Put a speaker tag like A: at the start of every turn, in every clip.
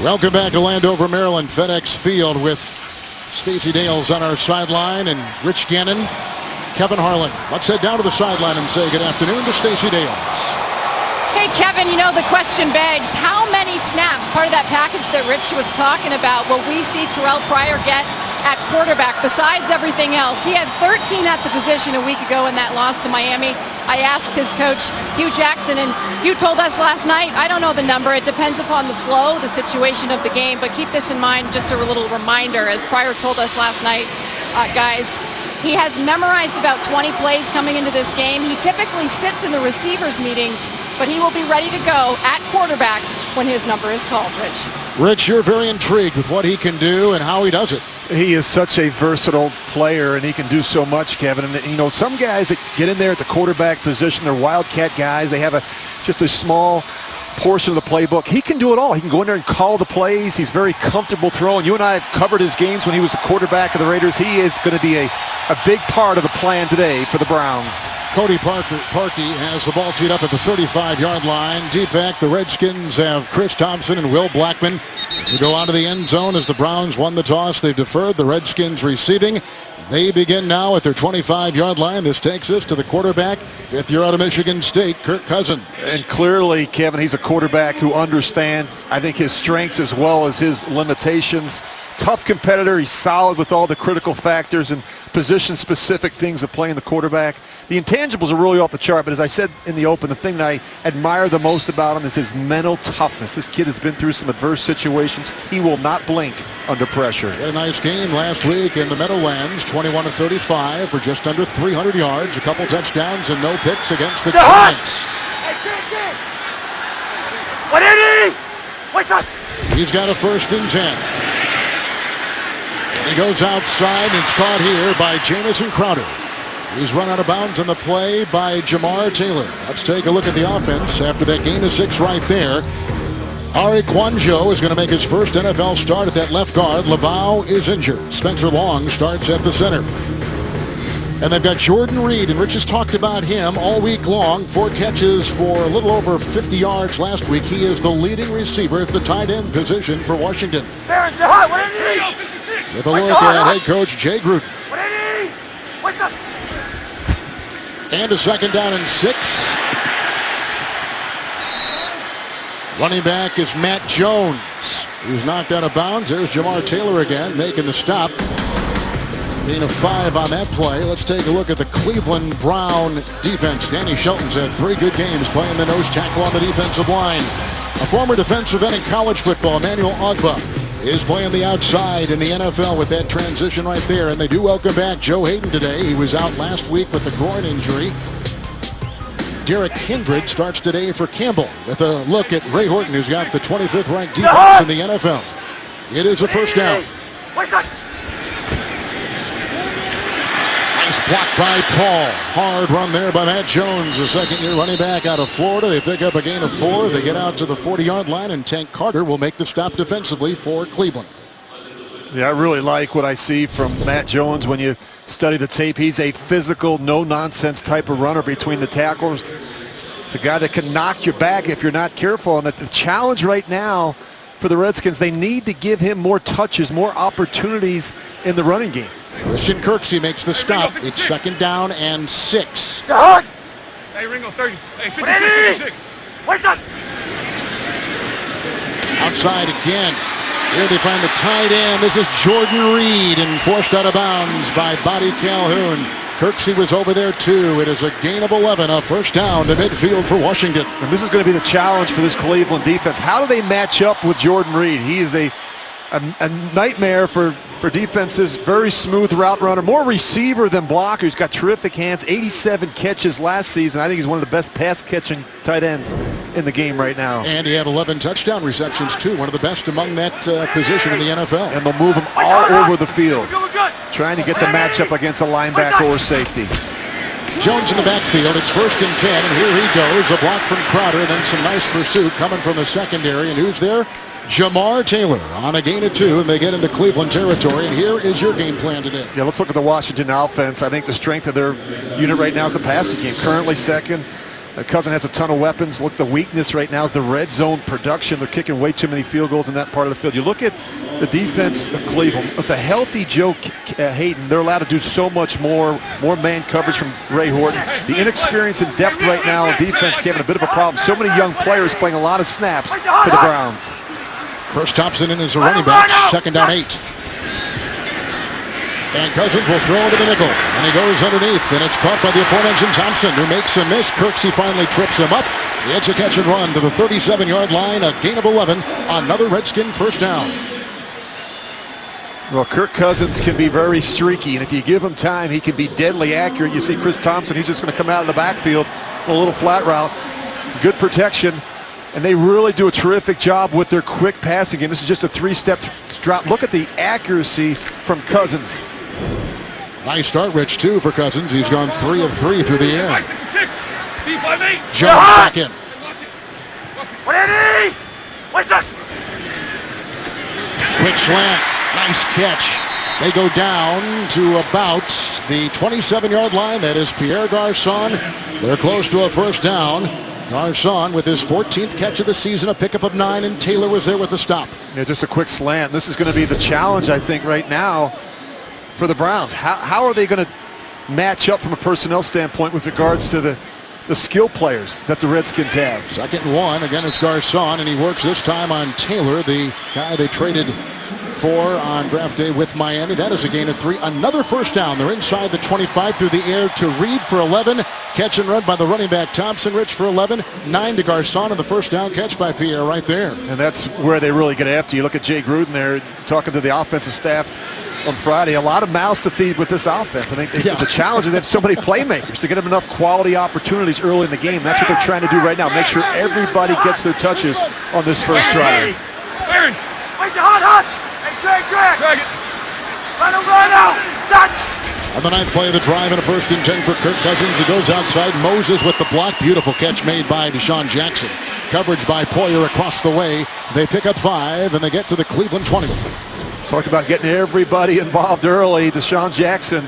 A: Welcome back to Landover, Maryland, FedEx Field with Stacey Dales on our sideline and Rich Gannon, Kevin Harlan. Let's head down to the sideline and say good afternoon to Stacey Dales.
B: Hey, Kevin, you know, the question begs, how many snaps, part of that package that Rich was talking about, will we see Terrell Pryor get at quarterback besides everything else? He had 13 at the position a week ago in that loss to Miami. I asked his coach, Hugh Jackson, and Hugh told us last night, I don't know the number. It depends upon the flow, the situation of the game. But keep this in mind, just a little reminder, as Pryor told us last night, guys, he has memorized about 20 plays coming into this game. He typically sits in the receivers meetings, but he will be ready to go at quarterback when his number is called, Rich.
A: Rich, you're very intrigued with what he can do and how he does it.
C: He is such a versatile player, and he can do so much, Kevin. And, you know, some guys that get in there at the quarterback position, they're wildcat guys. They have just a small portion of the playbook. He can do it all. He can go in there and call the plays. He's very comfortable throwing. You and I have covered his games when he was the quarterback of the Raiders. He is going to be a big part of the plan today for the Browns.
A: Cody Parkey has the ball teed up at the 35-yard line. Deep back, the Redskins have Chris Thompson and Will Blackman to go out of the end zone as the Browns won the toss. They've deferred. The Redskins receiving. They begin now at their 25-yard line. This takes us to the quarterback, fifth year out of Michigan State, Kirk Cousins.
C: And clearly, Kevin, he's a quarterback who understands, I think, his strengths as well as his limitations. Tough competitor. He's solid with all the critical factors and position-specific things of playing the quarterback. The intangibles are really off the chart, but as I said in the open, the thing that I admire the most about him is his mental toughness. This kid has been through some adverse situations. He will not blink under pressure.
A: He had a nice game last week in the Meadowlands, 21-35 for just under 300 yards, a couple touchdowns and no picks against the Giants. He's got a 1st and 10. He goes outside, and it's caught here by Jamison Crowder. He's run out of bounds on the play by Jamar Taylor. Let's take a look at the offense after that gain of 6 right there. Ari Kwanjo is going to make his first NFL start at that left guard. Laveau is injured. Spencer Long starts at the center. And they've got Jordan Reed, and Rich has talked about him all week long. 4 catches for a little over 50 yards last week. He is the leading receiver at the tight end position for Washington. With a look at head coach Jay Gruden. And a 2nd down and 6. Running back is Matt Jones, who's knocked out of bounds. There's Jamar Taylor again, making the stop. Gain of 5 on that play. Let's take a look at the Cleveland Brown defense. Danny Shelton's had 3 good games playing the nose tackle on the defensive line. A former defensive end in college football, Emmanuel Ogbah, is playing the outside in the NFL with that transition right there. And they do welcome back Joe Hayden today. He was out last week with a groin injury. Derek Kindred starts today for Campbell with a look at Ray Horton, who's got the 25th ranked defense in the NFL. It is a 1st down. Nice block by Paul. Hard run there by Matt Jones, the 2nd-year running back out of Florida. They pick up a gain of 4. They get out to the 40-yard line, and Tank Carter will make the stop defensively for Cleveland.
C: Yeah, I really like what I see from Matt Jones when you study the tape. He's a physical, no-nonsense type of runner between the tackles. It's a guy that can knock you back if you're not careful. And the challenge right now for the Redskins, they need to give him more touches, more opportunities in the running game.
A: Christian Kirksey makes the stop. It's 2nd down and 6.
D: Hey, Ringo, 30. Hey, 56.
A: Outside again. Here they find the tight end. This is Jordan Reed, and forced out of bounds by Buddy Calhoun. Kirksey was over there too. It is a gain of 11, a 1st down to midfield for Washington.
C: And this is going to be the challenge for this Cleveland defense. How do they match up with Jordan Reed? He is a nightmare for defenses. Very smooth route runner, more receiver than blocker. He's got terrific hands. 87 catches last season. I think he's one of the best pass catching tight ends in the game right now.
A: And he had 11 touchdown receptions too. One of the best among that position in the NFL.
C: And they'll move him all over the field, trying to get the matchup against a linebacker or safety.
A: Jones in the backfield. It's 1st and 10, and here he goes. A block from Crowder, then some nice pursuit coming from the secondary. And who's there? Jamar Taylor on a gain of 2, and they get into Cleveland territory. And here is your game plan today.
C: Yeah, let's look at the Washington offense. I think the strength of their unit right now is the passing game. Currently 2nd Cousin has a ton of weapons. Look, the weakness right now is the red zone production. They're kicking way too many field goals in that part of the field. You look at the defense of Cleveland. With a healthy Joe Hayden, they're allowed to do so much more man coverage from Ray Horton. The inexperience and depth right now in defense is having a bit of a problem. So many young players playing a lot of snaps for the Browns.
A: Chris Thompson in as a running back, 2nd down 8. And Cousins will throw to the nickel, and he goes underneath, and it's caught by the aforementioned Thompson, who makes a miss. Kirksey finally trips him up. It's a catch and run to the 37-yard line, a gain of 11, another Redskin 1st down.
C: Well, Kirk Cousins can be very streaky, and if you give him time, he can be deadly accurate. You see Chris Thompson, he's just going to come out of the backfield, a little flat route, good protection, and they really do a terrific job with their quick passing game. This is just a 3-step drop. Look at the accuracy from Cousins.
A: Nice start, Rich, too, for Cousins. He's gone 3 of 3 through the air. Jones back in. Quick slant. Nice catch. They go down to about the 27-yard line. That is Pierre Garçon. They're close to a 1st down. Garçon with his 14th catch of the season, a pickup of 9, and Taylor was there with the stop.
C: Yeah, just a quick slant. This is going to be the challenge, I think, right now for the Browns. How are they going to match up from a personnel standpoint with regards to the skill players that the Redskins have?
A: 2nd and 1. Again, it's Garçon, and he works this time on Taylor, the guy they traded for on draft day with Miami. That is a gain of 3. Another 1st down. They're inside the 25 through the air to Reed for 11. Catch and run by the running back Thompson, Rich, for 11. 9 to Garçon, and the 1st down catch by Pierre right there.
C: And that's where they really get after you. Look at Jay Gruden there talking to the offensive staff on Friday. A lot of mouths to feed with this offense. I think the challenge is they have so many playmakers to get them enough quality opportunities early in the game. That's what they're trying to do right now. Make sure everybody gets their touches on this first drive.
D: Drag it.
A: On the 9th play of the drive and a 1st and 10 for Kirk Cousins. He goes outside. Moses with the block. Beautiful catch made by Deshaun Jackson. Coverage by Poyer across the way. They pick up 5, and they get to the Cleveland 20.
C: Talk about getting everybody involved early. Deshaun Jackson,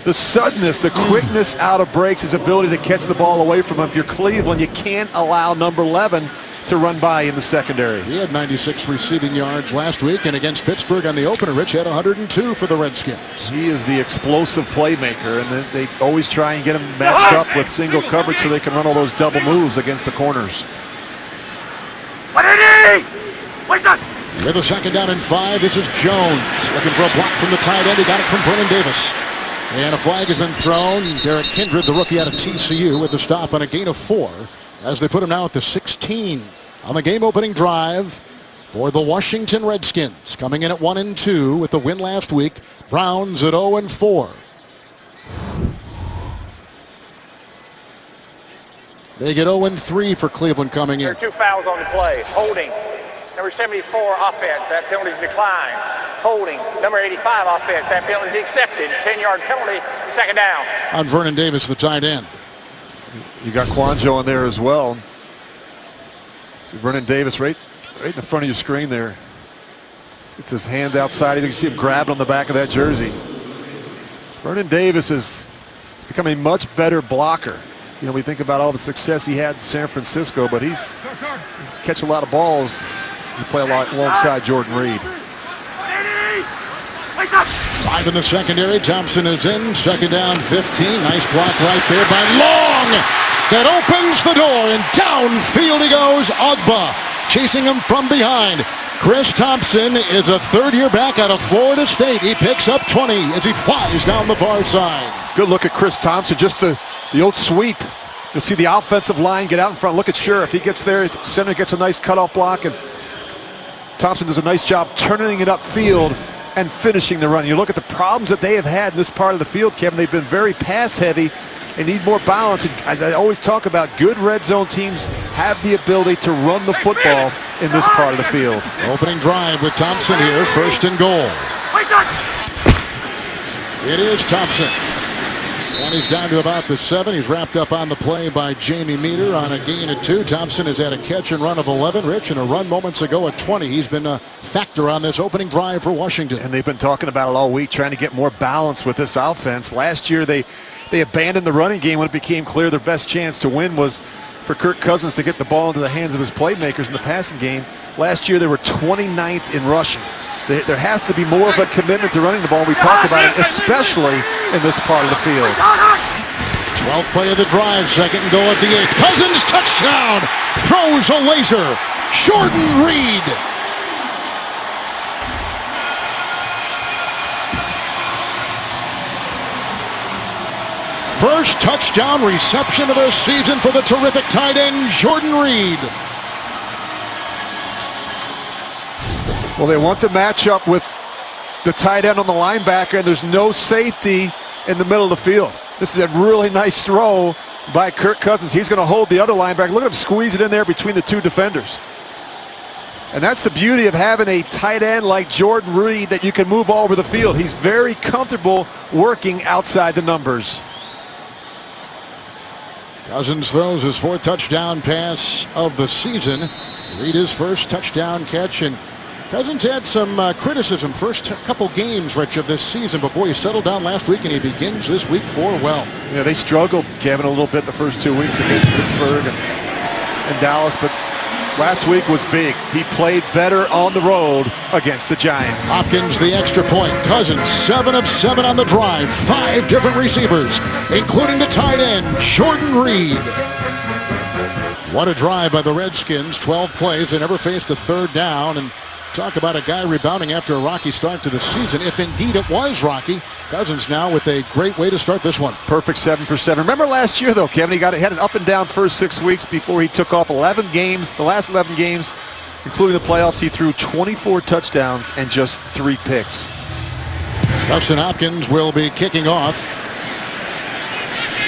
C: the suddenness, the quickness out of breaks, his ability to catch the ball away from him. If you're Cleveland, you can't allow number 11 to run by in the secondary.
A: He had 96 receiving yards last week, and against Pittsburgh on the opener, Rich had 102 for the Redskins.
C: He is the explosive playmaker, and they always try and get him matched up with single coverage so they can run all those double moves against the corners.
A: With a 2nd down and 5, this is Jones looking for a block from the tight end. He got it from Vernon Davis. And a flag has been thrown. Derek Kindred, the rookie out of TCU, with the stop on a gain of 4 as they put him now at the 16 on the game-opening drive for the Washington Redskins. Coming in at 1-2 with the win last week. Browns at 0-4. They get 0-3 for Cleveland coming in.
E: There are 2 fouls on the play. Holding. Number 74 offense, that penalty's declined. Holding. Number 85 offense, that penalty's accepted. 10-yard penalty, 2nd down.
A: On Vernon Davis, the tight end.
C: You got Quanjo in there as well. See Vernon Davis right in the front of your screen there. It's his hand outside. You can see him grabbing on the back of that jersey. Vernon Davis has become a much better blocker. You know, we think about all the success he had in San Francisco, but he's catch a lot of balls. He play a lot alongside Jordan Reed.
A: 5 in the secondary. Thompson is in. 2nd down, 15. Nice block right there by Long. That opens the door, and downfield he goes. Ogba chasing him from behind. Chris Thompson is a 3rd-year back out of Florida State. He picks up 20 as he flies down the far side.
C: Good look at Chris Thompson, just the old sweep. You'll see the offensive line get out in front. Look at Sheriff. He gets there. Center gets a nice cutoff block, and Thompson does a nice job turning it upfield and finishing the run. You look at the problems that they have had in this part of the field, Kevin. They've been very pass-heavy and need more balance. And as I always talk about, good red zone teams have the ability to run the football in this part of the field.
A: Opening drive with Thompson here. 1st and goal. It is Thompson. And he's down to about the 7. He's wrapped up on the play by Jamie Meter on a gain of 2. Thompson has had a catch and run of 11, Rich, and a run moments ago at 20. He's been a factor on this opening drive for Washington.
C: And they've been talking about it all week, trying to get more balance with this offense. Last year, they abandoned the running game when it became clear their best chance to win was for Kirk Cousins to get the ball into the hands of his playmakers in the passing game. Last year they were 29th in rushing. There has to be more of a commitment to running the ball. We talked about it, especially in this part of the field.
A: 12th play of the drive, second and goal at the 8. Cousins, touchdown! Throws a laser. Jordan Reed. First touchdown reception of the season for the terrific tight end, Jordan Reed.
C: Well, they want to match up with the tight end on the linebacker, and there's no safety in the middle of the field. This is a really nice throw by Kirk Cousins. He's going to hold the other linebacker. Look at him squeeze it in there between the two defenders. And that's the beauty of having a tight end like Jordan Reed that you can move all over the field. He's very comfortable working outside the numbers.
A: Cousins throws his 4th touchdown pass of the season. Reed his first touchdown catch, and Cousins had some criticism first couple games, Rich, of this season, but boy, he settled down last week and he begins this week 4 well.
C: Yeah, they struggled, Kevin, a little bit the first 2 weeks against Pittsburgh and Dallas, but last week was big. He played better on the road against the Giants.
A: Hopkins the extra point. Cousins 7 of 7 on the drive. 5 different receivers, including the tight end, Jordan Reed. What a drive by the Redskins. 12 plays. They never faced a third down. And talk about a guy rebounding after a rocky start to the season. If indeed it was rocky, Cousins now with a great way to start this one.
C: Perfect 7 for 7. Remember last year, though, Kevin, he had an up and down first 6 weeks before he took off 11 games. The last 11 games, including the playoffs, he threw 24 touchdowns and just 3 picks.
A: Dustin Hopkins will be kicking off.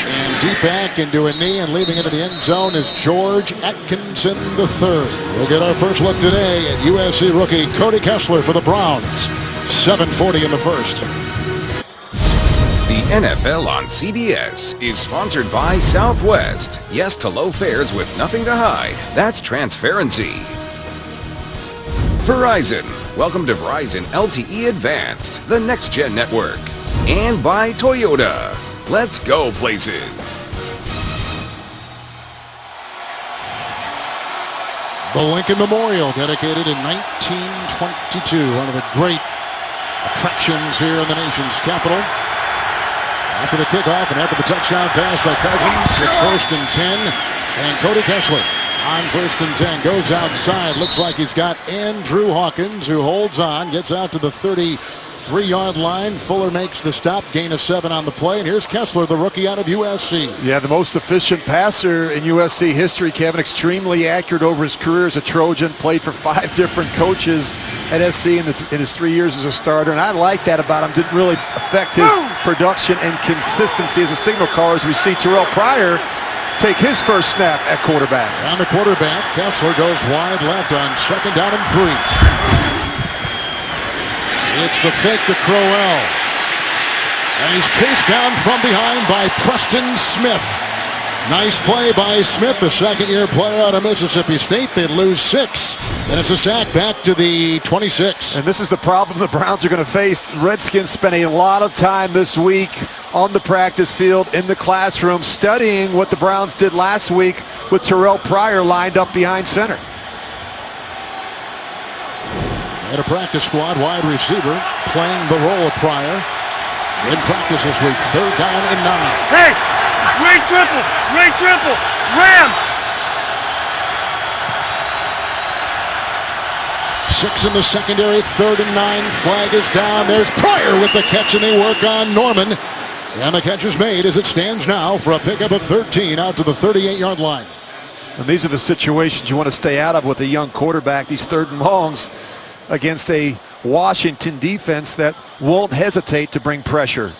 A: And deep back into a knee and leaving into the end zone is George Atkinson III. We'll get our first look today at USC rookie Cody Kessler for the Browns. 7:40 in the first.
F: The NFL on CBS is sponsored by Southwest. Yes to low fares with nothing to hide. That's transparency. Verizon. Welcome to Verizon LTE Advanced, the next-gen network. And by Toyota. Let's go places.
A: The Lincoln Memorial, dedicated in 1922. One of the great attractions here in the nation's capital. After the kickoff and after the touchdown pass by Cousins, it's 1st and 10. And Cody Kessler on 1st and 10 goes outside. Looks like he's got Andrew Hawkins, who holds on, gets out to the 33-yard line. Fuller makes the stop, gain of 7 on the play. And here's Kessler, the rookie out of USC.
C: Yeah, the most efficient passer in USC history, Kevin. Extremely accurate over his career as a Trojan. Played for 5 different coaches at SC in his 3 years as a starter. And I like that about him. Didn't really affect his production and consistency as a signal caller, as we see Terrell Pryor take his first snap at quarterback.
A: And the quarterback, Kessler, goes wide left on 2nd down and 3. It's the fake to Crowell. And he's chased down from behind by Preston Smith. Nice play by Smith, the second-year player out of Mississippi State. They lose 6, and it's a sack back to the 26.
C: And this is the problem the Browns are going to face. The Redskins spent a lot of time this week on the practice field, in the classroom, studying what the Browns did last week with Terrell Pryor lined up behind center.
A: And a practice squad wide receiver playing the role of Pryor. In practice this week, 3rd down and 9.
D: Hey, Ray triple, ram.
A: 6 in the secondary, 3rd and 9. Flag is down. There's Pryor with the catch, and they work on Norman. And the catch is made as it stands now for a pickup of 13 out to the 38-yard line.
C: And these are the situations you want to stay out of with a young quarterback. These 3rd and longs against a Washington defense that won't hesitate to bring pressure.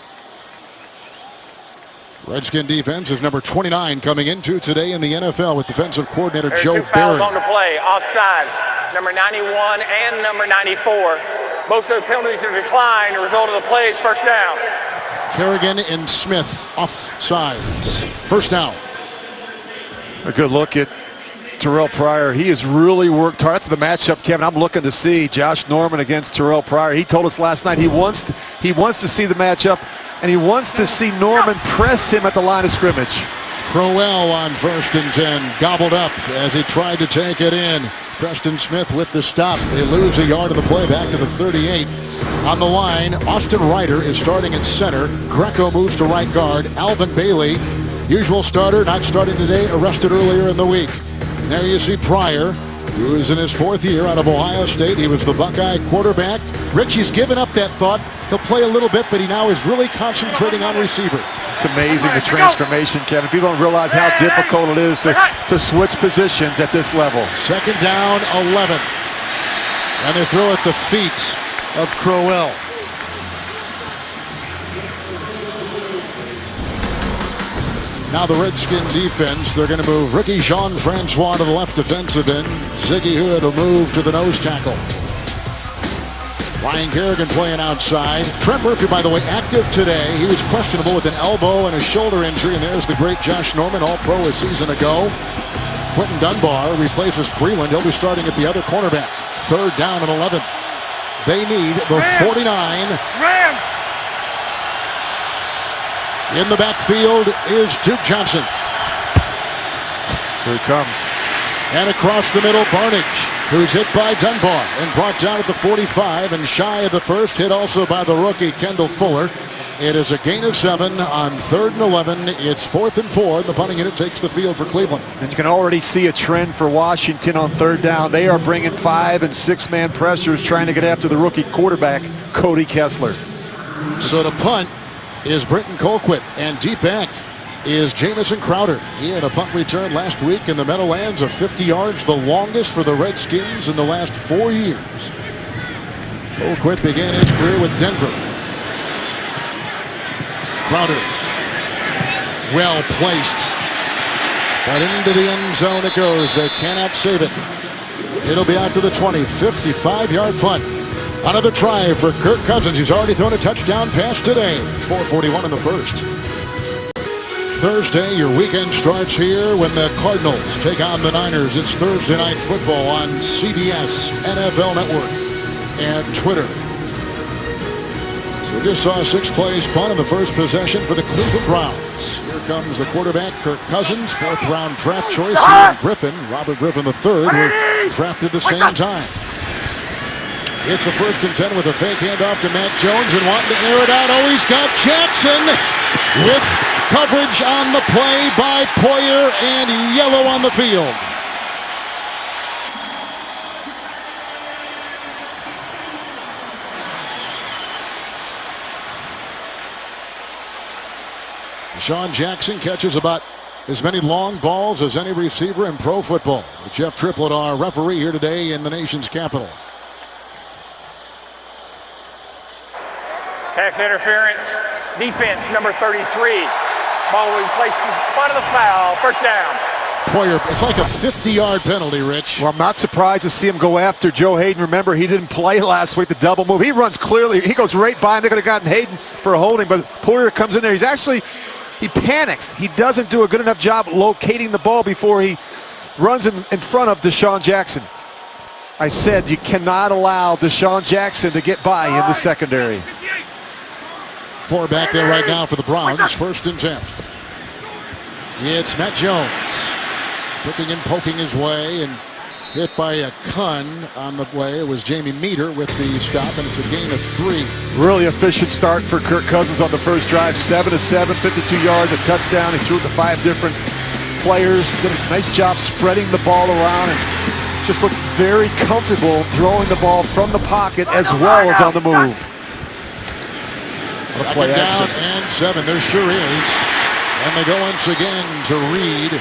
A: Redskin defense is number 29 coming into today in the NFL with defensive coordinator
E: There's
A: Joe
E: 2 fouls
A: Barry.
E: on the play, offside. Number 91 and number 94. Both of the penalties are declined. The result of the play is 1st down.
A: Kerrigan and Smith offsides. 1st down.
C: A good look at Terrell Pryor. He has really worked hard. That's the matchup, Kevin, I'm looking to see. Josh Norman against Terrell Pryor. He told us last night he wants to see the matchup, and he wants to see Norman press him at the line of scrimmage.
A: Crowell on 1st and 10, gobbled up as he tried to take it in. Preston Smith with the stop. They lose a yard of the play back to the 38. On the line, Austin Ryder is starting at center. Greco moves to right guard. Alvin Bailey, usual starter, not starting today, arrested earlier in the week. And there you see Pryor, who is in his 4th year out of Ohio State. He was the Buckeye quarterback. Richie's given up that thought. He'll play a little bit, but he now is really concentrating on receiver.
C: It's amazing, the transformation, Kevin. People don't realize how difficult it is to switch positions at this level.
A: 2nd down, 11. And they throw at the feet of Crowell. Now the Redskin defense, they're going to move rookie Jean-Francois to the left defensive end. Ziggy Hood will move to the nose tackle. Ryan Kerrigan playing outside. Trent Murphy, by the way, active today. He was questionable with an elbow and a shoulder injury, and there's the great Josh Norman, all-pro a season ago. Quentin Dunbar replaces Breland. He'll be starting at the other cornerback. 3rd down and 11. They need the 49.
D: Ram!
A: In the backfield is Duke Johnson.
C: Here he comes.
A: And across the middle, Barnage, who's hit by Dunbar and brought down at the 45 and shy of the first, hit also by the rookie Kendall Fuller. It is a gain of 7 on 3rd and 11. It's 4th and 4. The punting unit takes the field for Cleveland.
C: And you can already see a trend for Washington on 3rd down. They are bringing 5- and 6-man pressures trying to get after the rookie quarterback, Cody Kessler.
A: So the punt is Brenton Colquitt, and deep back is Jamison Crowder. He had a punt return last week in the Meadowlands of 50 yards, the longest for the Redskins in the last 4 years. Colquitt began his career with Denver. Crowder, well placed, but into the end zone it goes. They cannot save it. It'll be out to the 20, 55-yard punt. Another try for Kirk Cousins. He's already thrown a touchdown pass today. 4:41 in the first. Thursday, your weekend starts here when the Cardinals take on the Niners. It's Thursday Night Football on CBS, NFL Network, and Twitter. So we just saw a 6 plays punt in the first possession for the Cleveland Browns. Here comes the quarterback, Kirk Cousins, 4th-round draft choice. He and Griffin, Robert Griffin III, were drafted the same time. It's a 1st and 10 with a fake handoff to Matt Jones and wanting to air it out. Oh, he's got Jackson with coverage on the play by Poyer and yellow on the field. Deshaun Jackson catches about as many long balls as any receiver in pro football. Jeff Triplett, our referee here today in the nation's capital.
E: Pass interference, defense number 33. Ball will be placed in front of the foul, 1st down.
A: Poyer, it's like a 50-yard penalty, Rich.
C: Well, I'm not surprised to see him go after Joe Hayden. Remember, he didn't play last week, the double move. He runs clearly. He goes right by him. They could have gotten Hayden for a holding, but Poyer comes in there. He panics. He doesn't do a good enough job locating the ball before he runs in front of Deshaun Jackson. I said you cannot allow Deshaun Jackson to get by in the secondary.
A: 4 back there right now for the Browns. 1st and 10. It's Matt Jones picking and poking his way and hit by a Kun on the way. It was Jamie Meter with the stop, and it's a gain of 3.
C: Really efficient start for Kirk Cousins on the first drive. 7 of 7, 52 yards, a touchdown. He threw it to 5 different players. Did a nice job spreading the ball around and just looked very comfortable throwing the ball from the pocket as well as on the move.
A: 2nd down and 7. There sure is. And they go once again to Reed.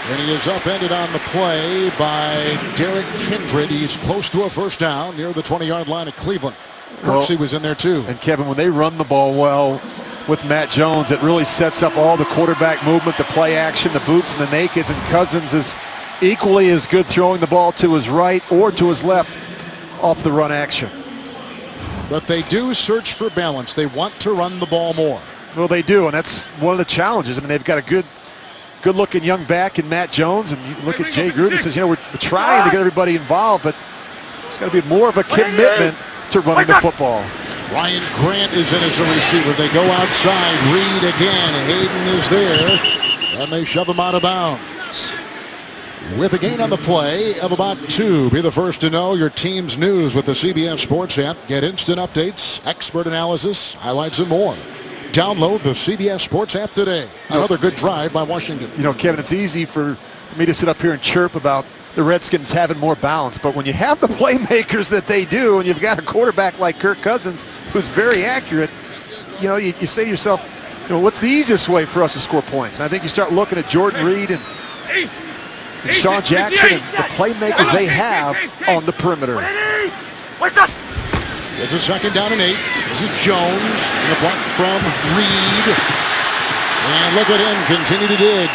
A: And he is upended on the play by Derek Kindred. He's close to a 1st down near the 20-yard line of Cleveland. Kirksey was in there too.
C: And Kevin, when they run the ball well with Matt Jones, it really sets up all the quarterback movement, the play action, the boots and the nakeds. And Cousins is equally as good throwing the ball to his right or to his left off the run action.
A: But they do search for balance. They want to run the ball more.
C: Well, they do, and that's one of the challenges. I mean, they've got a good-looking young back in Matt Jones, and you look at Jay Gruden, he says, we're trying to get everybody involved, but it's got to be more of a commitment to running the football.
A: Ryan Grant is in as a receiver. They go outside. Reed again. Hayden is there. And they shove him out of bounds. With a gain on the play of about 2. Be the first to know your team's news with the CBS Sports app. Get instant updates, expert analysis, highlights, and more. Download the CBS Sports app today. Another good drive by Washington.
C: You know, Kevin, it's easy for me to sit up here and chirp about the Redskins having more balance, but when you have the playmakers that they do, and you've got a quarterback like Kirk Cousins who's very accurate, you know, you say to yourself, you know, what's the easiest way for us to score points? And I think you start looking at Jordan Reed and Sean Jackson and the playmakers they have on the perimeter.
A: It's a 2nd down and 8. This is Jones in a block from Reed. And look at him continue to dig.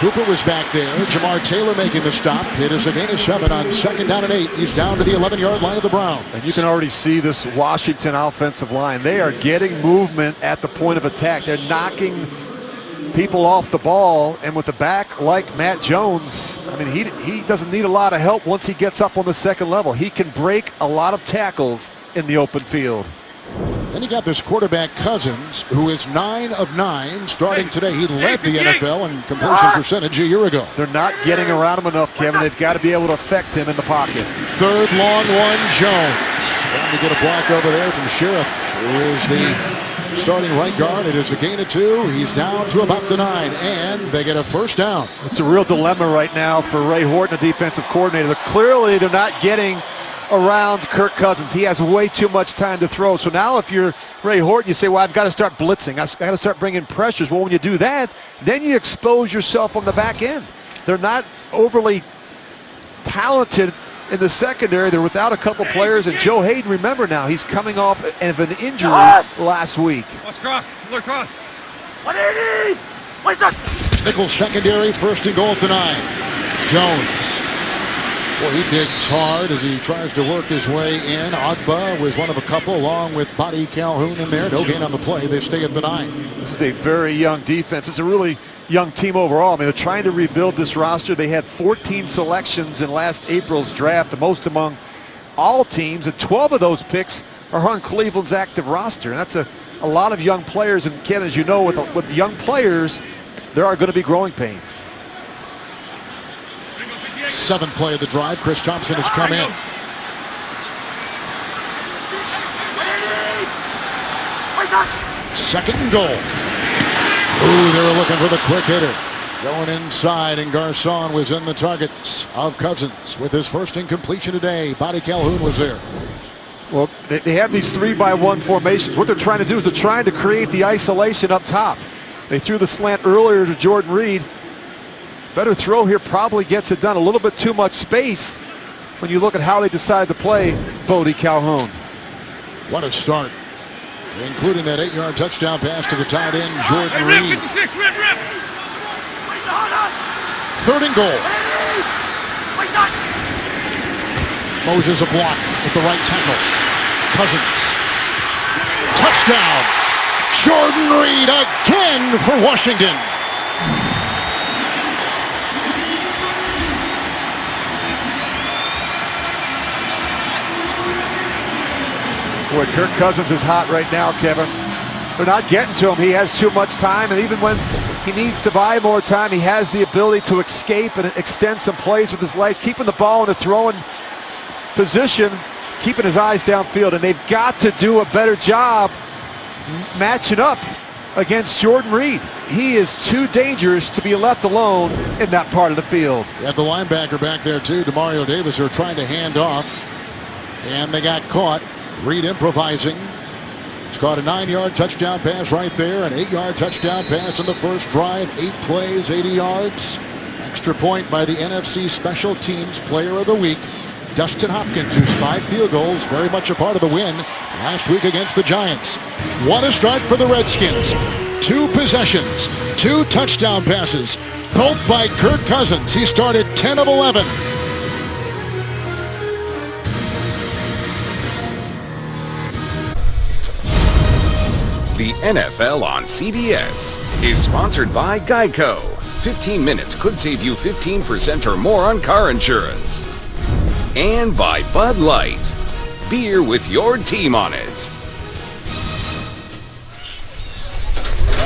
A: Cooper was back there. Jamar Taylor making the stop. It is a gain of 7 on 2nd down and 8. He's down to the 11-yard line of the Browns.
C: And you can already see this Washington offensive line. They are getting movement at the point of attack. They're knocking people off the ball, and with a back like Matt Jones, I mean, he doesn't need a lot of help once he gets up on the second level. He can break a lot of tackles in the open field.
A: Then you got this quarterback Cousins, who is 9 of 9 starting today. He led the NFL in completion percentage a year ago.
C: They're not getting around him enough, Kevin. They've got to be able to affect him in the pocket.
A: 3rd long one, Jones. Trying to get a block over there from Sheriff, who is the starting right guard. It is a gain of 2. He's down to about the 9, and they get a 1st down.
C: It's a real dilemma right now for Ray Horton, the defensive coordinator. Clearly, they're not getting around Kirk Cousins. He has way too much time to throw. So now if you're Ray Horton, you say, well, I've got to start blitzing. I've got to start bringing pressures. Well, when you do that, then you expose yourself on the back end. They're not overly talented in the secondary. They're without a couple players. And Joe Hayden, remember now, he's coming off of an injury last week.
D: Watch cross. Look cross.
E: 180. What's up?
A: Nickel secondary, 1st and goal at the 9. Jones. Well, he digs hard as he tries to work his way in. Agba was one of a couple, along with Buddy Calhoun in there. No gain on the play. They stay at the 9.
C: This is a very young defense. It's a really young team overall. I mean, they're trying to rebuild this roster. They had 14 selections in last April's draft, the most among all teams, and 12 of those picks are on Cleveland's active roster. And that's a lot of young players. And Ken, as you know, with young players, there are going to be growing pains.
A: 7th play of the drive. Chris Thompson has come in. Second and goal. Ooh, they were looking for the quick hitter. Going inside, and Garcon was in the targets of Cousins with his 1st incompletion today. Buddy Calhoun was there.
C: Well, they have these 3-by-1 formations. What they're trying to do is they're trying to create the isolation up top. They threw the slant earlier to Jordan Reed. Better throw here probably gets it done. A little bit too much space when you look at how they decided to play Bodie Calhoun.
A: What a start, including that 8-yard touchdown pass to the tight end, Jordan Reed. 3rd and goal. Moses a block at the right tackle. Cousins. Touchdown. Jordan Reed again for Washington.
C: Boy, Kirk Cousins is hot right now, Kevin. They're not getting to him. He has too much time, and even when he needs to buy more time, he has the ability to escape and extend some plays with his legs, keeping the ball in a throwing position, keeping his eyes downfield. And they've got to do a better job matching up against Jordan Reed. He is too dangerous to be left alone in that part of the field.
A: You had the linebacker back there, too, Demario Davis, who are trying to hand off, and they got caught. Reed improvising. He's caught a 9-yard touchdown pass right there, an 8-yard touchdown pass in the first drive, 8 plays, 80 yards. Extra point by the NFC Special Teams Player of the Week, Dustin Hopkins, whose 5 field goals, very much a part of the win last week against the Giants. What a start for the Redskins. 2 possessions, 2 touchdown passes, both by Kirk Cousins. He started 10 of 11.
F: The NFL on CBS is sponsored by Geico. 15 minutes could save you 15% or more on car insurance. And by Bud Light. Beer with your team on it.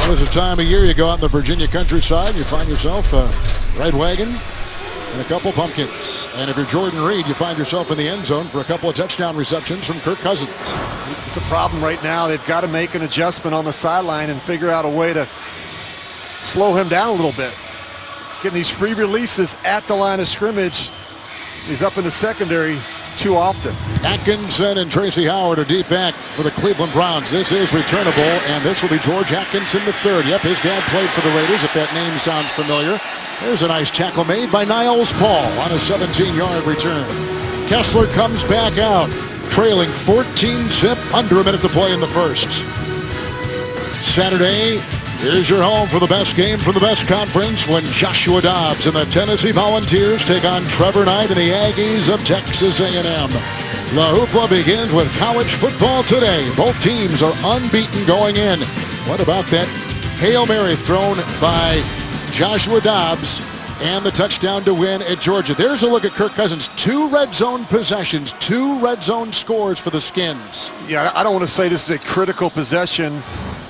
A: was the time of year you go out in the Virginia countryside, you find yourself a red wagon and a couple pumpkins. And if you're Jordan Reed, you find yourself in the end zone for a couple of touchdown receptions from Kirk Cousins.
C: It's a problem right now. They've got to make an adjustment on the sideline and figure out a way to slow him down a little bit. He's getting these free releases at the line of scrimmage. He's up in the secondary too often.
A: Atkinson and Tracy Howard are deep back for the Cleveland Browns. This is returnable, and this will be George Atkinson III. Yep, his dad played for the Raiders, if that name sounds familiar. There's a nice tackle made by Niles Paul on a 17-yard return. Kessler comes back out, trailing 14-zip, under a minute to play in the first. Saturday, here's your home for the best game from the best conference when Joshua Dobbs and the Tennessee Volunteers take on Trevor Knight and the Aggies of Texas A&M. La Hoopla begins with college football today. Both teams are unbeaten going in. What about that Hail Mary thrown by Joshua Dobbs and the touchdown to win at Georgia? There's a look at Kirk Cousins. 2 red zone possessions, 2 red zone scores for the Skins.
C: Yeah, I don't want to say this is a critical possession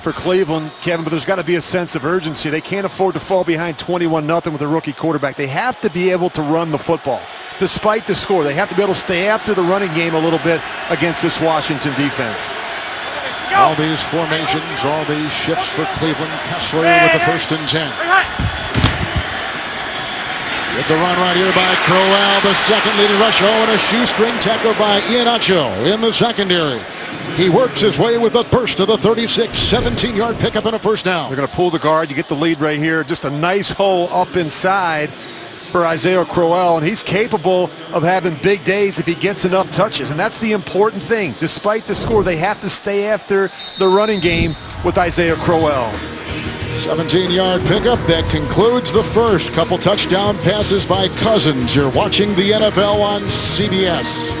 C: for Cleveland, Kevin, but there's got to be a sense of urgency. They can't afford to fall behind 21-0 with a rookie quarterback. They have to be able to run the football. Despite the score, they have to be able to stay after the running game a little bit against this Washington defense.
A: All these formations, all these shifts for Cleveland. Kessler with the 1st and 10. With the run right here by Crowell, the second leading rush. Oh, and a shoestring tackle by Iheanacho in the secondary. He works his way with a burst to the 36, 17-yard pickup and a first down.
C: They're going to pull the guard. You get the lead right here. Just a nice hole up inside for Isaiah Crowell, and he's capable of having big days if he gets enough touches, and that's the important thing. Despite the score, they have to stay after the running game with Isaiah Crowell.
A: 17-yard pickup. That concludes the first. Couple touchdown passes by Cousins. You're watching the NFL on CBS.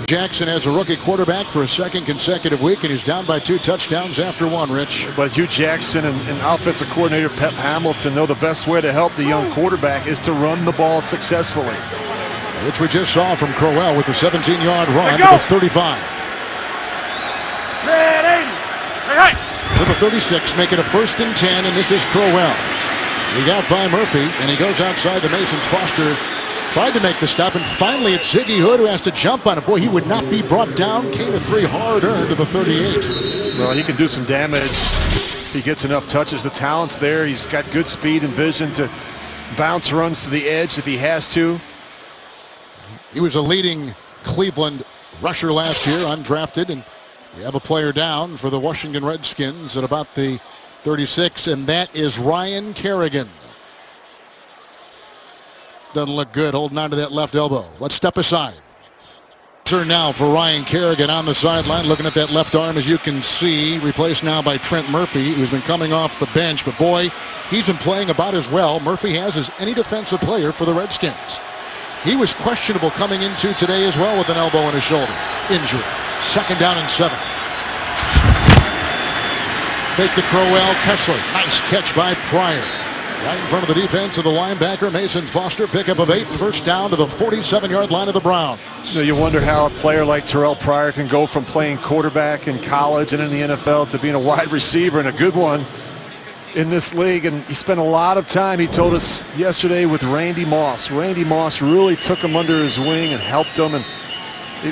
A: Jackson has a rookie quarterback for a second consecutive week, and he's down by 2 touchdowns after 1, Rich.
C: But Hugh Jackson and offensive coordinator Pep Hamilton know the best way to help the young quarterback is to run the ball successfully.
A: Which we just saw from Crowell with a 17-yard run to the 35. To the 36, make it a 1st and 10, and this is Crowell. He got by Murphy, and he goes outside the Mason Foster. Tried to make the stop, and finally it's Ziggy Hood who has to jump on it. Boy, he would not be brought down. Came to 3 hard-earned to the 38.
C: Well, he can do some damage if he gets enough touches. The talent's there. He's got good speed and vision to bounce runs to the edge if he has to.
A: He was a leading Cleveland rusher last year, undrafted, and we have a player down for the Washington Redskins at about the 36, and that is Ryan Kerrigan. Doesn't look good holding on to that left elbow. Let's step aside. Turn now for Ryan Kerrigan on the sideline, looking at that left arm, as you can see, replaced now by Trent Murphy, who's been coming off the bench. But boy, he's been playing about as well Murphy has as any defensive player for the Redskins. He was questionable coming into today as well with an elbow in his shoulder injury. 2nd down and 7. Fake to Crowell. Kessler. Nice catch by Pryor. Right in front of the defense of the linebacker, Mason Foster. Pickup of 8, 1st down to the 47-yard line of the Browns.
C: So you wonder how a player like Terrell Pryor can go from playing quarterback in college and in the NFL to being a wide receiver, and a good one in this league. And he spent a lot of time, he told us yesterday, with Randy Moss. Randy Moss really took him under his wing and helped him, and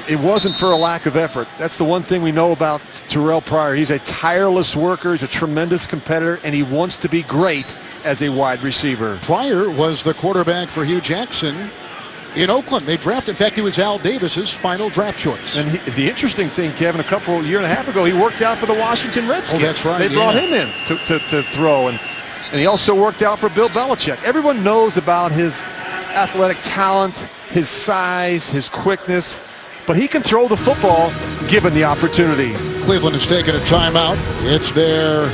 C: it wasn't for a lack of effort. That's the one thing we know about Terrell Pryor. He's a tireless worker, he's a tremendous competitor, and he wants to be great as a wide receiver.
A: Pryor was the quarterback for Hugh Jackson in Oakland. They drafted, in fact, he was Al Davis's final draft choice.
C: And the interesting thing, Kevin, a year and a half ago, he worked out for the Washington Redskins.
A: Oh, that's right.
C: They brought him in to throw, and he also worked out for Bill Belichick. Everyone knows about his athletic talent, his size, his quickness, but he can throw the football given the opportunity.
A: Cleveland has taken a timeout. It's their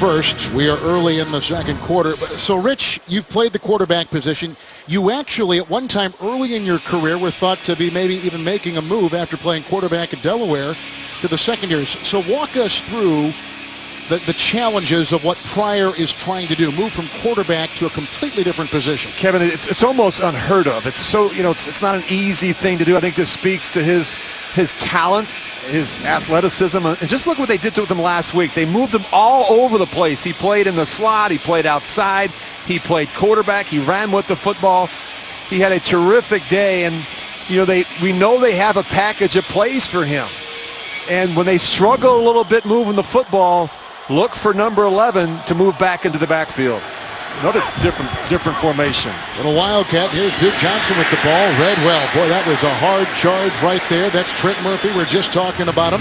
A: first. We are early in the second quarter. So, Rich, you've played the quarterback position. You actually, at one time early in your career, were thought to be maybe even making a move after playing quarterback at Delaware to the secondary. So walk us through the challenges of what Pryor is trying to do, move from quarterback to a completely different position.
C: Kevin, it's almost unheard of. It's so, it's not an easy thing to do. I think this speaks to his talent his athleticism. And just look what they did to him last week. They moved him all over the place. He played in the slot. He played outside. He played quarterback. He ran with the football. He had a terrific day. And, you know, we know they have a package of plays for him. And when they struggle a little bit moving the football, look for number 11 to move back into the backfield. Another different formation.
A: Little Wildcat. Here's Duke Johnson with the ball. Read well. Boy, that was a hard charge right there. That's Trent Murphy. We're just talking about him.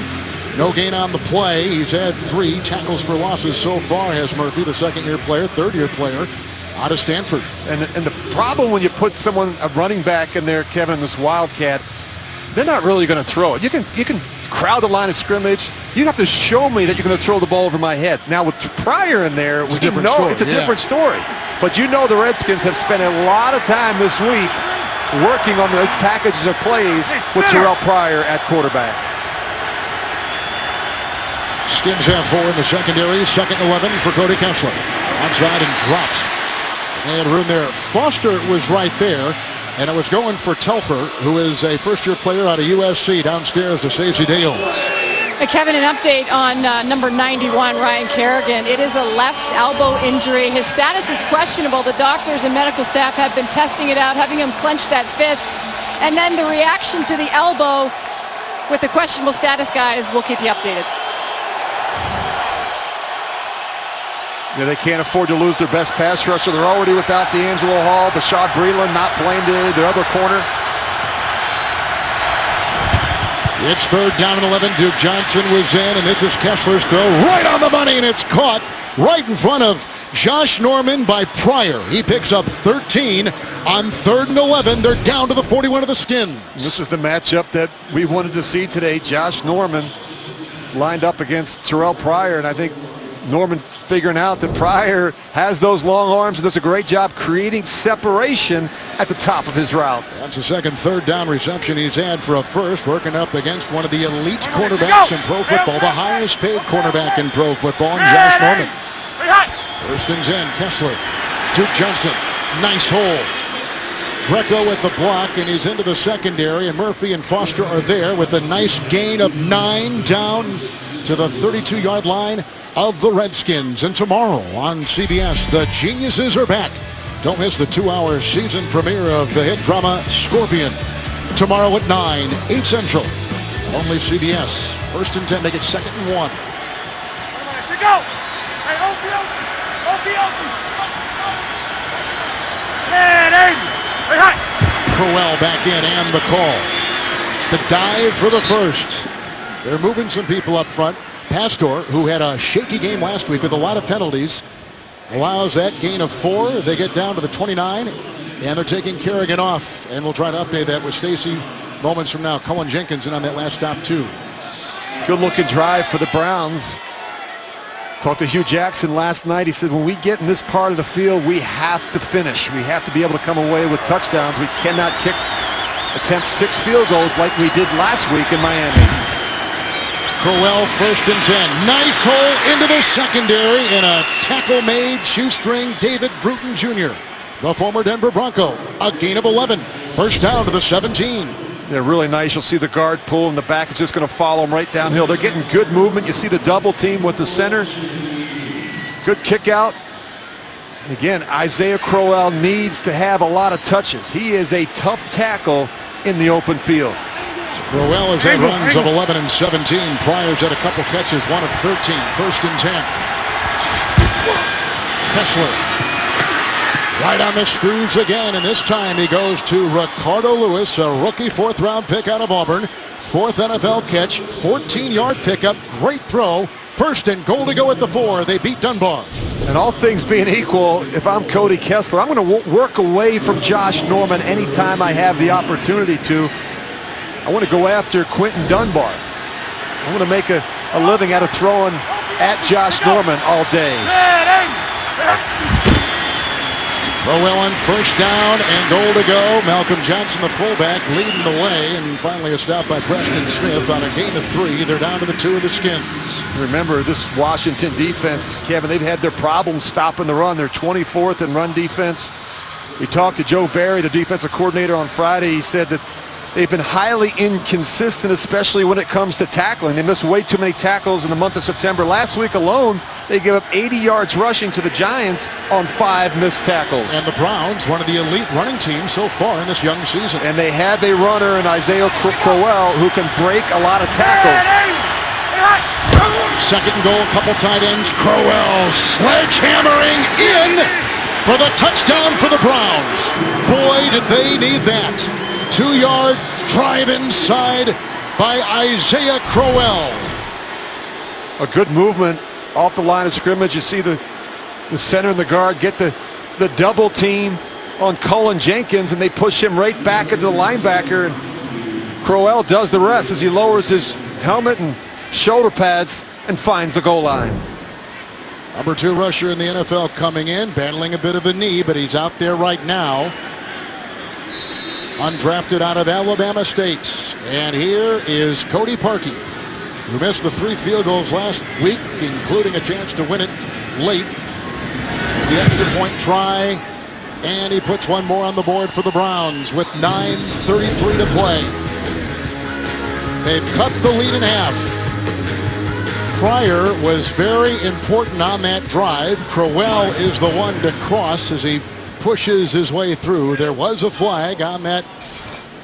A: No gain on the play. He's had 3 tackles for losses so far, has Murphy, the second-year player, third-year player out of Stanford.
C: And the problem when you put a running back in there, Kevin, this Wildcat, they're not really going to throw it. You can crowd the line of scrimmage. You have to show me that you're going to throw the ball over my head. Now with Pryor in there,
A: it's a different story.
C: It's a different story. But you know the Redskins have spent a lot of time this week working on those packages of plays with Terrell Pryor at quarterback.
A: Skins have 4 in the secondary. Second 11 for Cody Kessler. Outside and dropped. They had room there. Foster was right there. And it was going for Telfer, who is a first-year player out of USC, downstairs to Stacey Dales.
B: Kevin, an update on number 91, Ryan Kerrigan. It is a left elbow injury. His status is questionable. The doctors and medical staff have been testing it out, having him clench that fist. And then the reaction to the elbow with the questionable status, guys, we'll keep you updated.
C: Yeah, they can't afford to lose their best pass rusher. They're already without D'Angelo Hall. Bashad Breeland not playing today, their other corner.
A: It's third down and 11. Duke Johnson was in, and this is Kessler's throw right on the money, and it's caught right in front of Josh Norman by Pryor. He picks up 13 on third and 11. They're down to the 41 of the Skins.
C: This is the matchup that we wanted to see today. Josh Norman lined up against Terrell Pryor, and I think Norman figuring out that Pryor has those long arms and does a great job creating separation at the top of his route.
A: That's the second third down reception he's had for a first, working up against one of the elite cornerbacks in pro football, the highest paid cornerback in pro football, and Josh Norman. First and 10, Kessler. Duke Johnson, nice hole. Greco with the block, and he's into the secondary, and Murphy and Foster are there with a nice gain of 9 down to the 32-yard line of the Redskins. And tomorrow on CBS, the Geniuses are back. Don't miss the 2-hour season premiere of the hit drama Scorpion. Tomorrow at 9, 8 Central. Only CBS. First and 10, make it second and 1.
D: Here go. Hey, Opie. Hey, hi.
A: Crowell back in and the call. The dive for the first. They're moving some people up front. Pastor, who had a shaky game last week with a lot of penalties, allows that gain of 4. They get down to the 29, and they're taking Kerrigan off. And we'll try to update that with Stacey moments from now. Cullen Jenkins in on that last stop, too.
C: Good-looking drive for the Browns. Talked to Hugh Jackson last night. He said, when we get in this part of the field, we have to finish. We have to be able to come away with touchdowns. We cannot attempt 6 field goals like we did last week in Miami.
A: Crowell, first and 10. Nice hole into the secondary, and a tackle made, shoestring David Bruton Jr., the former Denver Bronco. A gain of 11. First down to the 17.
C: They're really nice. You'll see the guard pull, and the back is just going to follow them right downhill. They're getting good movement. You see the double team with the center. Good kick out. And again, Isaiah Crowell needs to have a lot of touches. He is a tough tackle in the open field.
A: So Crowell has had runs of 11 and 17. Pryor's had a couple catches, 1 of 13. First and 10. Kessler right on the screws again, and this time he goes to Ricardo Lewis, a rookie 4th-round pick out of Auburn. 4th NFL catch, 14-yard pickup, great throw. First and goal to go at the 4. They beat Dunbar.
C: And all things being equal, if I'm Cody Kessler, I'm going to work away from Josh Norman anytime I have the opportunity to. I want to go after Quentin Dunbar. I want to make a living out of throwing at Josh Norman all day.
A: Crowell on first down and goal to go. Malcolm Johnson, the fullback, leading the way, and finally a stop by Preston Smith on a gain of 3. They're down to the 2 of the Skins.
C: Remember, this Washington defense, Kevin, they've had their problems stopping the run. They're 24th in run defense. We talked to Joe Barry, the defensive coordinator, on Friday. He said that They've been highly inconsistent, especially when it comes to tackling. They missed way too many tackles in the month of September. Last week alone, they gave up 80 yards rushing to the Giants on 5 missed tackles.
A: And the Browns, one of the elite running teams so far in this young season.
C: And they have a runner in Isaiah Crowell who can break a lot of tackles.
A: Second and goal, couple tight ends. Crowell sledgehammering in for the touchdown for the Browns. Boy, did they need that. 2-yard drive inside by Isaiah Crowell.
C: A good movement off the line of scrimmage. You see the center and the guard get the double team on Cullen Jenkins, and they push him right back into the linebacker. And Crowell does the rest as he lowers his helmet and shoulder pads and finds the goal line.
A: Number 2 rusher in the NFL coming in, battling a bit of a knee, but he's out there right now. Undrafted out of Alabama State. And here is Cody Parkey, who missed the 3 field goals last week, including a chance to win it late. The extra point try, and he puts one more on the board for the Browns with 9:33 to play. They've cut the lead in half. Pryor was very important on that drive. Crowell is the one to cross as he pushes his way through. There was a flag on that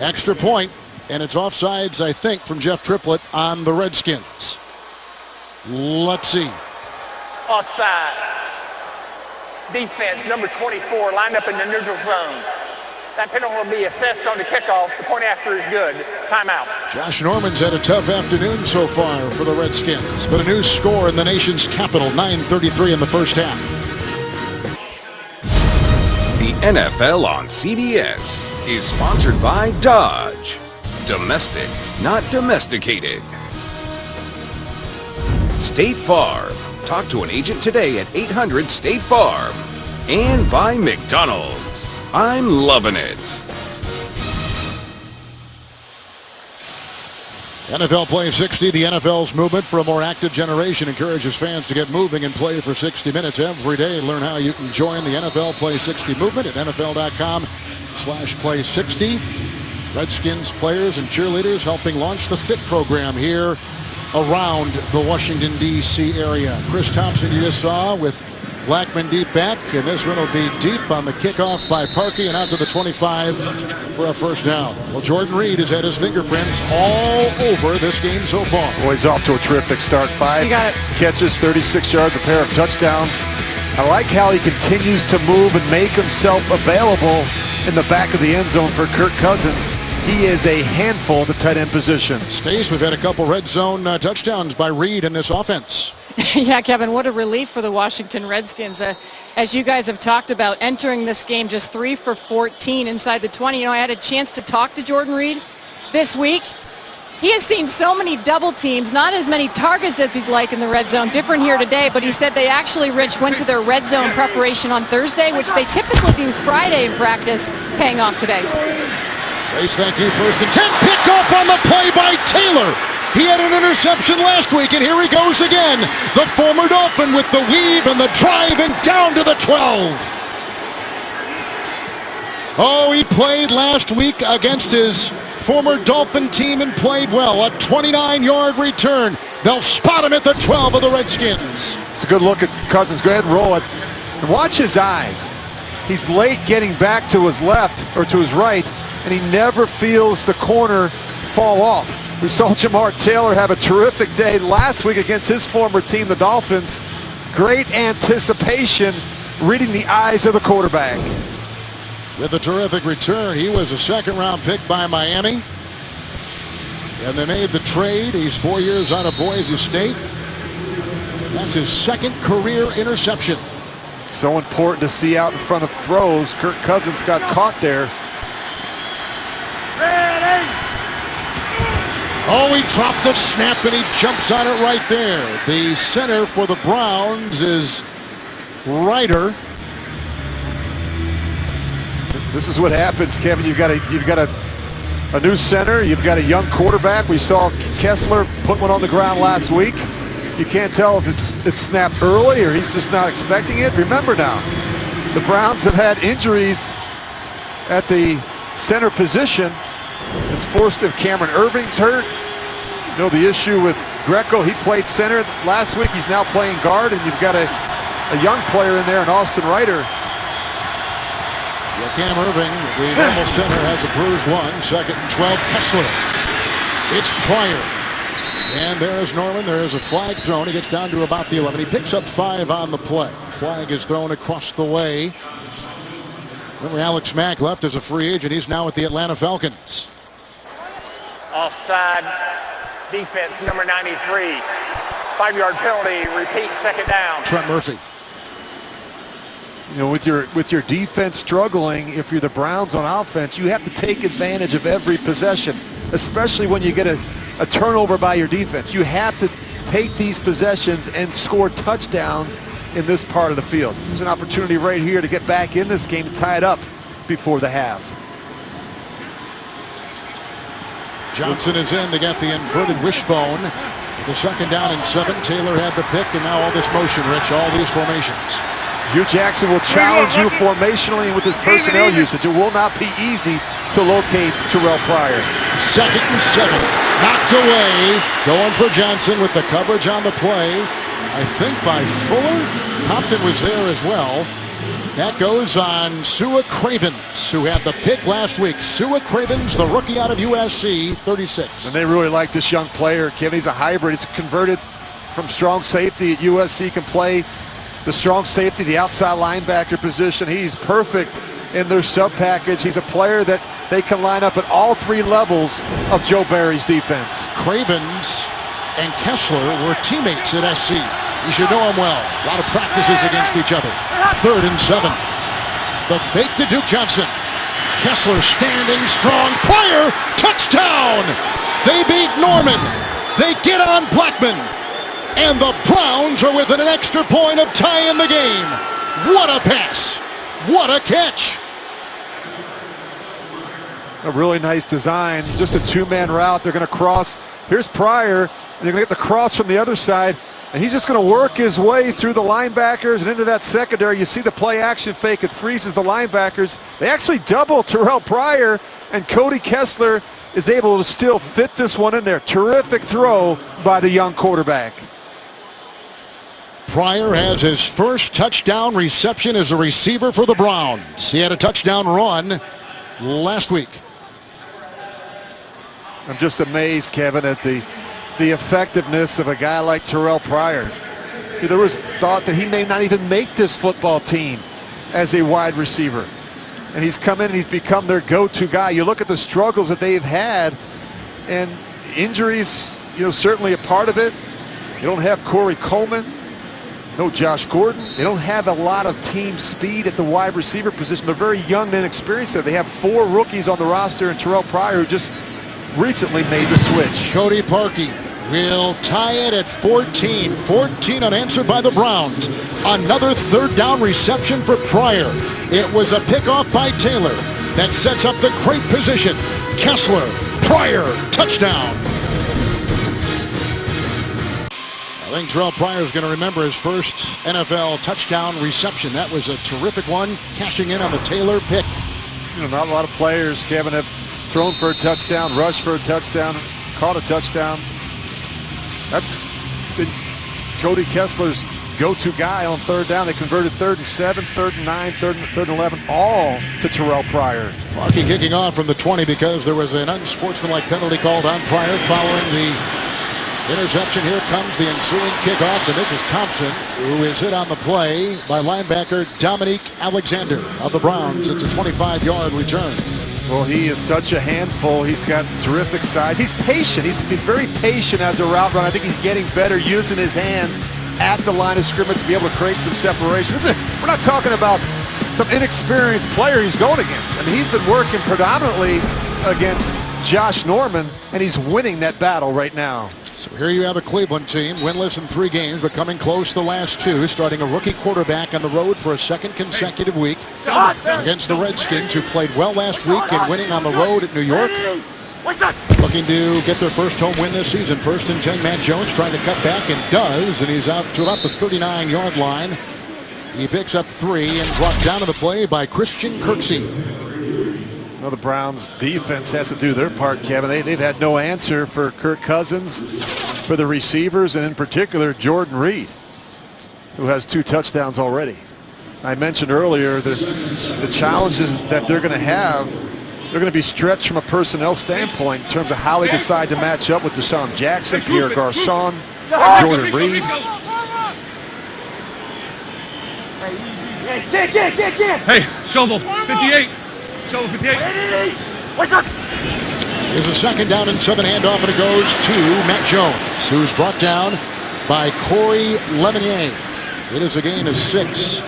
A: extra point, and it's offsides, I think, from Jeff Triplett on the Redskins. Let's see.
E: Offside. Defense, number 24, lined up in the neutral zone. That penalty will be assessed on the kickoff. The point after is good. Timeout.
A: Josh Norman's had a tough afternoon so far for the Redskins, but a new score in the nation's capital, 9:33 in the first half.
F: The NFL on CBS is sponsored by Dodge. Domestic, not domesticated. State Farm. Talk to an agent today at 800-STATE-FARM. And by McDonald's. I'm loving it.
A: NFL Play 60, the NFL's movement for a more active generation, encourages fans to get moving and play for 60 minutes every day. Learn how you can join the NFL Play 60 movement at NFL.com/Play60. Redskins players and cheerleaders helping launch the FIT program here around the Washington, D.C. area. Chris Thompson you just saw with Blackman deep back, and this one will be deep on the kickoff by Parkey and out to the 25 for a first down. Well, Jordan Reed has had his fingerprints all over this game so far.
C: Boy, he's off to a terrific start. 5 catches, 36 yards, a pair of touchdowns. I like how he continues to move and make himself available in the back of the end zone for Kirk Cousins. He is a handful at the tight end position.
A: Stace, we've had a couple red zone touchdowns by Reed in this offense.
B: Yeah, Kevin, what a relief for the Washington Redskins. As you guys have talked about, entering this game just 3 for 14 inside the 20. You know, I had a chance to talk to Jordan Reed this week. He has seen so many double teams, not as many targets as he'd like in the red zone. Different here today, but he said they actually, Rich, went to their red zone preparation on Thursday, which they typically do Friday in practice, paying off today.
A: Stace, thank you. 1st and 10, picked off on the play by Taylor. He had an interception last week, and here he goes again. The former Dolphin with the weave and the drive and down to the 12. Oh, he played last week against his former Dolphin team and played well. A 29-yard return. They'll spot him at the 12 of the Redskins.
C: It's a good look at Cousins. Go ahead and roll it. And watch his eyes. He's late getting back to his left or to his right, and he never feels the corner fall off. We saw Jamar Taylor have a terrific day last week against his former team, the Dolphins. Great anticipation, reading the eyes of the quarterback.
A: With a terrific return, he was a second-round pick by Miami. And they made the trade. He's 4 years out of Boise State. That's his second career interception.
C: So important to see out in front of throws. Kirk Cousins got caught there.
A: Oh, he dropped the snap and he jumps on it right there. The center for the Browns is Ryder.
C: This is what happens, Kevin. You've got a new center. You've got a young quarterback. We saw Kessler put one on the ground last week. You can't tell if it's snapped early or he's just not expecting it. Remember now, the Browns have had injuries at the center position. It's forced him. Cameron Irving's hurt. You know the issue with Greco, he played center last week. He's now playing guard, and you've got a young player in there in Austin Ryder.
A: Yeah, Cam Irving, the normal center, has a bruised one. 2nd and 12, Kessler. It's Pryor. And there's Norman. There's a flag thrown. He gets down to about the 11. He picks up 5 on the play. Flag is thrown across the way. Remember, Alex Mack left as a free agent. He's now with the Atlanta Falcons.
E: Offside defense, number 93. 5-yard penalty, repeat, 2nd down.
A: Trent Murphy.
C: You know, with your defense struggling, if you're the Browns on offense, you have to take advantage of every possession, especially when you get a turnover by your defense. You have to take these possessions and score touchdowns in this part of the field. There's an opportunity right here to get back in this game and tie it up before the half.
A: Johnson is in. They got the inverted wishbone. With the 2nd down and 7, Taylor had the pick, and now all this motion, Rich, all these formations.
C: Hugh Jackson will challenge you formationally and with his personnel usage. It will not be easy to locate Terrell Pryor.
A: 2nd and 7. Knocked away. Going for Johnson with the coverage on the play. I think by Fuller. Compton was there as well. That goes on Sua Cravens, who had the pick last week. Sua Cravens, the rookie out of USC, 36.
C: And they really like this young player. Kevin, he's a hybrid. He's converted from strong safety at USC, can play the strong safety, the outside linebacker position. He's perfect in their sub package. He's a player that they can line up at all 3 levels of Joe Barry's defense.
A: Cravens and Kessler were teammates at SC. You should know him well. A lot of practices against each other. 3rd and 7. The fake to Duke Johnson. Kessler standing strong. Pryor, touchdown! They beat Norman. They get on Blackman. And the Browns are within an extra point of tying the game. What a pass. What a catch.
C: A really nice design. Just a 2-man route. They're going to cross. Here's Pryor. They're going to get the cross from the other side. And he's just going to work his way through the linebackers and into that secondary. You see the play action fake. It freezes the linebackers. They actually double Terrell Pryor, and Cody Kessler is able to still fit this one in there. Terrific throw by the young quarterback.
A: Pryor has his first touchdown reception as a receiver for the Browns. He had a touchdown run last week.
C: I'm just amazed, Kevin, at the effectiveness of a guy like Terrell Pryor. There was thought that he may not even make this football team as a wide receiver. And he's come in and he's become their go-to guy. You look at the struggles that they've had, and injuries, you know, certainly a part of it. You don't have Corey Coleman, no Josh Gordon. They don't have a lot of team speed at the wide receiver position. They're very young and inexperienced there. They have 4 rookies on the roster, and Terrell Pryor, who just recently made the switch.
A: Cody Parkey will tie it at 14. 14 unanswered by the Browns. Another 3rd down reception for Pryor. It was a pickoff by Taylor that sets up the great position. Kessler, Pryor, touchdown. I think Terrell Pryor is going to remember his first NFL touchdown reception. That was a terrific one, cashing in on the Taylor pick.
C: You know, not a lot of players, Kevin, have thrown for a touchdown, rushed for a touchdown, caught a touchdown. That's been Cody Kessler's go-to guy on 3rd down. They converted 3rd and 7, 3rd and 9, 3rd and 11, all to Terrell Pryor.
A: Parkey kicking off from the 20 because there was an unsportsmanlike penalty called on Pryor following the interception. Here comes the ensuing kickoff, and this is Thompson, who is hit on the play by linebacker Dominique Alexander of the Browns. It's a 25-yard return.
C: Well, he is such a handful. He's got terrific size. He's patient. He's been very patient as a route runner. I think he's getting better using his hands at the line of scrimmage to be able to create some separation. We're not talking about some inexperienced player he's going against. I mean, he's been working predominantly against Josh Norman, and he's winning that battle right now.
A: So here you have a Cleveland team, winless in 3 games, but coming close the last 2, starting a rookie quarterback on the road for a 2nd consecutive week against the Redskins, who played well last week and winning on the road at New York. Looking to get their first home win this season. 1st and 10, Matt Jones trying to cut back and does, and he's out to about the 39-yard line. He picks up 3 and brought down to the play by Christian Kirksey.
C: Well, the Browns defense has to do their part, Kevin. They've had no answer for Kirk Cousins, for the receivers, and in particular Jordan Reed, who has 2 touchdowns already. I mentioned earlier the challenges that they're going to have. They're going to be stretched from a personnel standpoint in terms of how they decide to match up with Deshaun Jackson, Pierre Garçon, Jordan Reed.
D: Hey, shovel 58. Shovel 58.
A: Here's a second down and 7 handoff, and it goes to Matt Jones, who's brought down by Corey Lemonier. It is a gain of 6.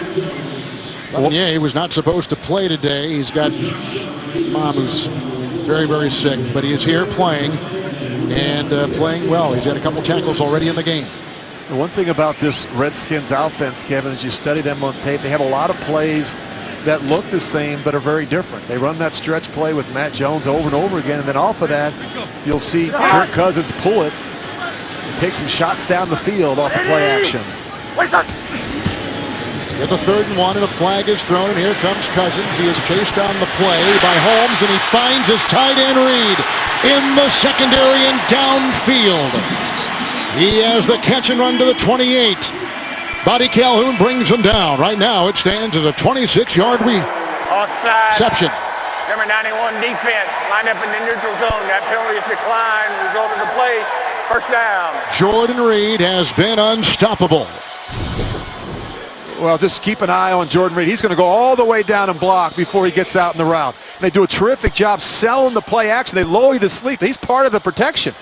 A: Lemonier was not supposed to play today. He's got mom who's very, very sick, but he is here playing and playing well. He's had a couple tackles already in the game.
C: The one thing about this Redskins offense, Kevin, is you study them on tape. They have a lot of plays that look the same but are very different. They run that stretch play with Matt Jones over and over again, and then off of that, you'll see Kirk Cousins pull it and take some shots down the field off of play action.
A: With a 3rd and 1, and a flag is thrown, and here comes Cousins. He is chased on the play by Holmes, and he finds his tight end Reed in the secondary and downfield. He has the catch and run to the 28. Buddy Calhoun brings him down. Right now, it stands as a 26-yard reception.
E: Number 91 defense lined up in the neutral zone. That penalty is declined. Result of the play, first down.
A: Jordan Reed has been unstoppable.
C: Well, just keep an eye on Jordan Reed. He's going to go all the way down and block before he gets out in the route. And they do a terrific job selling the play action. They lull you to sleep. He's part of the protection.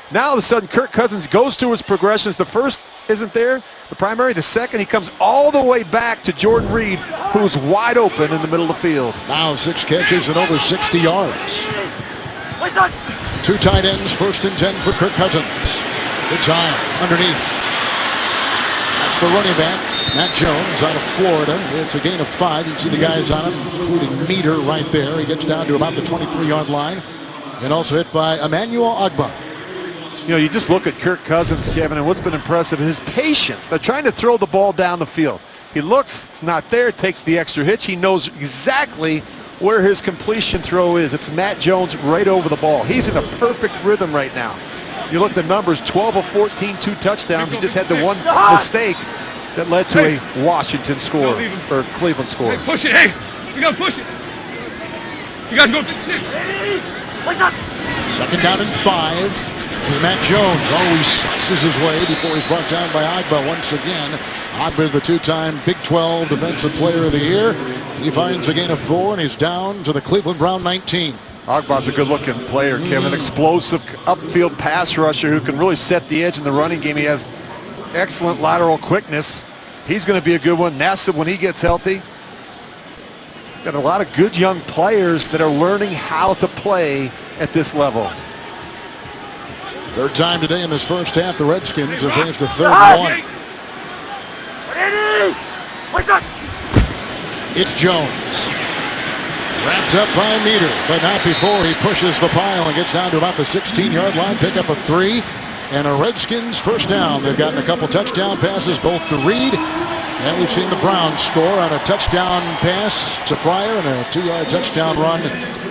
C: Now, all of a sudden, Kirk Cousins goes through his progressions. The first isn't there, the primary. The second, he comes all the way back to Jordan Reed, who's wide open in the middle of the field.
A: Now 6 catches and over 60 yards. 2 tight ends, 1st and 10 for Kirk Cousins. Good time underneath. That's the running back, Matt Jones, out of Florida. It's a gain of 5. You can see the guys on him, including Meter right there. He gets down to about the 23-yard line. And also hit by Emmanuel Ogbah.
C: You know, you just look at Kirk Cousins, Kevin, and what's been impressive is his patience. They're trying to throw the ball down the field. He looks, it's not there, takes the extra hitch. He knows exactly where his completion throw is. It's Matt Jones right over the ball. He's in a perfect rhythm right now. You look at the numbers, 12 of 14, 2 touchdowns. He just had the one mistake that led to a Washington score, or Cleveland score.
D: Hey, push it, hey! You gotta push it! You guys go 6!
A: 2nd down and 5. Matt Jones always slices his way before he's brought down by Ogbah once again. Ogbah, the 2-time Big 12 Defensive Player of the Year. He finds a gain of 4, and he's down to the Cleveland Brown 19.
C: Ogbah's a good-looking player, Kevin. An explosive upfield pass rusher who can really set the edge in the running game. He has excellent lateral quickness. He's going to be a good one. Nassib, when he gets healthy. Got a lot of good young players that are learning how to play at this level.
A: 3rd time today in this first half, the Redskins have faced a 3rd and 1. It's Jones. Wrapped up by Meter, but not before he pushes the pile and gets down to about the 16-yard line. Pick up a 3 and a Redskins first down. They've gotten a couple touchdown passes, both to Reed, and we've seen the Browns score on a touchdown pass to Pryor and a 2-yard touchdown run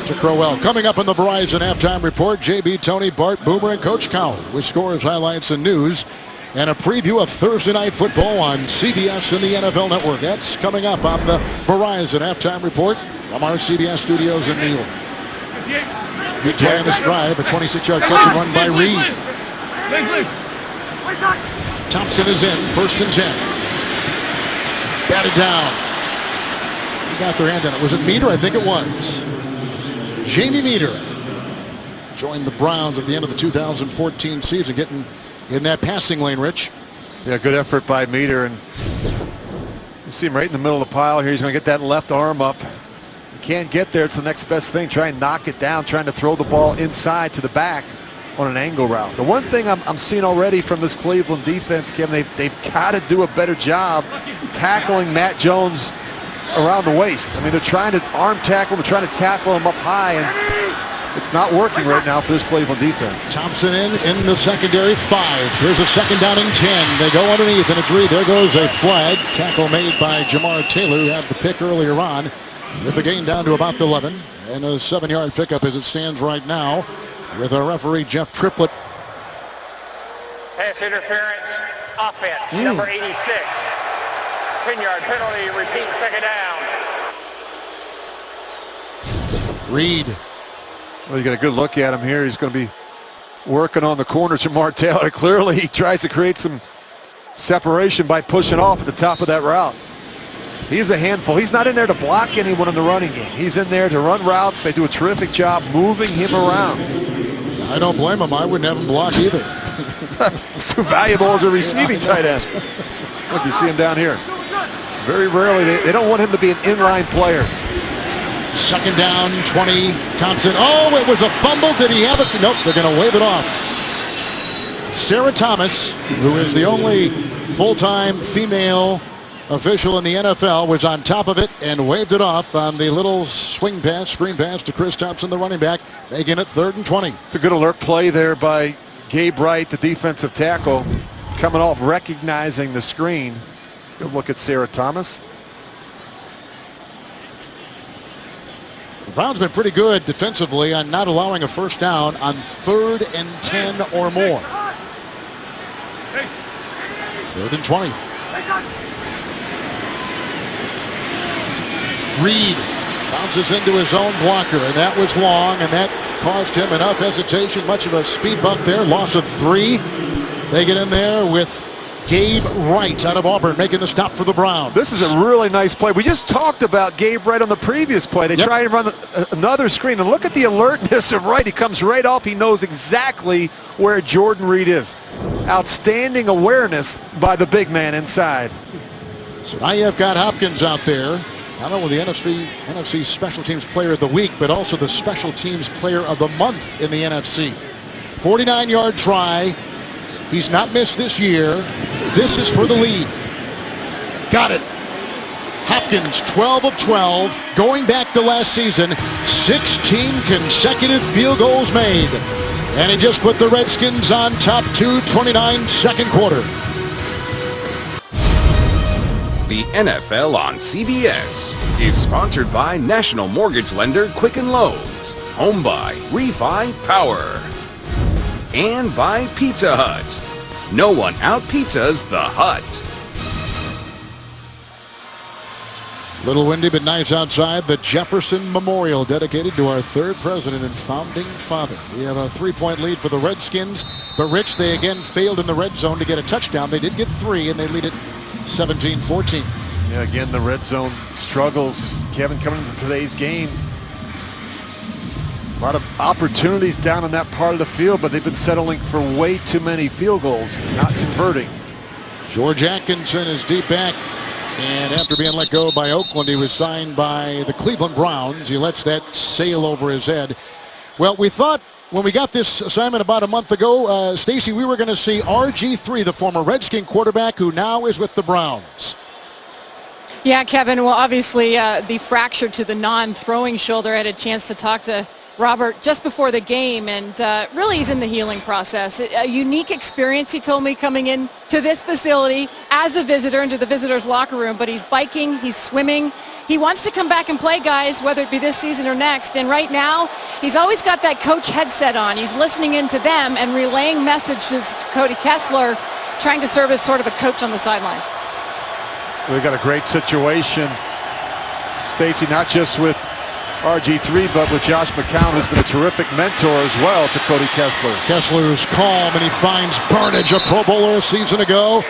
A: to Crowell. Coming up in the Verizon Halftime Report, JB, Tony, Bart, Boomer, and Coach Cowher with scores, highlights, and news, and a preview of Thursday Night Football on CBS and the NFL Network. That's coming up on the Verizon Halftime Report from our CBS studios in New York. Big play on this drive, a 26-yard catch and run by Reed. Thompson is in, 1st and 10. Batted down. He got their hand on it. Was it Meter? I think it was. Jamie Meter joined the Browns at the end of the 2014 season, getting in that passing lane, Rich.
C: Yeah, good effort by Meter. And you see him right in the middle of the pile here. He's going to get that left arm up. He can't get there. It's the next best thing. Try and knock it down, trying to throw the ball inside to the back on an angle route. The one thing I'm seeing already from this Cleveland defense, Kevin, they've got to do a better job tackling Matt Jones around the waist. I mean, they're trying to arm tackle, they're trying to tackle him up high, and it's not working right now for this Cleveland defense.
A: Thompson in the secondary, 5. Here's a 2nd down and 10. They go underneath, and it's Reed. There goes a flag. Tackle made by Jamar Taylor, who had the pick earlier on. With the gain down to about the 11. and a 7-yard pickup as it stands right now with our referee Jeff Triplett.
E: Pass interference, offense, number 86. 10-yard penalty, repeat, second down.
A: Reed.
C: Well, you got a good look at him here. He's going to be working on the corner. Jamar Taylor, clearly he tries to create some separation by pushing off at the top of that route. He's a handful. He's not in there to block anyone in the running game. He's in there to run routes. They do a terrific job moving him around.
A: I don't blame him. I wouldn't have him block either.
C: He's too valuable as a receiving tight end. Look, you see him down here. Very rarely, they don't want him to be an inline player.
A: Second down, 20. Thompson. Oh, it was a fumble. Did he have it? Nope, they're going to wave it off. Sarah Thomas, who is the only full-time female official in the NFL, was on top of it and waved it off on the little swing pass, screen pass to Chris Thompson, the running back, making it 3rd and 20.
C: It's a good alert play there by Gabe Wright, the defensive tackle, coming off, recognizing the screen. Good look at Sarah Thomas.
A: The Browns been pretty good defensively on not allowing a first down on 3rd and 10 or more. 3rd and 20. Reed bounces into his own blocker, and that was long, and that caused him enough hesitation. Much of a speed bump there. Loss of 3. They get in there with Gabe Wright out of Auburn making the stop for the Browns.
C: This is a really nice play. We just talked about Gabe Wright on the previous play. They try and run another screen, and look at the alertness of Wright. He comes right off. He knows exactly where Jordan Reed is. Outstanding awareness by the big man inside.
A: So now you've got Hopkins out there. Not only the NFC Special Teams Player of the Week, but also the Special Teams Player of the Month in the NFC. 49-yard try. He's not missed this year. This is for the lead. Got it. Hopkins, 12 of 12. Going back to last season, 16 consecutive field goals made. And he just put the Redskins on top, 2:29 second quarter.
F: The NFL on CBS is sponsored by national mortgage lender Quicken Loans, home buy, refi, power, and by Pizza Hut. No one out-pizzas the Hut.
A: Little windy but nice outside. The Jefferson Memorial dedicated to our 3rd president and founding father. We have a 3-point lead for the Redskins, but Rich, they again failed in the red zone to get a touchdown. They did get 3, and they lead it 17-14.
C: Yeah, again, the red zone struggles. Kevin, coming into today's game, a lot of opportunities down in that part of the field, but they've been settling for way too many field goals, not converting.
A: George Atkinson is deep back, and after being let go by Oakland, he was signed by the Cleveland Browns. He lets that sail over his head. Well, we thought when we got this assignment about a month ago, Stacy, we were going to see RG3, the former Redskin quarterback who now is with the Browns.
B: Yeah, Kevin, well, obviously the fracture to the non-throwing shoulder. I had a chance to talk to Robert just before the game, and really he's in the healing process. A unique experience, he told me, coming in to this facility as a visitor into the visitors' locker room, but he's biking, he's swimming. He wants to come back and play, guys, whether it be this season or next, and right now he's always got that coach headset on. He's listening in to them and relaying messages to Cody Kessler, trying to serve as sort of a coach on the sideline.
C: We've got a great situation, Stacy, not just with RG3, but with Josh McCown, who's been a terrific mentor as well to Cody Kessler.
A: Kessler's calm, and he finds Burnage, a Pro Bowler a season ago.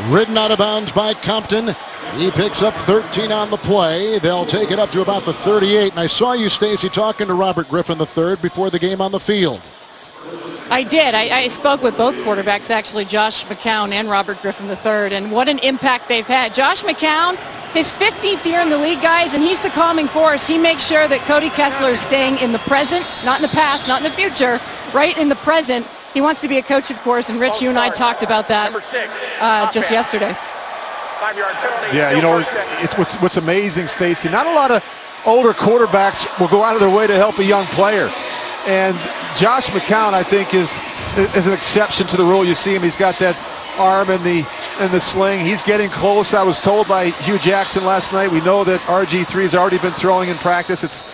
A: Ridden out of bounds by Compton. He picks up 13 on the play. They'll take it up to about the 38. And I saw you, Stacy, talking to Robert Griffin III before the game on the field.
B: I did. I spoke with both quarterbacks, actually, Josh McCown and Robert Griffin III, and what an impact they've had. Josh McCown, his 15th year in the league, guys, and he's the calming force. He makes sure that Cody Kessler is staying in the present, not in the past, not in the future, right in the present. He wants to be a coach, of course, and Rich, you and I talked about that just yesterday.
E: 5-yard penalty.
C: Yeah, you know, it's what's amazing, Stacy, not a lot of older quarterbacks will go out of their way to help a young player. And Josh McCown, I think, is an exception to the rule. You see him, he's got that arm in the sling. He's getting close. I was told by Hugh Jackson last night, we know that RG3 has already been throwing in practice. It's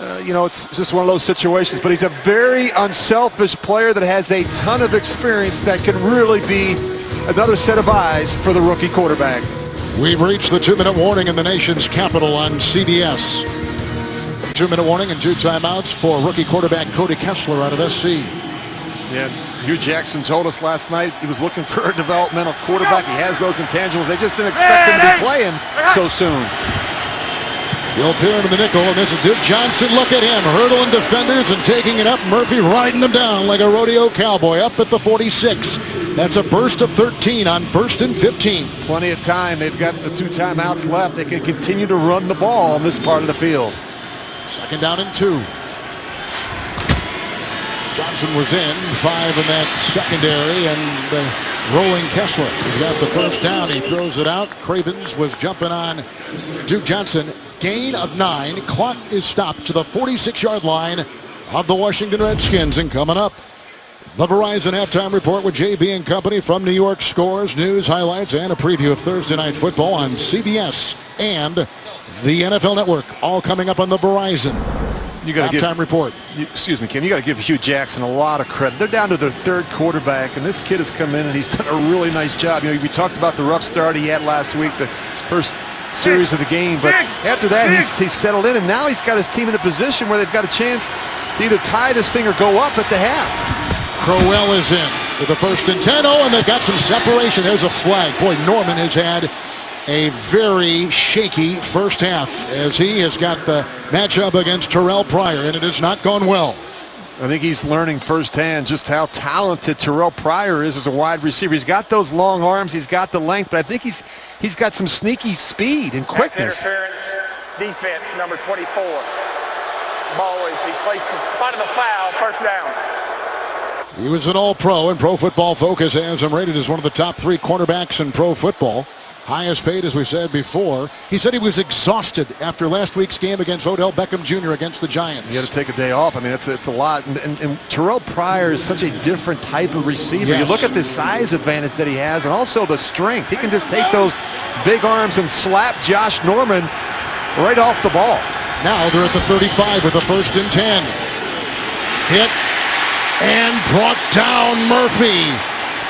C: it's just one of those situations. But he's a very unselfish player that has a ton of experience that can really be another set of eyes for the rookie quarterback.
A: We've reached the 2-minute warning in the nation's capital on CBS. 2-minute warning and 2 timeouts for rookie quarterback Cody Kessler out of SC.
C: Yeah, Hugh Jackson told us last night he was looking for a developmental quarterback. He has those intangibles. They just didn't expect him to be playing so soon.
A: He'll appear into the nickel, and this is Duke Johnson. Look at him, hurdling defenders and taking it up. Murphy riding them down like a rodeo cowboy up at the 46. That's a burst of 13 on 1st and 15.
C: Plenty of time. They've got the 2 timeouts left. They can continue to run the ball on this part of the field.
A: 2nd down and 2. Johnson was in, 5 in that secondary, and rolling Kessler. He's got the 1st down. He throws it out. Cravens was jumping on Duke Johnson. Gain of 9. Clock is stopped to the 46-yard line of the Washington Redskins. And coming up, the Verizon halftime report with JB and company from New York. Scores, news, highlights, and a preview of Thursday Night Football on CBS and the NFL Network. All coming up on the Verizon halftime report.
C: Excuse me, Kim. You got to give Hugh Jackson a lot of credit. They're down to their 3rd quarterback, and this kid has come in and he's done a really nice job. We talked about the rough start he had last week, the first series of the game, but after that he's settled in, and now he's got his team in a position where they've got a chance to either tie this thing or go up at the half.
A: Crowell is in with the 1st and 10. Oh, and they've got some separation. There's a flag. Boy, Norman has had a very shaky first half as he has got the matchup against Terrell Pryor, and it has not gone well.
C: I think he's learning firsthand just how talented Terrell Pryor is as a wide receiver. He's got those long arms, he's got the length, but I think he's got some sneaky speed and quickness.
E: Interference, defense, number 24. Ball is he placed in spot of the foul, 1st down.
A: He was an all-pro, and Pro Football Focus has him rated as one of the top 3 cornerbacks in pro football. Highest paid, as we said before. He said he was exhausted after last week's game against Odell Beckham Jr. against the Giants.
C: He had to take a day off. I mean, it's a lot. And Terrell Pryor is such a different type of receiver.
A: Yes.
C: You look at the size advantage that he has and also the strength. He can just take those big arms and slap Josh Norman right off the ball.
A: Now they're at the 35 with the 1st and 10. Hit and brought down Murphy.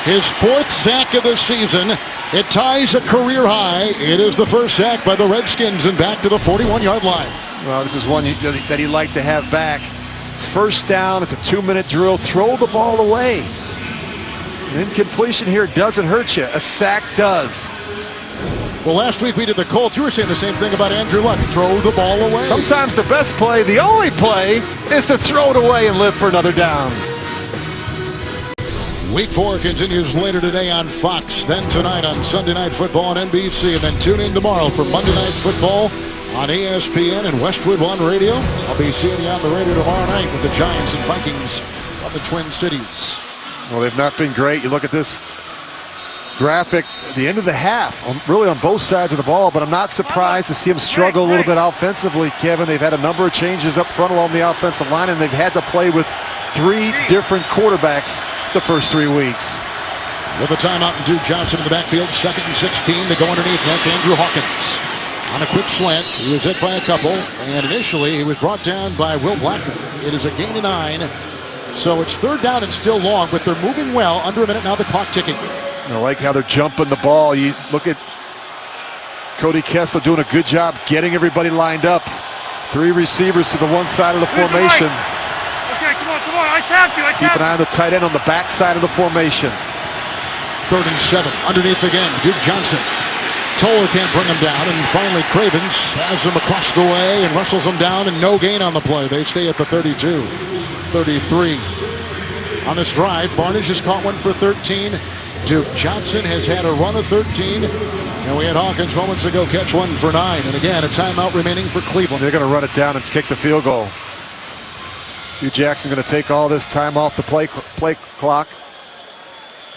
A: His 4th sack of the season. It ties a career high. It is the 1st sack by the Redskins and back to the 41-yard line.
C: Well, this is one that he'd like to have back. It's 1st down. It's a 2-minute drill. Throw the ball away. An incompletion here doesn't hurt you. A sack does.
A: Well, last week we did the Colts. You were saying the same thing about Andrew Luck. Throw the ball away.
C: Sometimes the best play, the only play, is to throw it away and live for another down.
A: Week 4 continues later today on Fox, then tonight on Sunday Night Football on NBC, and then tune in tomorrow for Monday Night Football on ESPN and Westwood One Radio. I'll be seeing you on the radio tomorrow night with the Giants and Vikings of the Twin Cities.
C: Well, they've not been great. You look at this graphic, the end of the half, really on both sides of the ball, but I'm not surprised to see them struggle a little bit offensively, Kevin. They've had a number of changes up front along the offensive line, and they've had to play with 3 different quarterbacks the first 3 weeks.
A: With a timeout and Duke Johnson in the backfield, 2nd and 16. They go underneath. That's Andrew Hawkins. On a quick slant, he was hit by a couple, and initially he was brought down by Will Blackman. It is a gain of 9, so it's 3rd down and still long, but they're moving well. Under a minute now, the clock ticking.
C: I like how they're jumping the ball. You look at Cody Kessler doing a good job getting everybody lined up. 3 receivers to the one side of the formation.
D: Okay, come on, I tapped you,
C: Keep an eye on the tight end on the back side of the formation.
A: 3rd and 7, underneath again, Duke Johnson. Toller can't bring him down, and finally Cravens has him across the way and wrestles him down, and no gain on the play. They stay at the 32, 33. On this drive, Barnage has caught one for 13. Duke Johnson has had a run of 13, and we had Hawkins moments ago catch one for 9. And again, a timeout remaining for Cleveland.
C: They're going to run it down and kick the field goal. Hugh Jackson going to take all this time off the play clock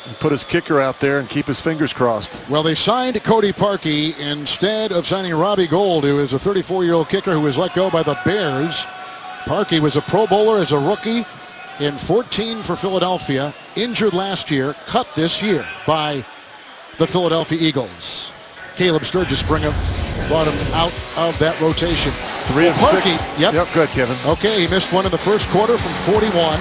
C: and put his kicker out there and keep his fingers crossed.
A: Well, they signed Cody Parkey instead of signing Robbie Gould, who is a 34-year-old kicker who was let go by the Bears. Parkey was a Pro Bowler as a rookie in 14 for Philadelphia, injured last year, cut this year by the Philadelphia Eagles. Caleb Sturgis brought him out of that rotation.
C: 3 of
A: Parkey,
C: 6.
A: Yep.
C: Good, Kevin.
A: Okay, he missed one in the first quarter from 41.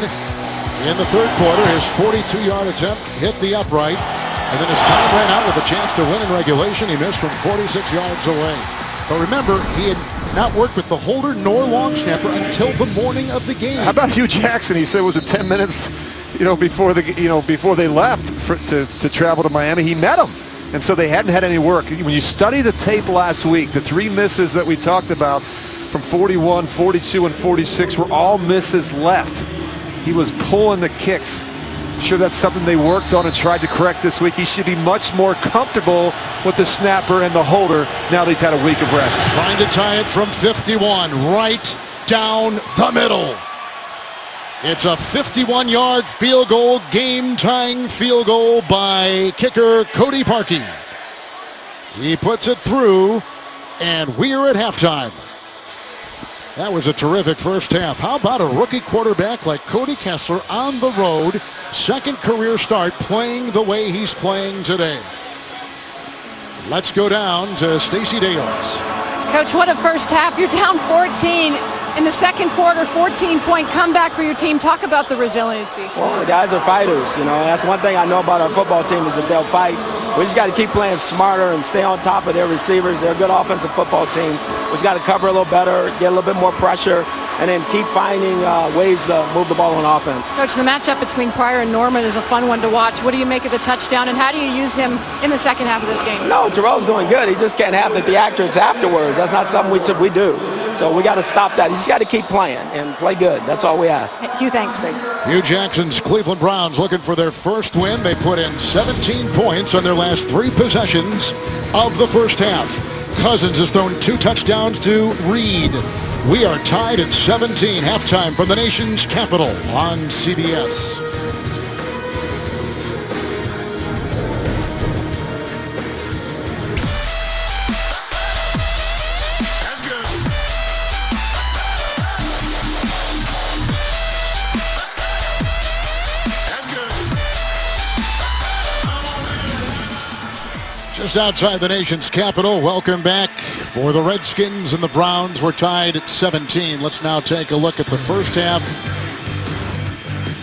A: In the third quarter, his 42-yard attempt hit the upright. And then as time ran out with a chance to win in regulation, he missed from 46 yards away. But remember, he had not worked with the holder nor long snapper until the morning of the game.
C: How about Hugh Jackson? He said it was 10 minutes, before they left to travel to Miami. He met him, and so they hadn't had any work. When you study the tape last week, the 3 misses that we talked about from 41, 42, and 46 were all misses left. He was pulling the kicks. I'm sure that's something they worked on and tried to correct this week. He should be much more comfortable with the snapper and the holder now that he's had a week of reps.
A: Trying to tie it from 51, right down the middle. It's a 51-yard field goal, game-tying field goal by kicker Cody Parkey. He puts it through, and we're at halftime. That was a terrific first half. How about a rookie quarterback like Cody Kessler on the road, second career start, playing the way he's playing today? Let's go down to Stacey Dales.
B: Coach, what a first half. You're down 14. In the second quarter, 14-point comeback for your team. Talk about the resiliency.
G: Well, the guys are fighters. That's one thing I know about our football team is that they'll fight. We just got to keep playing smarter and stay on top of their receivers. They're a good offensive football team. We just got to cover a little better, get a little bit more pressure, and then keep finding ways to move the ball on offense.
B: Coach, the matchup between Pryor and Norman is a fun one to watch. What do you make of the touchdown, and how do you use him in the second half of this game?
G: No, Terrell's doing good. He just can't have the theatrics afterwards. That's not something we do. So we got to stop that. You just got to keep playing and play good. That's all we ask.
B: Hugh, thanks.
A: Hugh Jackson's Cleveland Browns looking for their first win. They put in 17 points on their last 3 possessions of the first half. Cousins has thrown 2 touchdowns to Reed. We are tied at 17, halftime from the nation's capital on CBS. Just outside the nation's capital, welcome back for the Redskins and the Browns. We're tied at 17. Let's now take a look at the first half.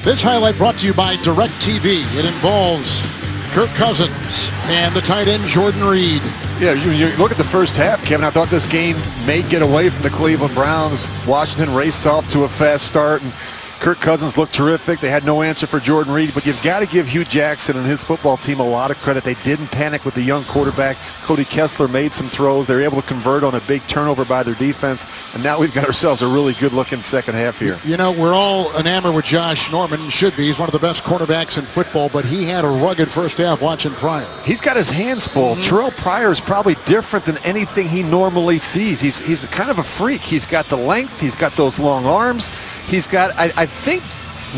A: This highlight brought to you by DirecTV. It involves Kirk Cousins and the tight end Jordan Reed.
C: Yeah, you look at the first half, Kevin. I thought this game may get away from the Cleveland Browns. Washington raced off to a fast start, and Kirk Cousins looked terrific. They had no answer for Jordan Reed, but you've got to give Hugh Jackson and his football team a lot of credit. They didn't panic with the young quarterback. Cody Kessler made some throws. They were able to convert on a big turnover by their defense, and now we've got ourselves a really good-looking second half here.
A: We're all enamored with Josh Norman. Should be. He's one of the best quarterbacks in football, but he had a rugged first half watching Pryor.
C: He's got his hands full. Terrell Pryor is probably different than anything he normally sees. He's kind of a freak. He's got the length. He's got those long arms. He's got, I think,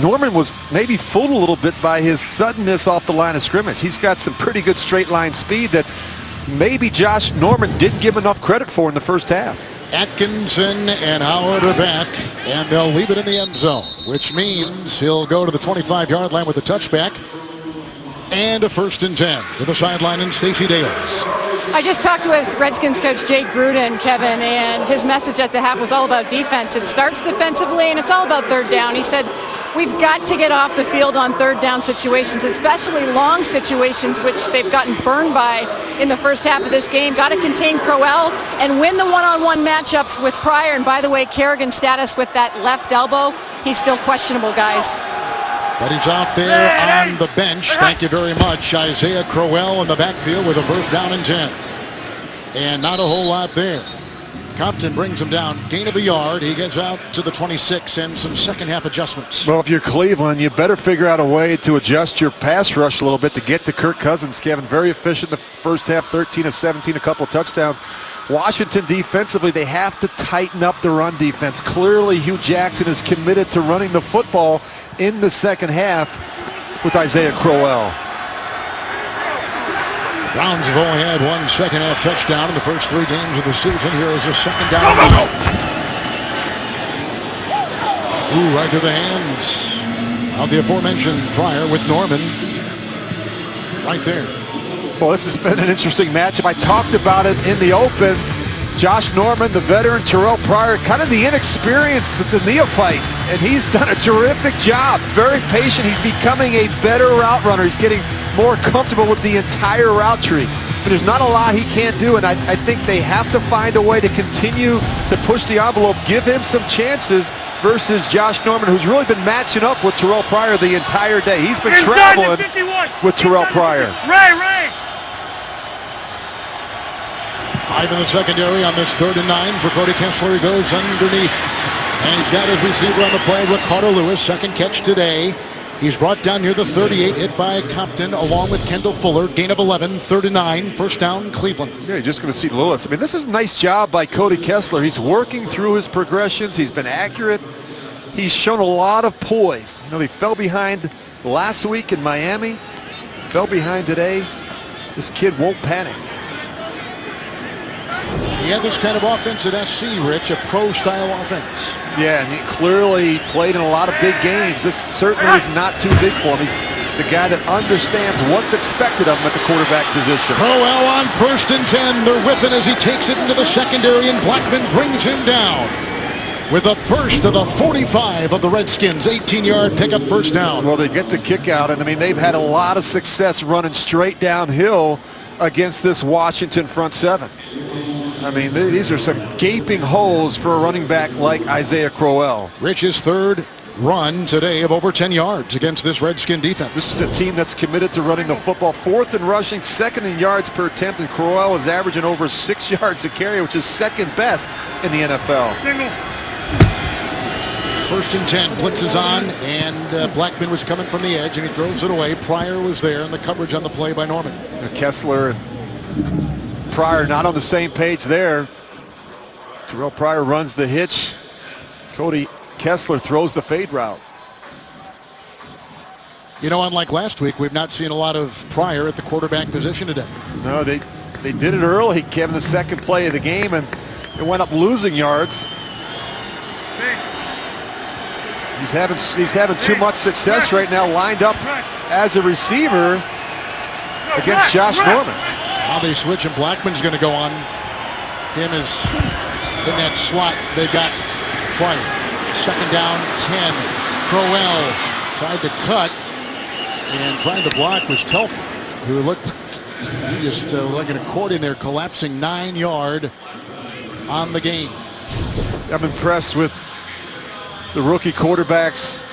C: Norman was maybe fooled a little bit by his suddenness off the line of scrimmage. He's got some pretty good straight line speed that maybe Josh Norman didn't give enough credit for in the first half.
A: Atkinson and Howard are back, and they'll leave it in the end zone, which means he'll go to the 25-yard line with a touchback and a 1st and 10 to the sideline in Stacey Dales.
B: I just talked with Redskins coach Jay Gruden, Kevin, and his message at the half was all about defense. It starts defensively, and it's all about third down. He said, we've got to get off the field on third down situations, especially long situations, which they've gotten burned by in the first half of this game. Got to contain Crowell and win the one-on-one matchups with Pryor. And by the way, Kerrigan's status with that left elbow, he's still questionable, guys.
A: But he's out there on the bench. Thank you very much. Isaiah Crowell in the backfield with a 1st down and 10. And not a whole lot there. Compton brings him down, gain of a yard. He gets out to the 26 and some second half adjustments.
C: Well, if you're Cleveland, you better figure out a way to adjust your pass rush a little bit to get to Kirk Cousins. Kevin, very efficient in the first half, 13 of 17, a couple touchdowns. Washington defensively, they have to tighten up the run defense. Clearly, Hugh Jackson is committed to running the football in the second half with Isaiah Crowell.
A: Browns have only had 1 second half touchdown in the first 3 games of the season. Here is a 2nd down. Ooh, right to the hands of the aforementioned Pryor with Norman right there.
C: Well, this has been an interesting matchup. I talked about it in the open. Josh Norman, the veteran, Terrell Pryor, kind of the inexperienced, the neophyte, and he's done a terrific job. Very patient. He's becoming a better route runner. He's getting more comfortable with the entire route tree. But there's not a lot he can't do, and I think they have to find a way to continue to push the envelope, give him some chances versus Josh Norman, who's really been matching up with Terrell Pryor the entire day. He's been traveling with Terrell Pryor.
D: Ray!
A: 5 in the secondary on this 3rd and 9 for Cody Kessler. He goes underneath. And he's got his receiver on the play, Ricardo Lewis. Second catch today. He's brought down near the 38, hit by Compton along with Kendall Fuller. Gain of 11, 3rd and 9, first down, Cleveland.
C: Yeah, you're just going to see Lewis. I mean, this is a nice job by Cody Kessler. He's working through his progressions. He's been accurate. He's shown a lot of poise. You know, they fell behind last week in Miami. Fell behind today. This kid won't panic.
A: He had this kind of offense at SC, Rich, a pro-style offense.
C: Yeah, and he clearly played in a lot of big games. This certainly is not too big for him. He's a guy that understands what's expected of him at the quarterback position.
A: Crowell on 1st and 10. They're whipping as he takes it into the secondary, and Blackman brings him down with a burst of the 45 of the Redskins. 18-yard pickup, first down.
C: Well, they get the kick out, and I mean, they've had a lot of success running straight downhill against this Washington front seven. I mean, these are some gaping holes for a running back like Isaiah Crowell.
A: Rich's 3rd run today of over 10 yards against this Redskin defense.
C: This is a team that's committed to running the football. 4th in rushing, 2nd in yards per attempt, and Crowell is averaging over 6 yards a carry, which is 2nd best in the NFL.
A: 1st and 10, blitz is on, and Blackman was coming from the edge, and he throws it away. Pryor was there, and the coverage on the play by Norman.
C: Kessler and Pryor not on the same page there. Terrell Pryor runs the hitch. Cody Kessler throws the fade route.
A: You know, unlike last week, we've not seen a lot of Pryor at the quarterback position today.
C: No, they did it early, Kevin, the second play of the game, and it went up losing yards. He's having too much success right now, lined up as a receiver against Josh Norman.
A: Now they switch, and Blackman's going to go on him as in that slot. They've got Pryor. 2nd down, 10. Crowell tried to cut, and trying to block was Telfer, who looked just like an accordion there, collapsing 9-yard on the game.
C: I'm impressed with the rookie quarterback's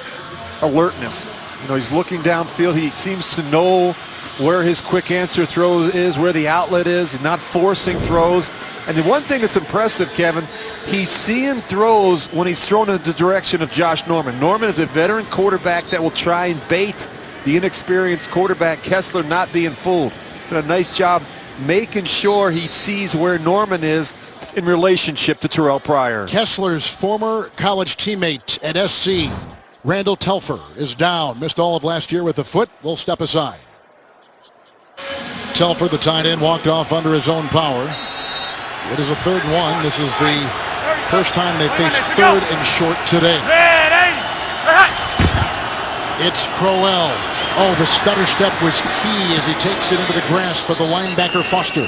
C: alertness. You know, he's looking downfield. He seems to know where his quick answer throw is, where the outlet is. He's not forcing throws. And the one thing that's impressive, Kevin, he's seeing throws when he's thrown in the direction of Josh Norman. Norman is a veteran quarterback that will try and bait the inexperienced quarterback, Kessler, not being fooled. Did a nice job making sure he sees where Norman is in relationship to Terrell Pryor.
A: Kessler's former college teammate at SC, Randall Telfer, is down. Missed all of last year with a foot. We'll step aside. Telfer, the tight end, walked off under his own power. It is a 3rd and 1. This is the first time they faced 3rd and short today. It's Crowell. Oh, the stutter step was key as he takes it into the grasp of the linebacker Foster.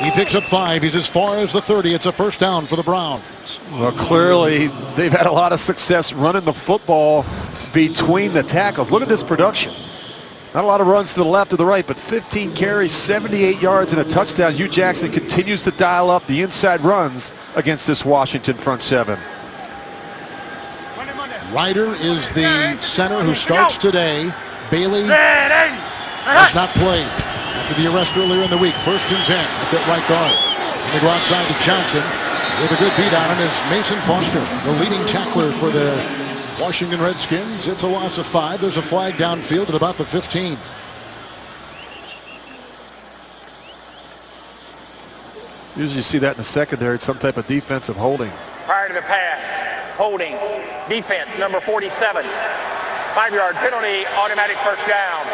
A: He picks up 5. He's as far as the 30. It's a first down for the Browns.
C: Well, clearly they've had a lot of success running the football between the tackles. Look at this production. Not a lot of runs to the left or the right, but 15 carries, 78 yards, and a touchdown. Hugh Jackson continues to dial up the inside runs against this Washington front seven.
A: Ryder is the center who starts today. Bailey has not played after the arrest earlier in the week. 1st and 10 at that right guard. And they go outside to Johnson with a good beat on him is Mason Foster, the leading tackler for the Washington Redskins. It's a loss of 5. There's a flag downfield at about the 15.
C: Usually you see that in the secondary, some type of defensive holding.
E: Prior to the pass, holding, defense, number 47. 5-yard penalty, automatic first down.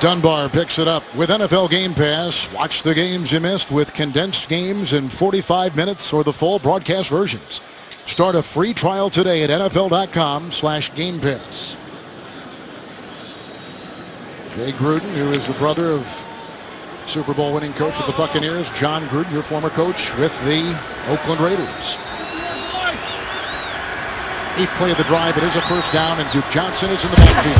A: Dunbar picks it up with NFL Game Pass. Watch the games you missed with condensed games in 45 minutes or the full broadcast versions. Start a free trial today at NFL.com/Game Pass. Jay Gruden, who is the brother of Super Bowl winning coach with the Buccaneers. John Gruden, your former coach with the Oakland Raiders. 8th play of the drive. It is a first down, and Duke Johnson is in the backfield.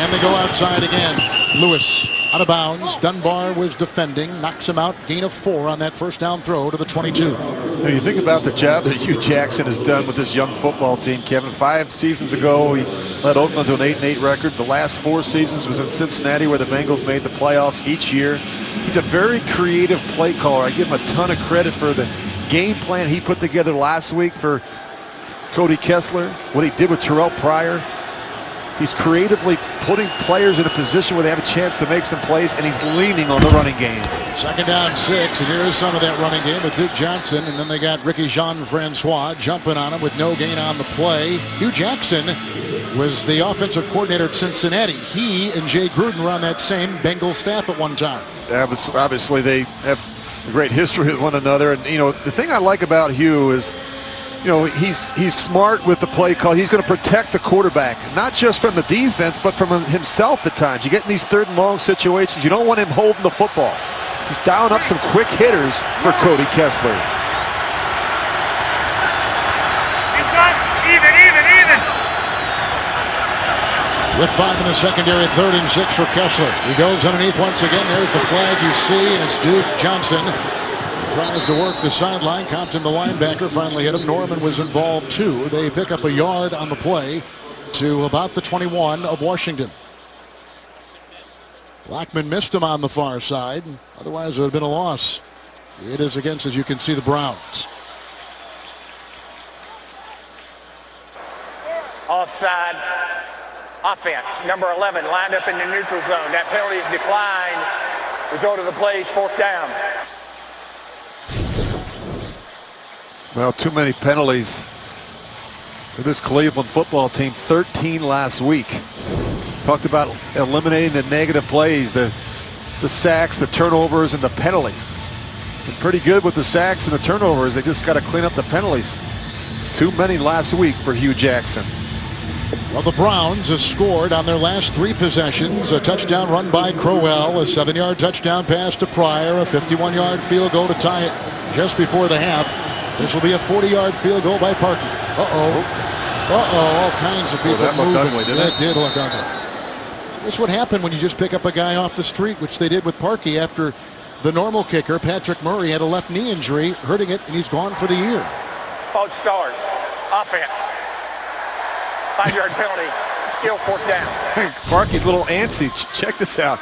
A: And they go outside again. Lewis out of bounds. Dunbar was defending, knocks him out. Gain of 4 on that first down throw to the 22.
C: Now you think about the job that Hugh Jackson has done with this young football team, Kevin. 5 seasons ago, he led Oakland to an 8-8 record. The last 4 seasons was in Cincinnati, where the Bengals made the playoffs each year. He's a very creative play caller. I give him a ton of credit for the game plan he put together last week for Cody Kessler, what he did with Terrell Pryor. He's creatively putting players in a position where they have a chance to make some plays, and he's leaning on the running game.
A: 2nd down 6, and here is some of that running game with Duke Johnson, and then they got Ricky Jean-Francois jumping on him with no gain on the play. Hugh Jackson was the offensive coordinator at Cincinnati. He and Jay Gruden were on that same Bengals staff at one time.
C: Obviously, they have a great history with one another, and the thing I like about Hugh is, he's smart with the play call. He's going to protect the quarterback, not just from the defense, but from himself at times. You get in these 3rd and long situations, you don't want him holding the football. He's dialing up some quick hitters for Cody Kessler.
E: Even.
A: With 5 in the secondary, 3rd and 6 for Kessler. He goes underneath once again. There's the flag you see, and it's Duke Johnson. Tries to work the sideline. Compton, the linebacker, finally hit him. Norman was involved too. They pick up a yard on the play to about the 21 of Washington. Blackman missed him on the far side. Otherwise, it would have been a loss. It is against, as you can see, the Browns.
E: Offside offense. Number 11 lined up in the neutral zone. That penalty is declined. Result of the play is 4th down.
C: Well, too many penalties for this Cleveland football team. 13 last week. Talked about eliminating the negative plays, the sacks, the turnovers, and the penalties. Been pretty good with the sacks and the turnovers. They just got to clean up the penalties. Too many last week for Hugh Jackson.
A: Well, the Browns have scored on their last 3 possessions. A touchdown run by Crowell, a 7-yard touchdown pass to Pryor, a 51-yard field goal to tie it just before the half. This will be a 40-yard field goal by Parkey. All kinds of people
C: that looked
A: moving.
C: ugly, didn't it?
A: That did look ugly. This would happen when you just pick up a guy off the street, which they did with Parkey after the normal kicker, Patrick Murray, had a left knee injury, hurting it, and he's gone for the year.
E: False start. Offense. 5-yard penalty. Still 4th down.
C: Parkey's a little antsy. Check this out.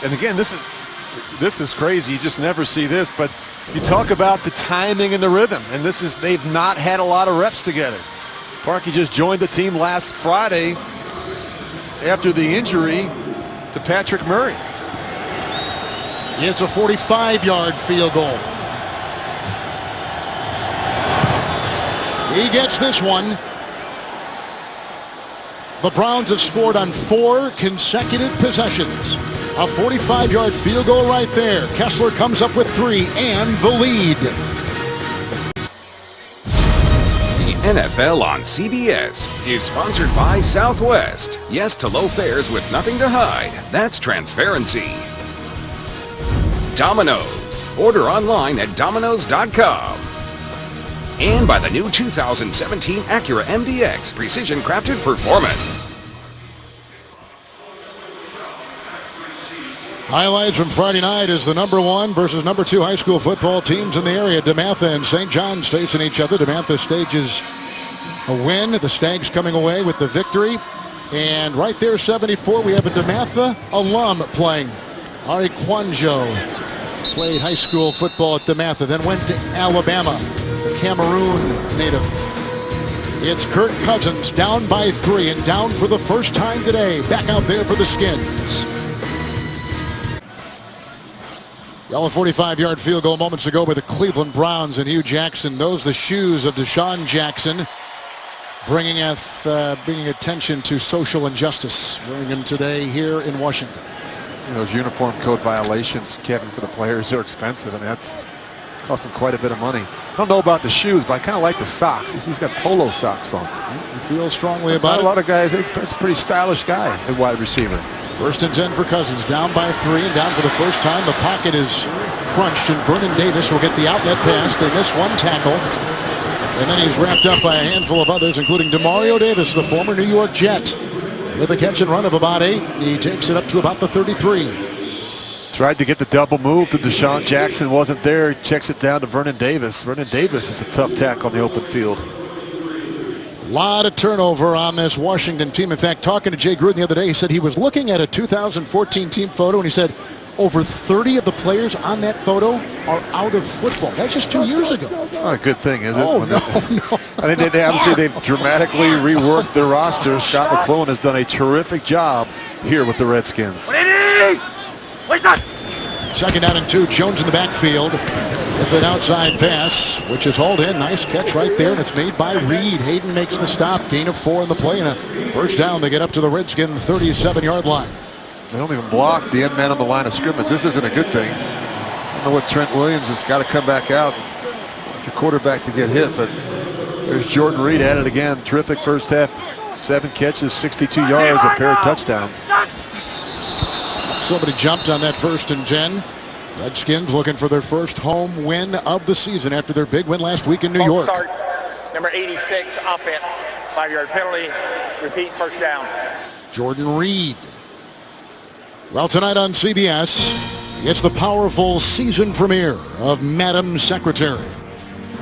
C: And again, this is crazy. You just never see this, but you talk about the timing and the rhythm, and they've not had a lot of reps together. Parkey just joined the team last Friday after the injury to Patrick Murray.
A: It's a 45-yard field goal. He gets this one. The Browns have scored on 4 consecutive possessions. A 45-yard field goal right there. Kessler comes up with 3 and the lead.
F: The NFL on CBS is sponsored by Southwest. Yes to low fares with nothing to hide. That's transparency. Domino's. Order online at Domino's.com. And by the new 2017 Acura MDX Precision Crafted Performance.
A: Highlights from Friday night is the number 1 versus number 2 high school football teams in the area. DeMatha and St. John's facing each other. DeMatha stages a win. The Stags coming away with the victory. And right there, 74, we have a DeMatha alum playing. Ari Kwanjo played high school football at DeMatha, then went to Alabama, the Cameroon native. It's Kirk Cousins down by 3 and down for the first time today. Back out there for the Skins. Well, a 45-yard field goal moments ago by the Cleveland Browns and Hugh Jackson. Those the shoes of Deshaun Jackson, bringing attention to social injustice. Wearing them today here in Washington.
C: Those uniform code violations, Kevin, for the players are expensive, and that's cost them quite a bit of money. I don't know about the shoes, but I kind of like the socks. He's got polo socks on.
A: You feel strongly about it?
C: A lot of guys, he's a pretty stylish guy, a wide receiver.
A: First and 10 for Cousins, down by 3 and down for the first time. The pocket is crunched, and Vernon Davis will get the outlet pass. They miss one tackle, and then he's wrapped up by a handful of others, including Demario Davis, the former New York Jet, with a catch and run of about 8. He takes it up to about the 33.
C: Tried to get the double move to Deshaun Jackson, wasn't there. Checks it down to Vernon Davis. Vernon Davis is a tough tackle on the open field.
A: A lot of turnover on this Washington team. In fact, talking to Jay Gruden the other day, he said he was looking at a 2014 team photo, and he said over 30 of the players on that photo are out of football. That's just 2 years ago.
C: It's not a good thing, is it?
A: Oh, no.
C: I mean, they obviously they've dramatically reworked their roster. Scott McClellan has done a terrific job here with the Redskins.
A: Second down and 2. Jones in the backfield with an outside pass, which is hauled in. Nice catch right there, and it's made by Reed. Hayden makes the stop. Gain of 4 in the play, and a first down. They get up to the Redskin 37-yard line.
C: They don't even block the end man on the line of scrimmage. This isn't a good thing. I don't know what Trent Williams has got to come back out. The quarterback to get hit, but there's Jordan Reed at it again. Terrific first half. 7 catches, 62 yards, a pair of touchdowns.
A: Somebody jumped on that first and 10. Redskins looking for their first home win of the season after their big win last week in New York.
E: Start, number 86, offense. 5-yard penalty. Repeat, first down.
A: Jordan Reed. Well, tonight on CBS, it's the powerful season premiere of Madam Secretary.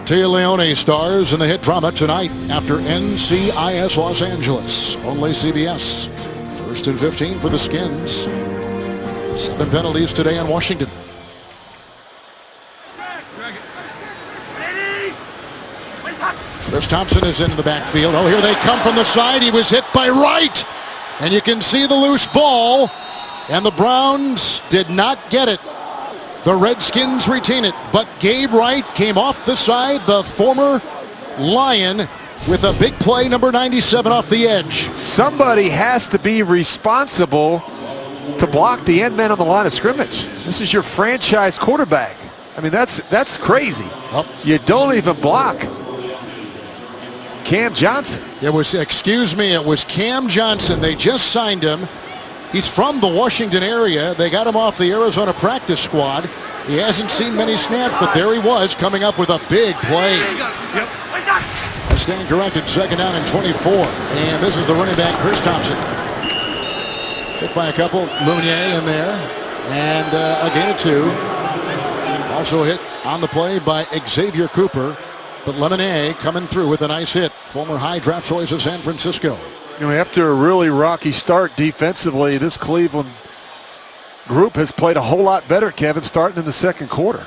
A: Tia Leone stars in the hit drama tonight after NCIS Los Angeles. Only CBS. First and 15 for the Skins. 7 penalties today on Washington. Chris Thompson is in the backfield. Oh, here they come from the side. He was hit by Wright. And you can see the loose ball. And the Browns did not get it. The Redskins retain it. But Gabe Wright came off the side, the former Lion, with a big play, number 97 off the edge.
C: Somebody has to be responsible to block the end man on the line of scrimmage. This is your franchise quarterback. I mean, that's crazy.
A: Oh.
C: You don't even block Cam Johnson.
A: It was Cam Johnson. They just signed him. He's from the Washington area. They got him off the Arizona practice squad. He hasn't seen many snaps, but there he was coming up with a big play. I stand corrected, second down and 24. And this is the running back, Chris Thompson. Hit by a couple, Mounier in there, and a gain of 2. Also hit on the play by Xavier Cooper, but Lemonnier coming through with a nice hit. Former high draft choice of San Francisco.
C: You know, after a really rocky start defensively, this Cleveland group has played a whole lot better, Kevin, starting in the second quarter.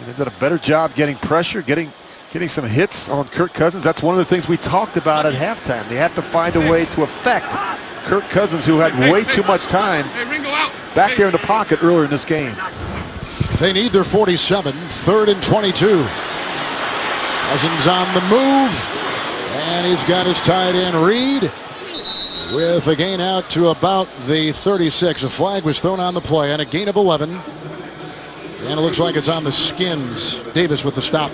C: They've done a better job getting pressure, getting some hits on Kirk Cousins. That's one of the things we talked about at halftime. They have to find a way to affect Kirk Cousins, who had way too much time back there in the pocket earlier in this game.
A: They need their 47, third and 22. Cousins on the move, and he's got his tight end Reed with a gain out to about the 36. A flag was thrown on the play and a gain of 11. And it looks like it's on the Skins. Davis with the stop.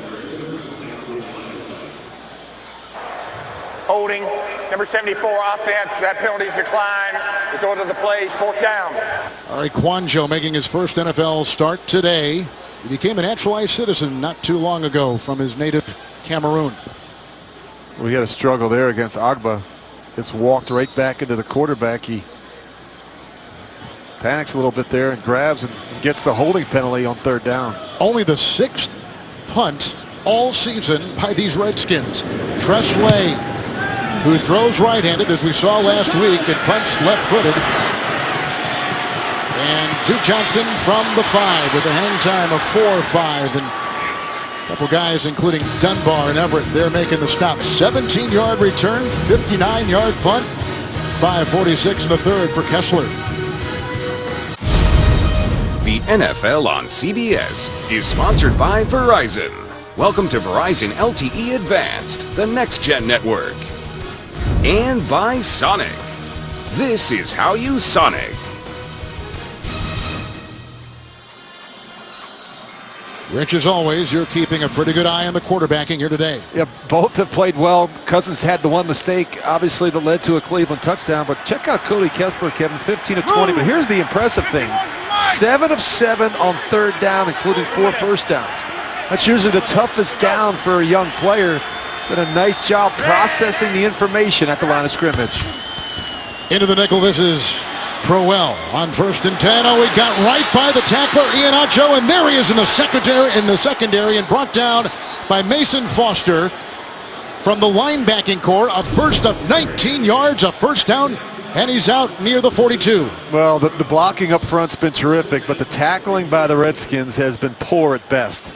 E: Holding, number 74, offense. That penalty's declined. It's order the plays, fourth down.
A: All right, Quanjo making his first NFL start today. He became a naturalized citizen not too long ago from his native Cameroon.
C: We had a struggle there against Agba. It's walked right back into the quarterback. He panics a little bit there and grabs and gets the holding penalty on third down.
A: Only the 6th punt all season by these Redskins. Tresley, who throws right-handed, as we saw last week, and punts left-footed. And Duke Johnson from the 5 with a hang time of 4-5. And a couple guys, including Dunbar and Everett, they're making the stop. 17-yard return, 59-yard punt, 5:46 in the third for Kessler.
F: The NFL on CBS is sponsored by Verizon. Welcome to Verizon LTE Advanced, the next-gen network. And by Sonic. This is how you Sonic.
A: Rich, as always, you're keeping a pretty good eye on the quarterbacking here today.
C: Yeah, both have played well. Cousins had the one mistake, obviously, that led to a Cleveland touchdown. But check out Cody Kessler, Kevin, 15 of 20. But here's the impressive thing. 7 of 7 on third down, including 4 first downs. That's usually the toughest down for a young player. He's done a nice job processing the information at the line of scrimmage.
A: Into the nickel, this is Crowell on 1st and 10. Oh, he got right by the tackler, Ian Acho, and there he is in the secondary, and brought down by Mason Foster from the linebacking core. A burst of 19 yards, a first down, and he's out near the 42.
C: Well, the blocking up front's been terrific, but the tackling by the Redskins has been poor at best.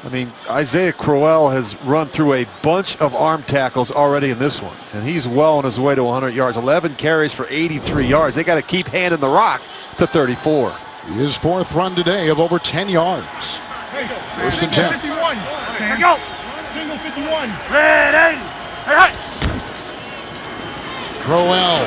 C: I mean, Isaiah Crowell has run through a bunch of arm tackles already in this one, and he's well on his way to 100 yards. 11 carries for 83 yards. They got to keep handing the rock to 34.
A: His 4th run today of over 10 yards. 1st and 10.
D: 51. Here go. Single 51. Ready.
A: Crowell.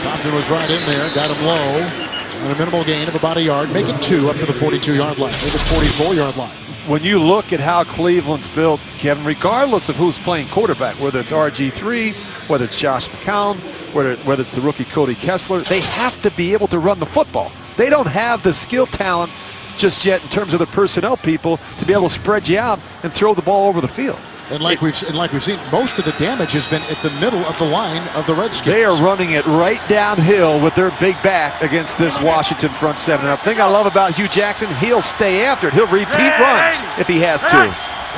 A: Compton was right in there, got him low. On a minimal gain of about a yard. Make it 2 up to the 42-yard line. Make it 44-yard line.
C: When you look at how Cleveland's built, Kevin, regardless of who's playing quarterback, whether it's RG3, whether it's Josh McCown, whether it's the rookie Cody Kessler, they have to be able to run the football. They don't have the skill talent just yet in terms of the personnel people to be able to spread you out and throw the ball over the field.
A: And like we've seen, most of the damage has been at the middle of the line of the Redskins.
C: They are running it right downhill with their big back against this Washington front 7. And the thing I love about Hugh Jackson, he'll stay after it. He'll repeat runs if he has to.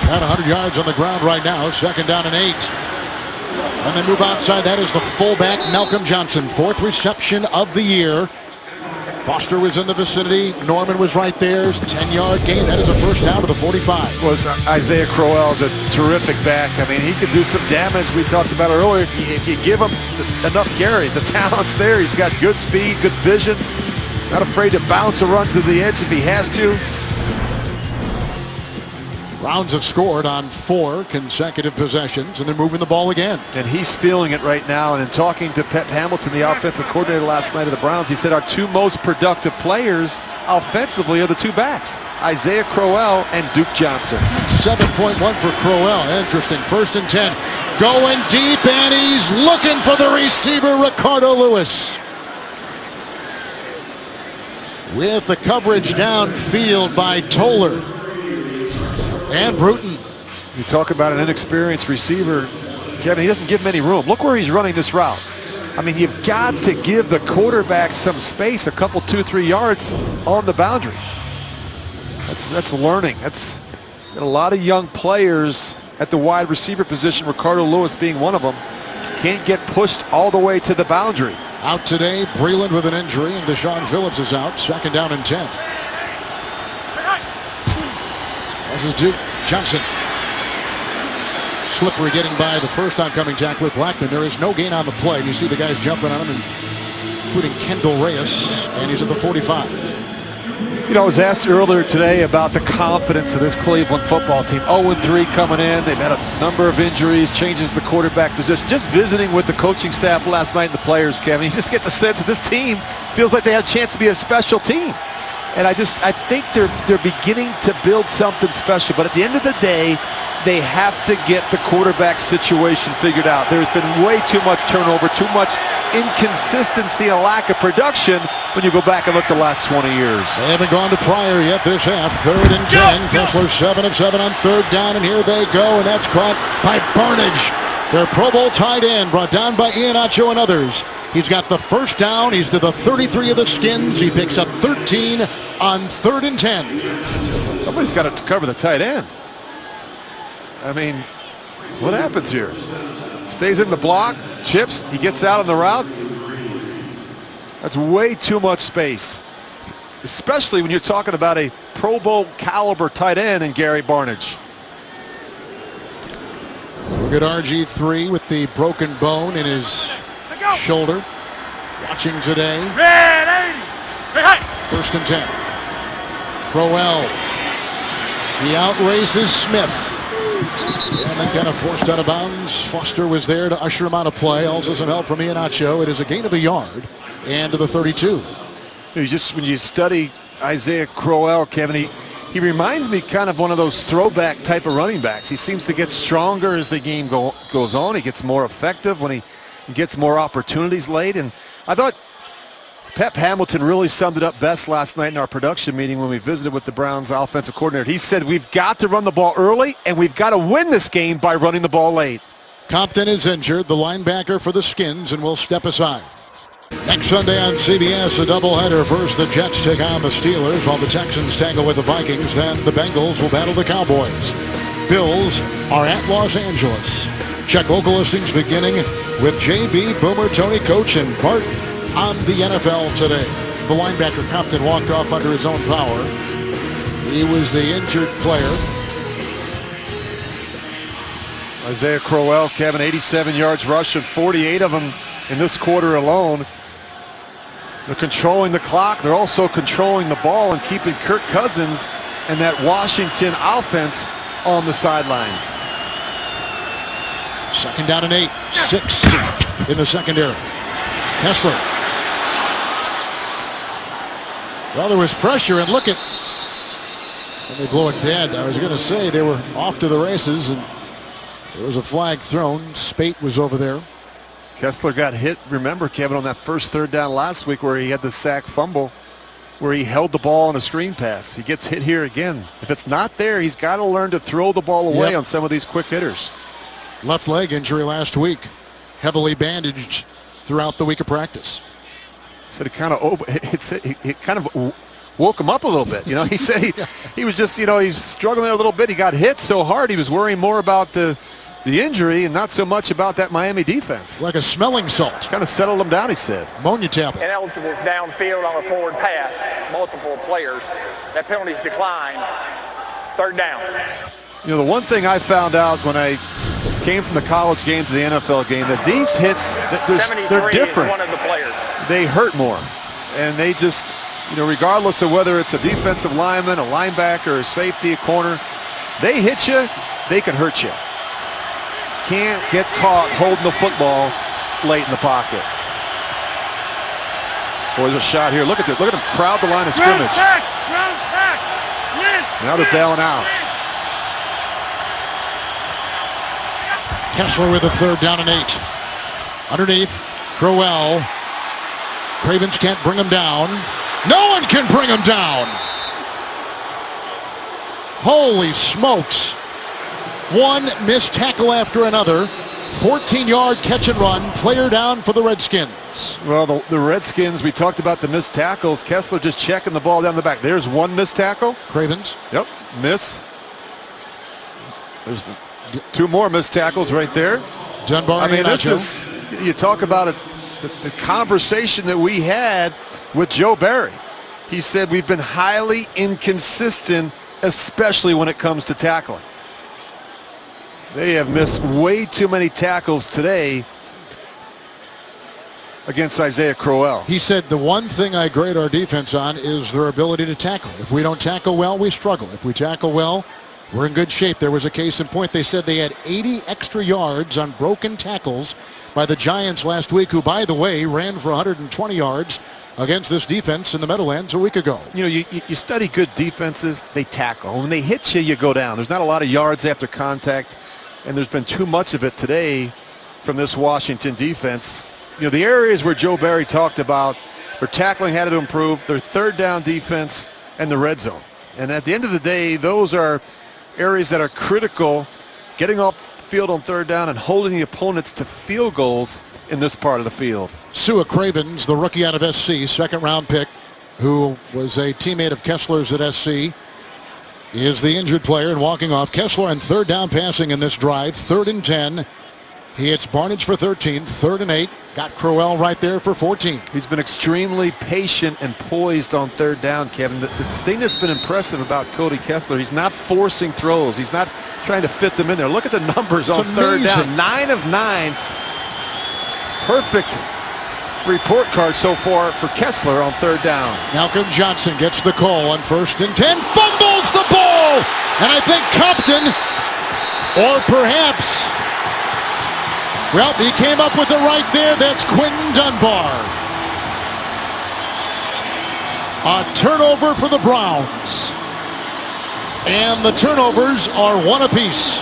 A: About 100 yards on the ground right now. 2nd down and 8. And they move outside. That is the fullback, Malcolm Johnson. 4th reception of the year. Foster was in the vicinity. Norman was right there. 10-yard gain. That is a first down to the 45.
C: Was Isaiah Crowell is a terrific back. I mean, he could do some damage. We talked about it earlier. If you give him enough carries, the talent's there. He's got good speed, good vision. Not afraid to bounce a run to the edge if he has to.
A: Browns have scored on 4 consecutive possessions, and they're moving the ball again.
C: And he's feeling it right now. And in talking to Pep Hamilton, the offensive coordinator last night of the Browns, he said our 2 most productive players offensively are the 2 backs, Isaiah Crowell and Duke Johnson.
A: 7.1 for Crowell. Interesting. 1st and 10. Going deep, and he's looking for the receiver, Ricardo Lewis. With the coverage downfield by Toller and Bruton.
C: You talk about an inexperienced receiver, Kevin, he doesn't give him any room. Look where he's running this route. I mean, you've got to give the quarterback some space, a couple, 2-3 yards on the boundary. That's learning. That's a lot of young players at the wide receiver position, Ricardo Lewis being one of them, can't get pushed all the way to the boundary.
A: Out today, Breland with an injury, and Deshaun Phillips is out. 2nd down and 10. This is Duke Johnson. Slippery getting by the first oncoming tackler, Blackman. There is no gain on the play. You see the guys jumping on him, including Kendall Reyes, and he's at the 45.
C: You know, I was asked earlier today about the confidence of this Cleveland football team. 0-3 coming in. They've had a number of injuries, changes the quarterback position. Just visiting with the coaching staff last night and the players, Kevin, you just get the sense that this team feels like they had a chance to be a special team. And I think they're beginning to build something special. But at the end of the day, they have to get the quarterback situation figured out. There's been way too much turnover, too much inconsistency and lack of production when you go back and look the last 20 years.
A: They haven't gone to Pryor yet this half. 3rd and 10. Kessler 7 of 7 on 3rd down, and here they go, and that's caught by Barnage. Their Pro Bowl tight end, brought down by Ian Acho and others. He's got the first down. He's to the 33 of the Skins. He picks up 13 on 3rd and 10.
C: Somebody's got to cover the tight end. I mean, what happens here? Stays in the block, chips, he gets out on the route. That's way too much space, especially when you're talking about a Pro Bowl caliber tight end in Gary Barnage.
A: Look at RG3 with the broken bone in his shoulder. Watching today. 1st and 10. Crowell. He outraces Smith. And then kind of forced out of bounds. Foster was there to usher him out of play. Also some help from Ian Acho. It is a gain of a yard and to the 32.
C: When you study Isaiah Crowell, Kevin, he He reminds me kind of one of those throwback type of running backs. He seems to get stronger as the game goes on. He gets more effective when he gets more opportunities late. And I thought Pep Hamilton really summed it up best last night in our production meeting when we visited with the Browns offensive coordinator. He said, we've got to run the ball early, and we've got to win this game by running the ball late.
A: Compton is injured, the linebacker for the Skins, and will step aside. Next Sunday on CBS, a doubleheader. First, the Jets take on the Steelers, while the Texans tangle with the Vikings. Then the Bengals will battle the Cowboys. Bills are at Los Angeles. Check local listings beginning with JB, Boomer, Tony, Coach, and Bart on the NFL today. The linebacker Compton walked off under his own power. He was the injured player.
C: Isaiah Crowell, Kevin, 87 yards rushing, 48 of them in this quarter alone. They're controlling the clock. They're also controlling the ball and keeping Kirk Cousins and that Washington offense on the sidelines.
A: Second down and 8. 6 in the secondary. Kessler. Well, there was pressure, and look at, and they blow it dead. I was going to say they were off to the races, and there was a flag thrown. Spate was over there.
C: Kessler got hit, remember, Kevin, on that first third down last week where he had the sack fumble, where he held the ball on a screen pass. He gets hit here again. If it's not there, he's got to learn to throw the ball away on some of these quick hitters.
A: Left leg injury last week. Heavily bandaged throughout the week of practice.
C: Said it kind of woke him up a little bit. You know, he said he was just, he's struggling there a little bit. He got hit so hard he was worrying more about the injury and not so much about that Miami defense.
A: Like a smelling salt.
C: Kind of settled him down, he said.
A: Ammonia tablet.
E: Ineligible downfield on a forward pass. Multiple players. That penalty's declined. Third down.
C: You know, the one thing I found out when I came from the college game to the NFL game, that these hits, they're different.
E: Is one of the players.
C: They hurt more. And they just, regardless of whether it's a defensive lineman, a linebacker, a safety, a corner, they hit you, they can hurt you. Can't get caught holding the football late in the pocket. Boy, there's a shot here. Look at them crowd the line of scrimmage. Now they're bailing out.
A: Kessler with a third down and 8. Underneath, Crowell. Cravens can't bring him down. No one can bring him down. Holy smokes. One missed tackle after another. 14-yard catch and run. Player down for the Redskins.
C: Well, the Redskins, we talked about the missed tackles. Kessler just checking the ball down the back. There's one missed tackle.
A: Cravens.
C: Yep, miss. There's two more missed tackles right there.
A: Dunbar.
C: I mean, this is, you talk about the conversation that we had with Joe Barry. He said we've been highly inconsistent, especially when it comes to tackling. They have missed way too many tackles today against Isaiah Crowell.
A: He said the one thing I grade our defense on is their ability to tackle. If we don't tackle well, we struggle. If we tackle well, we're in good shape. There was a case in point. They said they had 80 extra yards on broken tackles by the Giants last week, who, by the way, ran for 120 yards against this defense in the Meadowlands a week ago.
C: You study good defenses, they tackle. When they hit you, you go down. There's not a lot of yards after contact, and there's been too much of it today from this Washington defense. The areas where Joe Barry talked about where tackling had to improve, their third down defense and the red zone. And at the end of the day, those are areas that are critical, getting off the field on third down and holding the opponents to field goals in this part of the field.
A: Sua Cravens, the rookie out of SC, second-round pick, who was a teammate of Kessler's at SC, is the injured player and walking off. Kessler on third down passing in this drive, 3rd and 10. He hits Barnage for 13, 3rd and 8. Got Crowell right there for 14.
C: He's been extremely patient and poised on third down, Kevin. The thing that's been impressive about Cody Kessler, he's not forcing throws. He's not trying to fit them in there. Look at the numbers on third down. 9 of 9. Perfect report card so far for Kessler on third down.
A: Malcolm Johnson gets the call on 1st and 10. Fumbles the ball! And I think Compton, or perhaps, well, he came up with it right there. That's Quentin Dunbar. A turnover for the Browns. And the turnovers are one apiece.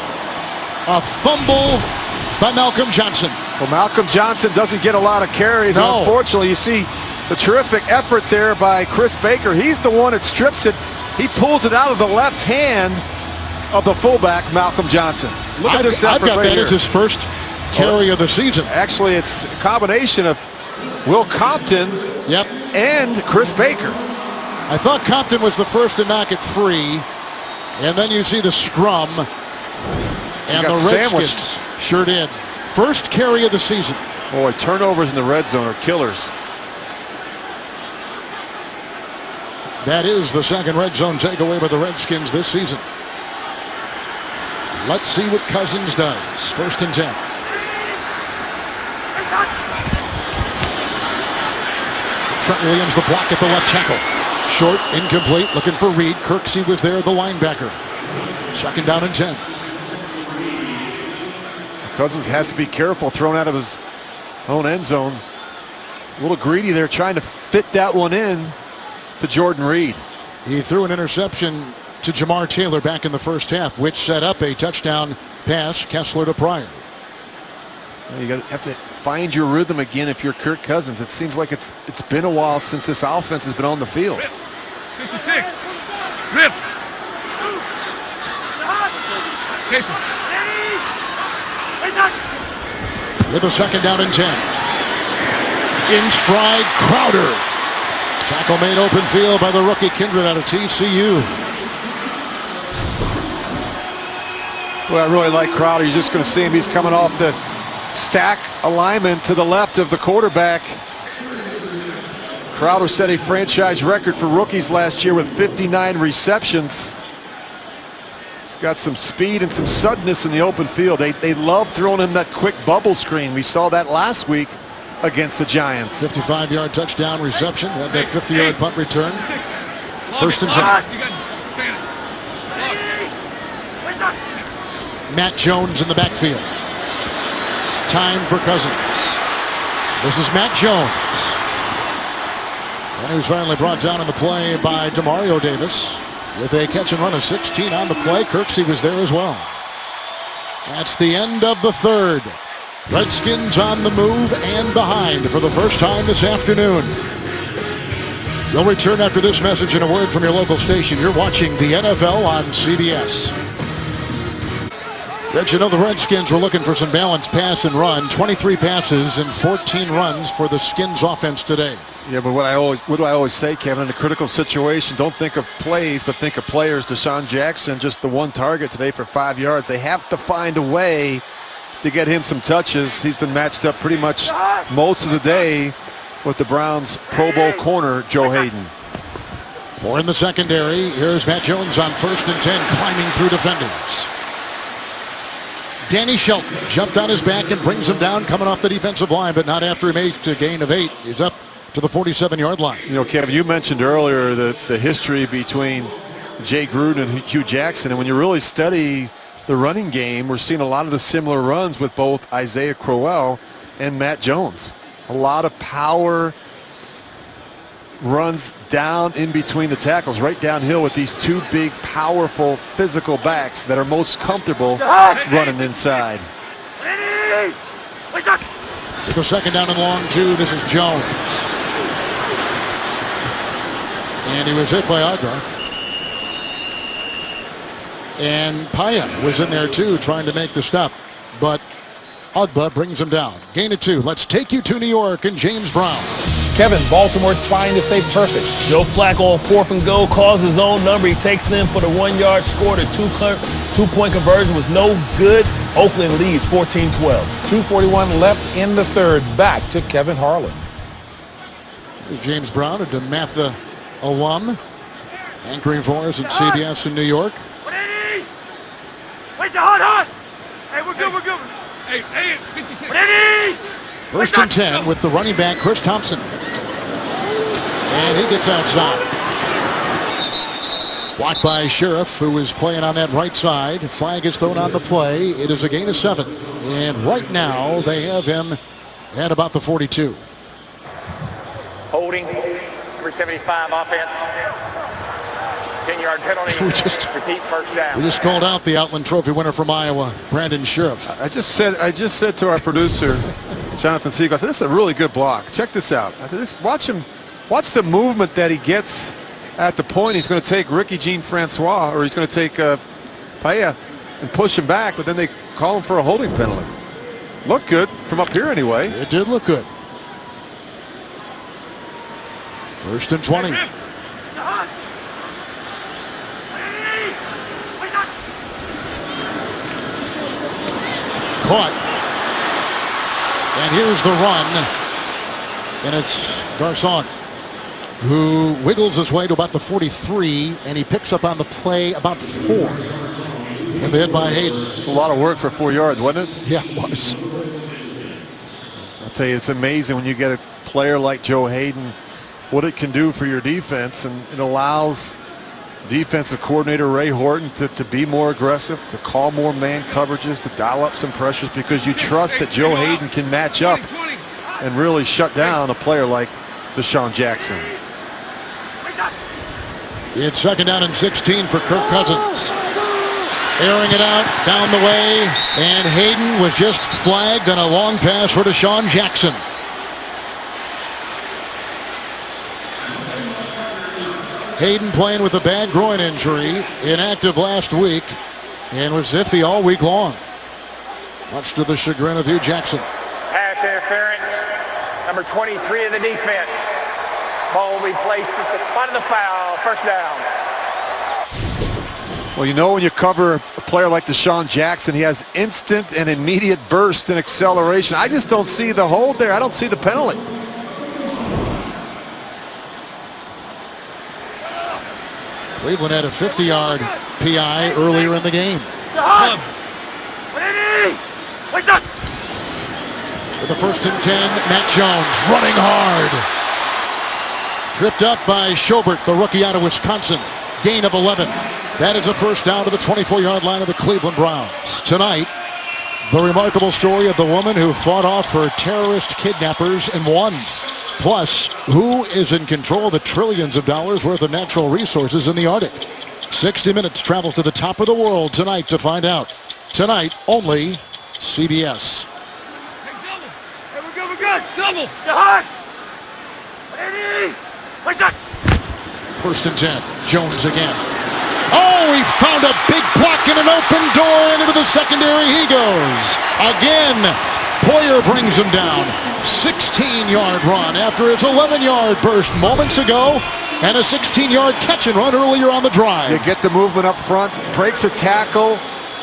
A: A fumble by Malcolm Johnson.
C: Well, Malcolm Johnson doesn't get a lot of carries.
A: No.
C: Unfortunately, you see the terrific effort there by Chris Baker. He's the one that strips it. He pulls it out of the left hand of the fullback, Malcolm Johnson. Look at this effort.
A: I've got
C: right
A: that
C: here.
A: as his first carry of the season.
C: Actually, it's a combination of Will Compton and Chris Baker.
A: I thought Compton was the first to knock it free. And then you see the scrum. And the Redskins sure did. First carry of the season.
C: Boy, turnovers in the red zone are killers.
A: That is the second red zone takeaway by the Redskins this season. Let's see what Cousins does. First and 10. Trent Williams, the block at the left tackle. Short, incomplete, looking for Reed. Kirksey was there, the linebacker. Second down and 10.
C: Cousins has to be careful, thrown out of his own end zone. A little greedy there, trying to fit that one in to Jordan Reed.
A: He threw an interception to Jamar Taylor back in the first half, which set up a touchdown pass, Kessler to Pryor.
C: Well, you have to find your rhythm again if you're Kirk Cousins. It seems like it's been a while since this offense has been on the field.
D: 56. Rip.
A: With a second down and 10. In stride, Crowder. Tackle made open field by the rookie Kindred out of TCU.
C: Well, I really like Crowder. You're just going to see him. He's coming off the stack alignment to the left of the quarterback. Crowder set a franchise record for rookies last year with 59 receptions. He's got some speed and some suddenness in the open field. They love throwing him that quick bubble screen. We saw that last week against the Giants.
A: 55-yard touchdown reception. Had that 50-yard punt return. First and 10. Matt Jones in the backfield. Time for Cousins. This is Matt Jones. And he was finally brought down in the play by Demario Davis with a catch and run of 16 on the play. Kirksey was there as well. That's the end of the third. Redskins on the move and behind for the first time this afternoon. We'll return after this message and a word from your local station. You're watching the NFL on CBS. Rich, you know the Redskins were looking for some balanced pass and run. 23 passes and 14 runs for the Skins offense today.
C: Yeah, but what do I always say, Kevin? In a critical situation, don't think of plays, but think of players. Deshaun Jackson, just the one target today for 5 yards. They have to find a way to get him some touches. He's been matched up pretty much most of the day with the Browns' Pro Bowl corner, Joe Hayden.
A: Four in the secondary. Here's Matt Jones on first and 10, climbing through defenders. Danny Shelton jumped on his back and brings him down coming off the defensive line, but not after he made a gain of 8. He's up to the 47-yard line.
C: You know, Kevin, you mentioned earlier the history between Jay Gruden and Hugh Jackson, and when you really study the running game, we're seeing a lot of the similar runs with both Isaiah Crowell and Matt Jones. A lot of power runs down in between the tackles, right downhill with these two big, powerful, physical backs that are most comfortable running inside.
A: With the second down and long, too, this is Jones. And he was hit by Agra. And Paya was in there, too, trying to make the stop. But Ogba brings him down. Gain of 2. Let's take you to New York and James Brown.
H: Kevin, Baltimore trying to stay perfect.
I: Joe Flacco on 4th and goal calls his own number. He takes it in for the 1-yard score. The two-point conversion was no good. Oakland leads 14-12.
H: 2:41 left in the third. Back to Kevin Harlan.
A: Here's James Brown, a DeMatha alum, anchoring for us at CBS in New York.
D: Hey, we're good. Hey, 56.
A: First and 10 with the running back, Chris Thompson. And he gets outside. Blocked by Sheriff, who is playing on that right side. Flag is thrown on the play. It is a gain of 7. And right now, they have him at about the 42.
E: Holding, number 75 offense. 10-yard penalty. Repeat first down.
A: We just called out the Outland Trophy winner from Iowa, Brandon Sheriff.
C: I just said to our producer, Jonathan Siegel, I said, this is a really good block. Check this out. I said, watch the movement that he gets at the point. He's going to take Ricky Jean-Francois, or he's going to take Paella and push him back, but then they call him for a holding penalty. Looked good from up here anyway.
A: It did look good. 1st and 20. Caught. And here's the run. And it's Garcon, who wiggles his way to about the 43, and he picks up on the play about 4. With the hit by Hayden.
C: A lot of work for 4 yards, wasn't it?
A: Yeah, it was.
C: I'll tell you, it's amazing when you get a player like Joe Hayden, what it can do for your defense, and it allows defensive coordinator Ray Horton to be more aggressive, to call more man coverages, to dial up some pressures, because you trust that Joe Hayden can match up and really shut down a player like Deshaun Jackson.
A: It's 2nd down and 16 for Kirk Cousins. Airing it out down the way, and Hayden was just flagged on a long pass for Deshaun Jackson. Hayden playing with a bad groin injury, inactive last week, and was iffy all week long. Much to the chagrin of Hugh Jackson.
E: Pass interference, number 23 of the defense. Ball will be placed at the spot of the foul, 1st down.
C: Well, you know, when you cover a player like Deshaun Jackson, he has instant and immediate burst and acceleration. I just don't see the hold there. I don't see the penalty.
A: Cleveland had a 50-yard PI earlier in the game. With the 1st and 10, Matt Jones running hard. Tripped up by Schobert, the rookie out of Wisconsin. Gain of 11. That is a 1st down to the 24-yard line of the Cleveland Browns. Tonight, the remarkable story of the woman who fought off her terrorist kidnappers and won. Plus, who is in control of the trillions of dollars worth of natural resources in the Arctic? 60 Minutes travels to the top of the world tonight to find out. Tonight, only CBS.
D: Hey, we're good. Double. Hard.
A: 1st and 10. Jones again. Oh, he found a big block in an open door, and into the secondary he goes. Again, Poyer brings him down. 16-yard run after his 11-yard burst moments ago, and a 16-yard catch and run earlier on the drive.
C: You get the movement up front, breaks a tackle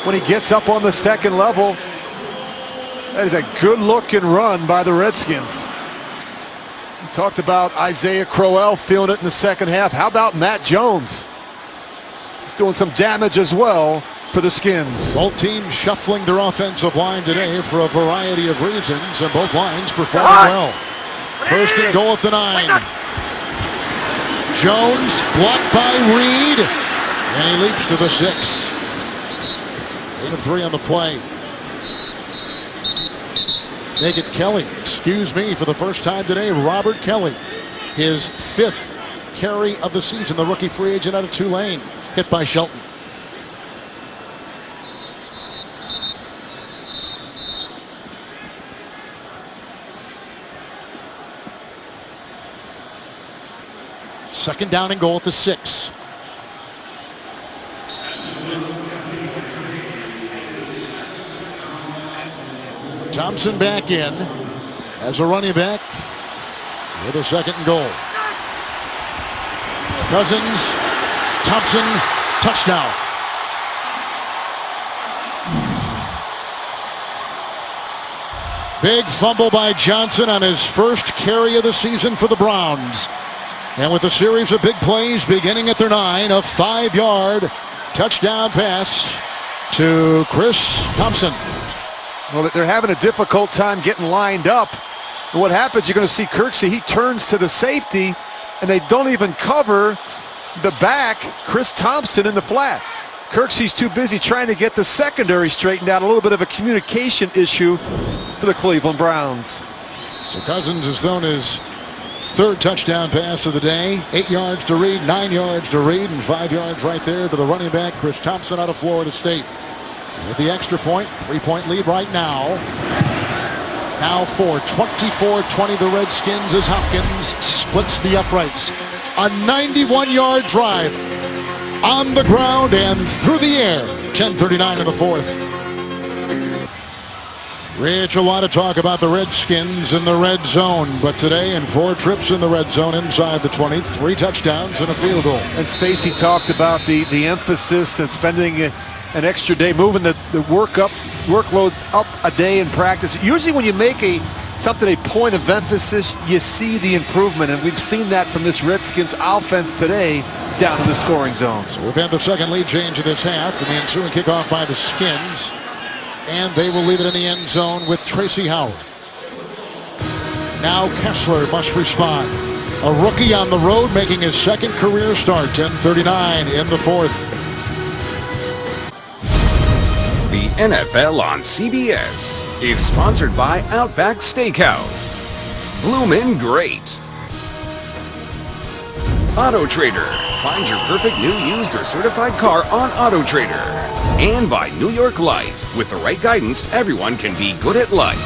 C: when he gets up on the 2nd level. That is a good-looking run by the Redskins. We talked about Isaiah Crowell feeling it in the 2nd half. How about Matt Jones? He's doing some damage as well for the Skins.
A: Both teams shuffling their offensive line today for a variety of reasons, and both lines performing well. 1st and goal at the 9. Jones blocked by Reed, and he leaps to the 6. 8 of 3 on the play. Make it Kelly, excuse me, for the first time today, Robert Kelly. His 5th carry of the season, the rookie free agent out of Tulane, hit by Shelton. Second down and goal at the 6. Thompson back in as a running back with a 2nd and goal. Cousins, Thompson, touchdown. Big fumble by Johnson on his 1st carry of the season for the Browns. And with a series of big plays beginning at their 9, a 5-yard touchdown pass to Chris Thompson.
C: Well, they're having a difficult time getting lined up. And what happens, you're going to see Kirksey, he turns to the safety, and they don't even cover the back, Chris Thompson, in the flat. Kirksey's too busy trying to get the secondary straightened out. A little bit of a communication issue for the Cleveland Browns.
A: So Cousins has thrown his Third touchdown pass of the day. 8 yards to Reed, 9 yards to Reed, and 5 yards right there to the running back, Chris Thompson, out of Florida State. With the extra point, 3-point lead right now. Now for 24-20 the Redskins as Hopkins splits the uprights. A 91-yard drive on the ground and through the air. 10:39 in the fourth. Rich, a lot of talk about the Redskins in the red zone, but today in 4 trips in the red zone inside the 20, 3 touchdowns and a field goal.
C: And Stacy talked about the emphasis and spending an extra day, moving the workload up a day in practice. Usually when you make something a point of emphasis, you see the improvement, and we've seen that from this Redskins offense today down to the scoring zone.
A: So we've had the second lead change of this half, and the ensuing kickoff by the Skins. And they will leave it in the end zone with Tracy Howard. Now Kessler must respond. A rookie on the road making his second career start. 10:39 in the fourth.
F: The NFL on CBS is sponsored by Outback Steakhouse. Bloomin' Great. Auto Trader. Find your perfect new, used, or certified car on Auto Trader. And by New York Life. With the right guidance, everyone can be good at life.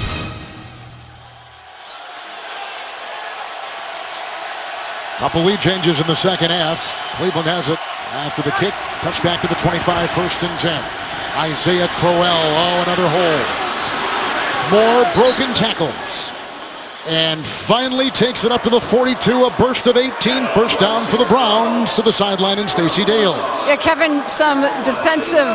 A: Couple lead changes in the second half. Cleveland has it after the kick. Touchback to the 25, 1st and 10. Isaiah Crowell, another hole. More broken tackles. And finally takes it up to the 42, a burst of 18. First down for the Browns to the sideline in Stacey Dales.
B: Yeah, Kevin, some defensive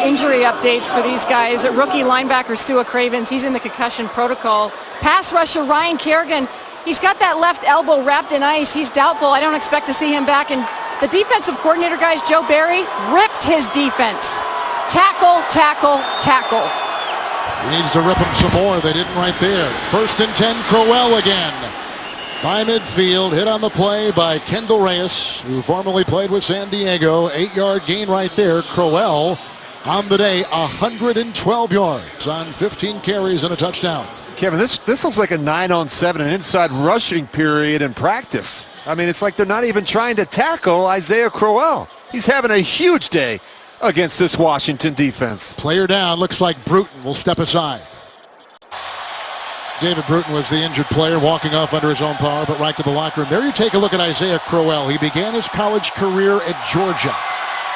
B: injury updates for these guys. Rookie linebacker Sua Cravens, he's in the concussion protocol. Pass rusher Ryan Kerrigan, he's got that left elbow wrapped in ice. He's doubtful. I don't expect to see him back. And the defensive coordinator, guys, Joe Barry, ripped his defense. Tackle, tackle, tackle.
A: He needs to rip him some more. They didn't right there. 1st and 10, Crowell again. By midfield, hit on the play by Kendall Reyes, who formerly played with San Diego. 8-yard gain right there. Crowell on the day, 112 yards on 15 carries and a touchdown.
C: Kevin, this looks like a 9-on-7, an inside rushing period in practice. I mean, it's like they're not even trying to tackle Isaiah Crowell. He's having a huge day against this Washington defense.
A: Player down, looks like Bruton will step aside. David Bruton was the injured player walking off under his own power, but right to the locker room. There you take a look at Isaiah Crowell. He began his college career at Georgia.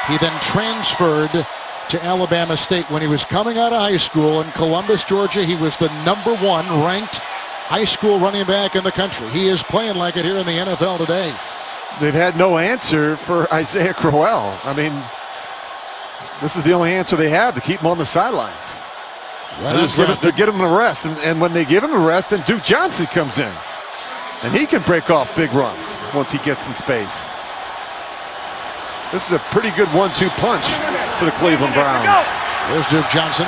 A: He then transferred to Alabama State. When he was coming out of high school in Columbus, Georgia, he was the #1 ranked high school running back in the country. He is playing like it here in the NFL today.
C: They've had no answer for Isaiah Crowell. I mean, this is the only answer they have to keep him on the sidelines. They get him a rest, and when they give him a rest, then Duke Johnson comes in. And he can break off big runs once he gets in space. This is a pretty good 1-2 punch for the Cleveland Browns.
A: There's Duke Johnson.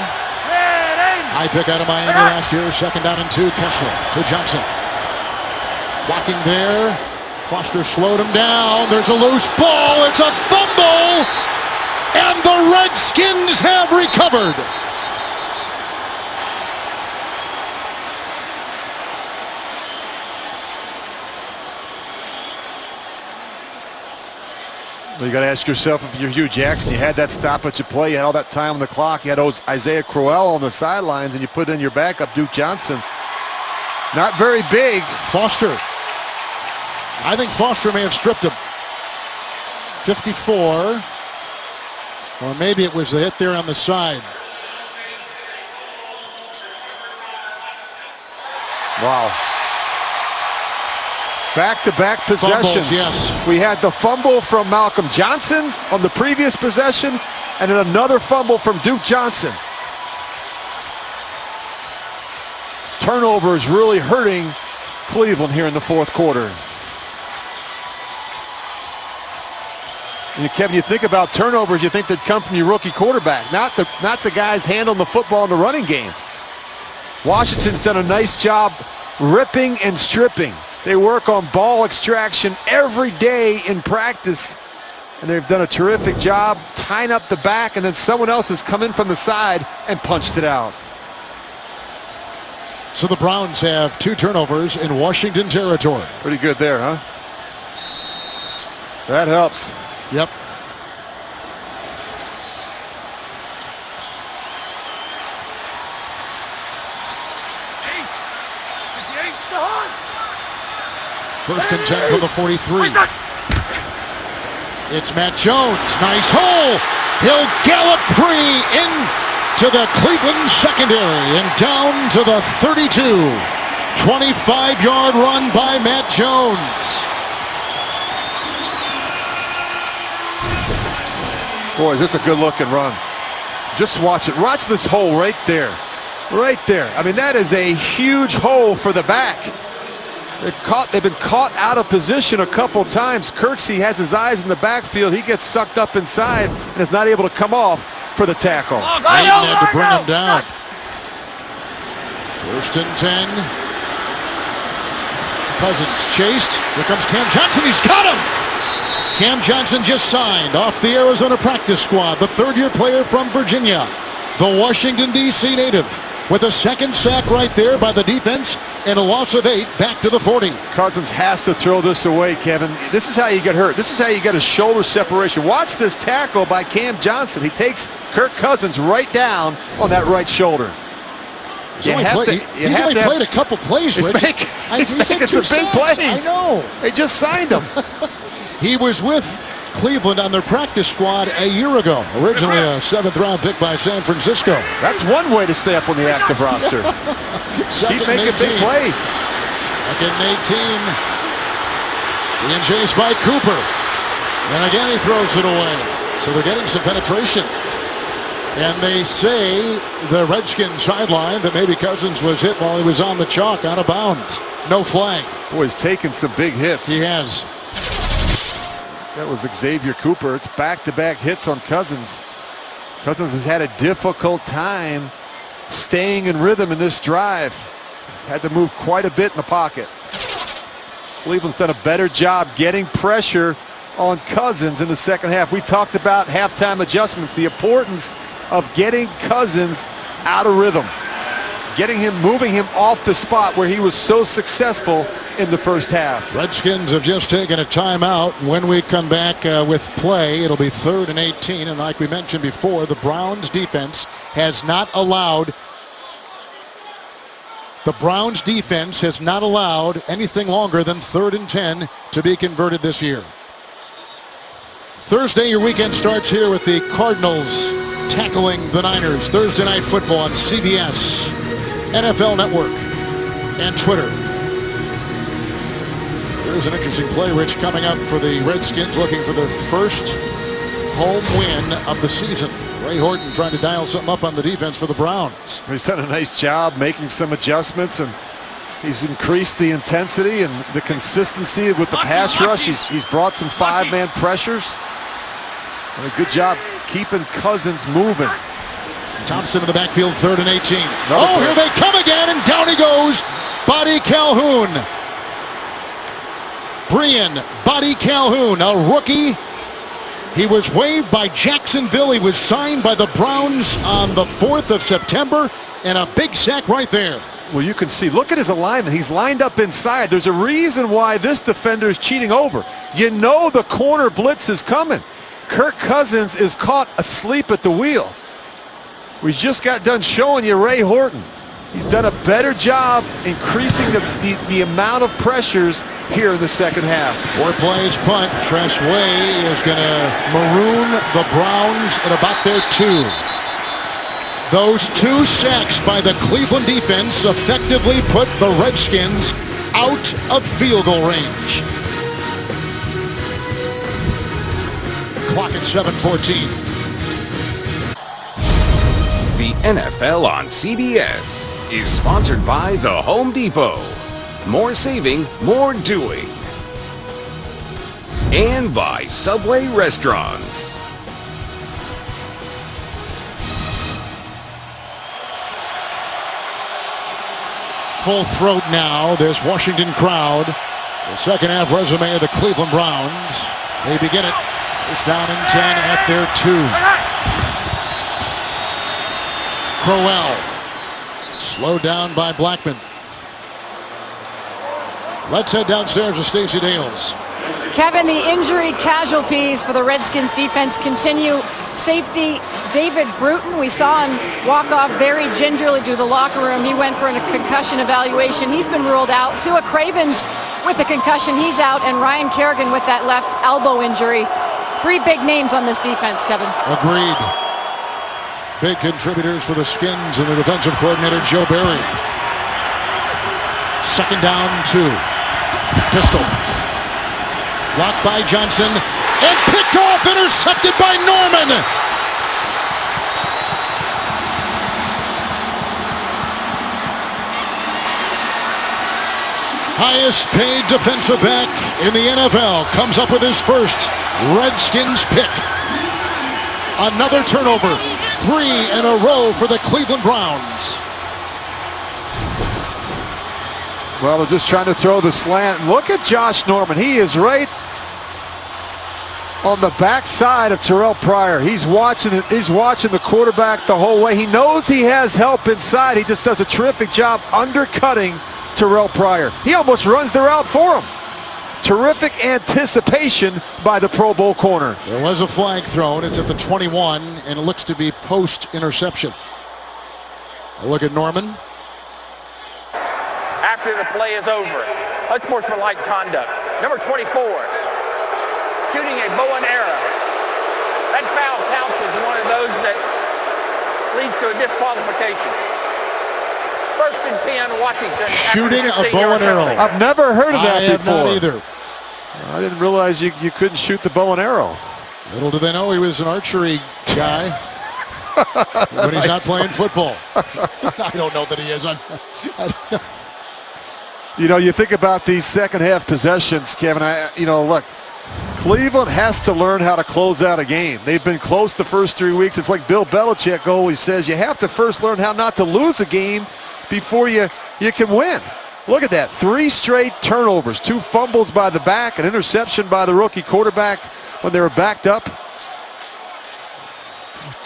A: High pick out of Miami last year. 2nd down and 2, Kessler to Johnson. Blocking there. Foster slowed him down. There's a loose ball. It's a fumble. And the Redskins have recovered.
C: Well, you got to ask yourself, if you're Hugh Jackson, you had that stoppage of play, you had all that time on the clock, you had Isaiah Crowell on the sidelines, and you put in your backup, Duke Johnson. Not very big.
A: Foster. I think Foster may have stripped him. 54. Or maybe it was the hit there on the side.
C: Wow. Back-to-back possessions.
A: Fumbles, yes.
C: We had the fumble from Malcolm Johnson on the previous possession, and then another fumble from Duke Johnson. Turnover is really hurting Cleveland here in the fourth quarter. And Kevin, you think about turnovers, you think they'd come from your rookie quarterback, not the guys handling the football in the running game. Washington's done a nice job ripping and stripping. They work on ball extraction every day in practice, and they've done a terrific job tying up the back, and then someone else has come in from the side and punched it out.
A: So the Browns have 2 turnovers in Washington territory.
C: Pretty good there, huh? That helps.
A: Yep. First and 10 from the 43. It's Matt Jones. Nice hole. He'll gallop free into the Cleveland secondary and down to the 32. 25-yard run by Matt Jones.
C: Boy, is this a good-looking run. Just watch it. Watch this hole right there. Right there. I mean, that is a huge hole for the back. They've been caught out of position a couple times. Kirksey has his eyes in the backfield. He gets sucked up inside and is not able to come off for the tackle.
A: Aiden had to bring him down. First and 10. Cousins chased. Here comes Cam Johnson. He's got him. Cam Johnson just signed off the Arizona practice squad. The third-year player from Virginia. The Washington, D.C. native. With a second sack right there by the defense and a loss of 8 back to the 40.
C: Cousins has to throw this away, Kevin. This is how you get hurt. This is how you get a shoulder separation. Watch this tackle by Cam Johnson. He takes Kirk Cousins right down on that right shoulder.
A: He's only played a couple plays, Rich.
C: He's making some big plays.
A: I know.
C: They just signed him.
A: He was with Cleveland on their practice squad a year ago. Originally a 7th-round pick by San Francisco.
C: That's one way to stay up on the active roster. Keep making big plays.
A: Second and 18. Being chased by Cooper. And again he throws it away. So they're getting some penetration. And they say the Redskins sideline that maybe Cousins was hit while he was on the chalk out of bounds. No flag.
C: Boy, he's taken some big hits.
A: He has.
C: That was Xavier Cooper. It's back-to-back hits on Cousins. Cousins has had a difficult time staying in rhythm in this drive. He's had to move quite a bit in the pocket. Cleveland's done a better job getting pressure on Cousins in the second half. We talked about halftime adjustments, the importance of getting Cousins out of rhythm, moving him off the spot where he was so successful in the first half.
A: Redskins have just taken a timeout. When we come back with play, it'll be 3rd and 18. And like we mentioned before, the Browns defense has not allowed anything longer than 3rd and 10 to be converted this year. Thursday, your weekend starts here with the Cardinals tackling the Niners. Thursday Night Football on CBS, NFL Network, and Twitter. There's an interesting play, Rich, coming up for the Redskins, looking for their first home win of the season. Ray Horton trying to dial something up on the defense for the Browns.
C: He's done a nice job making some adjustments, and he's increased the intensity and the consistency with the pass rush. He's brought some 5-man pressures. And a good job keeping Cousins moving.
A: Thompson in the backfield, 3rd and 18. Here they come again, and down he goes. Buddy Calhoun. Brian Buddy Calhoun, a rookie. He was waived by Jacksonville. He was signed by the Browns on the 4th of September, and a big sack right there.
C: Well, you can see, look at his alignment. He's lined up inside. There's a reason why this defender is cheating over. You know the corner blitz is coming. Kirk Cousins is caught asleep at the wheel. We just got done showing you Ray Horton. He's done a better job increasing the amount of pressures here in the second half.
A: 4 plays punt. Tress Way is going to maroon the Browns at about their 2. Those 2 sacks by the Cleveland defense effectively put the Redskins out of field goal range. Clock at 7:14.
F: The NFL on CBS is sponsored by The Home Depot. More saving, more doing. And by Subway Restaurants.
A: Full throat now, this Washington crowd. The second half resume of the Cleveland Browns. They begin it. First down and 10 at their 2. Crowell Slowed down by Blackman. Let's head downstairs to Stacey Dales.
B: Kevin, the injury casualties for the Redskins defense continue. Safety David Bruton, we saw him walk off very gingerly to the locker room. He went for a concussion evaluation. He's been ruled out. Sua Cravens with a concussion, he's out. And Ryan Kerrigan with that left elbow injury. 3 big names on this defense, Kevin.
A: Agreed. Big contributors for the Skins and the defensive coordinator, Joe Barry. Second down, 2. Pistol. Blocked by Johnson. And picked off, intercepted by Norman. Highest paid defensive back in the NFL comes up with his first Redskins pick. Another turnover, 3 in a row for the Cleveland Browns.
C: Well, they're just trying to throw the slant. Look at Josh Norman. He is right on the backside of Terrell Pryor. He's watching the quarterback the whole way. He knows he has help inside. He just does a terrific job undercutting Terrell Pryor. He almost runs the route for him. Terrific anticipation by the Pro Bowl corner.
A: There was a flag thrown. It's at the 21, and it looks to be post-interception. A look at Norman.
E: After the play is over, unsportsmanlike conduct. Number 24, shooting a bow and arrow. That foul counts as one of those that leads to a disqualification. 1st and 10, Washington.
A: Shooting a bow and arrow.
C: I've never heard of that before.
A: I have not either.
C: I didn't realize you couldn't shoot the bow and arrow.
A: Little do they know he was an archery guy when he's not playing football. I don't know that he is. I don't know.
C: You know, you think about these second half possessions, Kevin. Look, Cleveland has to learn how to close out a game. They've been close the first 3 weeks. It's like Bill Belichick always says, you have to first learn how not to lose a game before you can win. Look at that, 3 straight turnovers, 2 fumbles by the back, an interception by the rookie quarterback when they were backed up.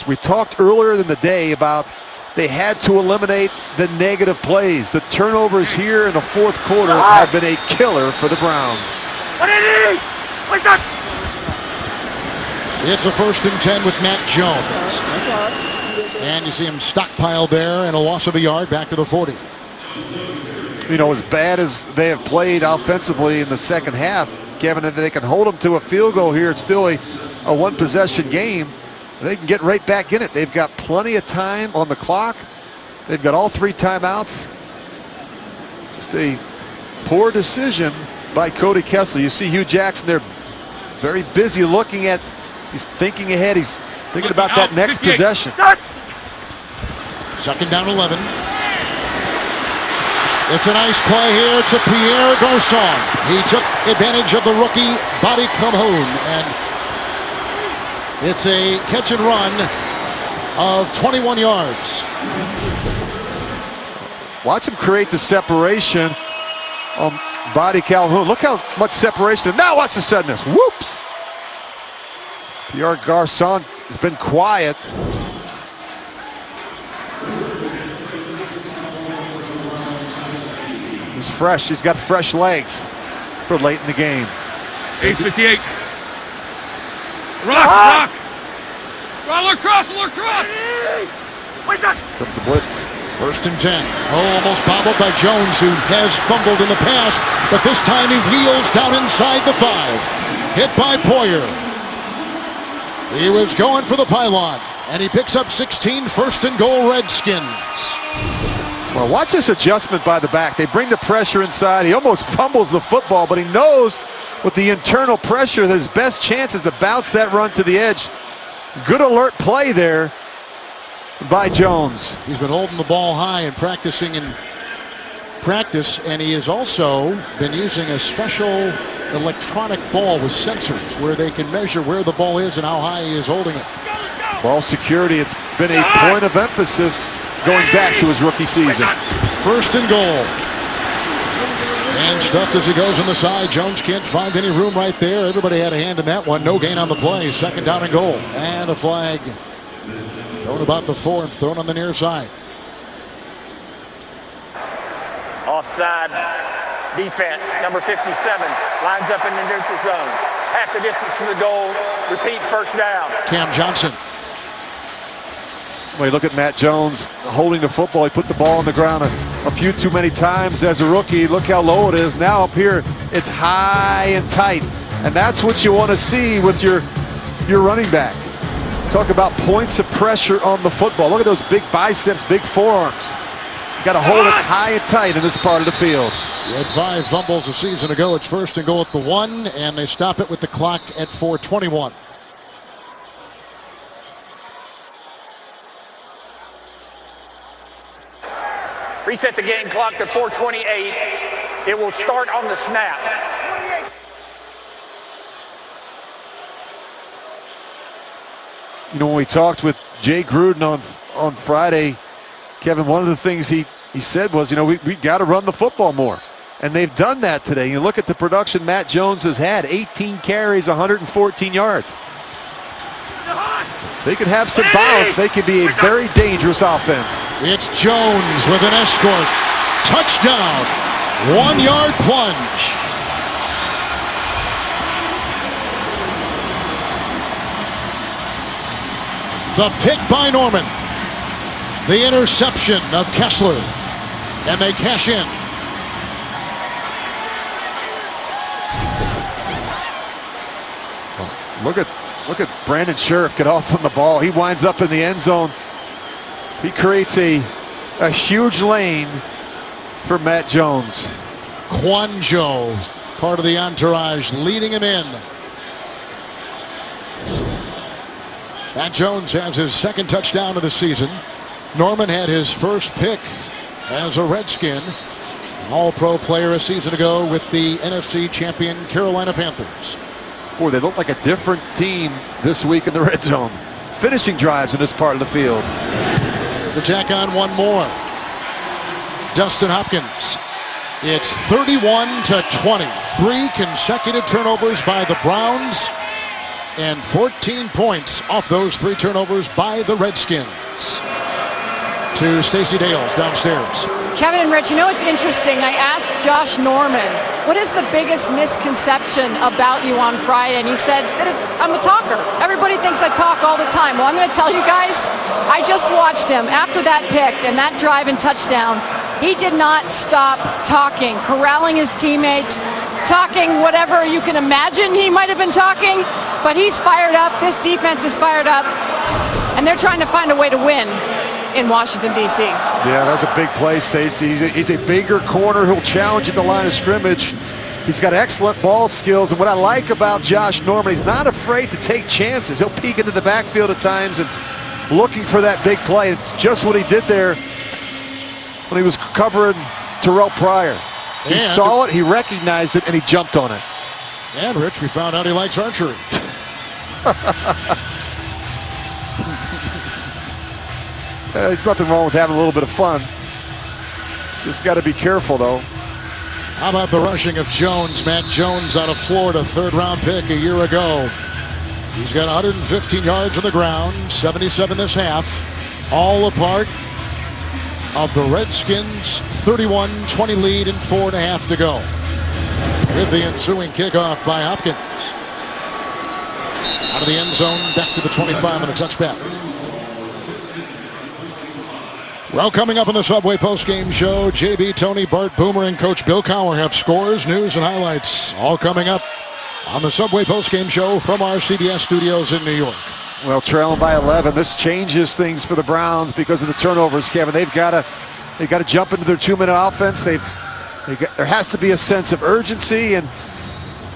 C: We talked earlier in the day about they had to eliminate the negative plays. The turnovers here in the 4th quarter have been a killer for the Browns.
A: It's a 1st and 10 with Matt Jones. And you see him stockpiled there and a loss of a yard back to the 40.
C: You know, as bad as they have played offensively in the second half, Kevin, if they can hold them to a field goal here, it's still a 1-possession game. They can get right back in it. They've got plenty of time on the clock. They've got all 3 timeouts. Just a poor decision by Cody Kessler. You see Hugh Jackson there, very busy looking at, he's thinking ahead. He's thinking about that next possession.
A: 2nd down 11. It's a nice play here to Pierre Garçon. He took advantage of the rookie Bobby Calhoun, and it's a catch and run of 21 yards.
C: Watch him create the separation on Bobby Calhoun. Look how much separation. Now watch the suddenness. Whoops. Pierre Garçon has been quiet. He's fresh. He's got fresh legs for late in the game.
D: Ace 58. Rock! Look cross!
C: Comes the blitz.
A: 1st and 10. Almost bobbled by Jones, who has fumbled in the past, but this time he wheels down inside the 5. Hit by Poyer. He was going for the pylon, and he picks up 16. 1st and goal, Redskins.
C: Well, watch this adjustment by the back. They bring the pressure inside. He almost fumbles the football, but he knows with the internal pressure that his best chance is to bounce that run to the edge. Good alert play there by Jones.
A: He's been holding the ball high and practicing in practice, and he has also been using a special electronic ball with sensors where they can measure where the ball is and how high he is holding it.
C: Ball security, it's been a point of emphasis going back to his rookie season.
A: 1st and goal. And stuffed as he goes on the side. Jones can't find any room right there. Everybody had a hand in that one. No gain on the play. 2nd down and goal. And a flag thrown about the 4 and thrown on the near side.
E: offside defense. Number 57 lines up in the neutral zone. Half the distance from the goal. Repeat, first down.
A: Cam Johnson.
C: Well, you look at Matt Jones holding the football. He put the ball on the ground a few too many times as a rookie. Look how low it is. Now up here, it's high and tight. And that's what you want to see with your running back. Talk about points of pressure on the football. Look at those big biceps, big forearms. You got to hold it high and tight in this part of the field.
A: You had 5 fumbles a season ago. It's first and goal at the 1, and they stop it with the clock at 4:21.
E: Reset the game clock to 4:28. It will start on the snap.
C: You know, when we talked with Jay Gruden on Friday, Kevin, one of the things he said was, you know, we got to run the football more. And they've done that today. You look at the production Matt Jones has had, 18 carries, 114 yards. They could have some balance. They could be a very dangerous offense.
A: It's Jones with an escort. Touchdown. 1-yard plunge. The pick by Norman. The interception of Kessler. And they cash in.
C: Look at Brandon Sheriff get off on the ball. He winds up in the end zone. He creates a huge lane for Matt Jones.
A: Quanjo, part of the entourage, leading him in. Matt Jones has his second touchdown of the season. Norman had his first pick as a Redskin. An All-Pro player a season ago with the NFC champion Carolina Panthers.
C: Boy, they look like a different team this week in the red zone. Finishing drives in this part of the field.
A: To tack on one more. Dustin Hopkins. It's 31-20. 3 consecutive turnovers by the Browns. And 14 points off those 3 turnovers by the Redskins. To Stacey Dales downstairs.
B: Kevin and Rich, you know, it's interesting. I asked Josh Norman, what is the biggest misconception about you on Friday? And he said that I'm a talker. Everybody thinks I talk all the time. Well, I'm going to tell you guys, I just watched him after that pick and that drive and touchdown. He did not stop talking, corralling his teammates, talking whatever you can imagine he might have been talking. But he's fired up. This defense is fired up. And they're trying to find a way to win in Washington, D.C.
C: Yeah, that's a big play, Stacey. He's a bigger corner who'll challenge at the line of scrimmage. He's got excellent ball skills, and what I like about Josh Norman, he's not afraid to take chances. He'll peek into the backfield at times and looking for that big play. It's just what he did there when he was covering Terrell Pryor. He saw it, he recognized it, and he jumped on it.
A: And Rich, we found out he likes archery.
C: There's nothing wrong with having a little bit of fun. Just got to be careful, though.
A: How about the rushing of Jones? Matt Jones out of Florida, 3rd-round pick a year ago. He's got 115 yards on the ground, 77 this half. All a part of the Redskins' 31-20 lead and 4.5 to go. With the ensuing kickoff by Hopkins. Out of the end zone, back to the 25 and a touchback. Well, coming up on the Subway postgame show, JB, Tony, Bart Boomer, and Coach Bill Cowher have scores, news, and highlights all coming up on the Subway postgame show from our CBS studios in New York.
C: Well, trailing by 11, this changes things for the Browns because of the turnovers, Kevin. They've got to jump into their 2-minute offense. There has to be a sense of urgency, and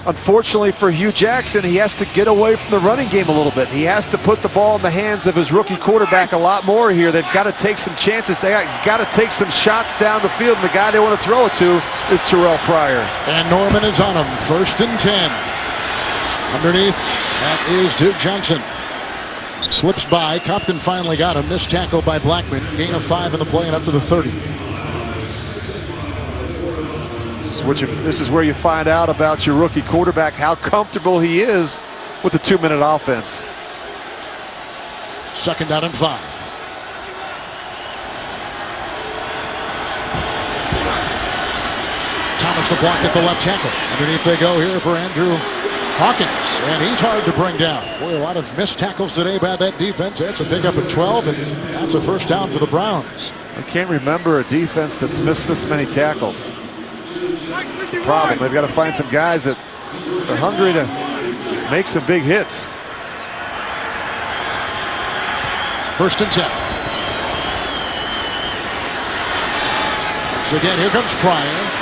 C: unfortunately for Hugh Jackson, he has to get away from the running game a little bit. He has to put the ball in the hands of his rookie quarterback a lot more here. They've got to take some chances. They got to take some shots down the field, and the guy they want to throw it to is Terrell Pryor.
A: And Norman is on him, 1st and 10. Underneath, that is Duke Johnson. Slips by. Compton finally got him. Missed tackle by Blackman. Gain of 5 in the play and up to the 30.
C: This is where you find out about your rookie quarterback, how comfortable he is with the 2-minute offense.
A: 2nd down and 5. Thomas the block at the left tackle. Underneath they go here for Andrew Hawkins, and he's hard to bring down. Boy, a lot of missed tackles today by that defense. That's a pickup at 12, and that's a first down for the Browns.
C: I can't remember a defense that's missed this many tackles. It's a problem. They've got to find some guys that are hungry to make some big hits.
A: First and 10. So again, here comes Pryor.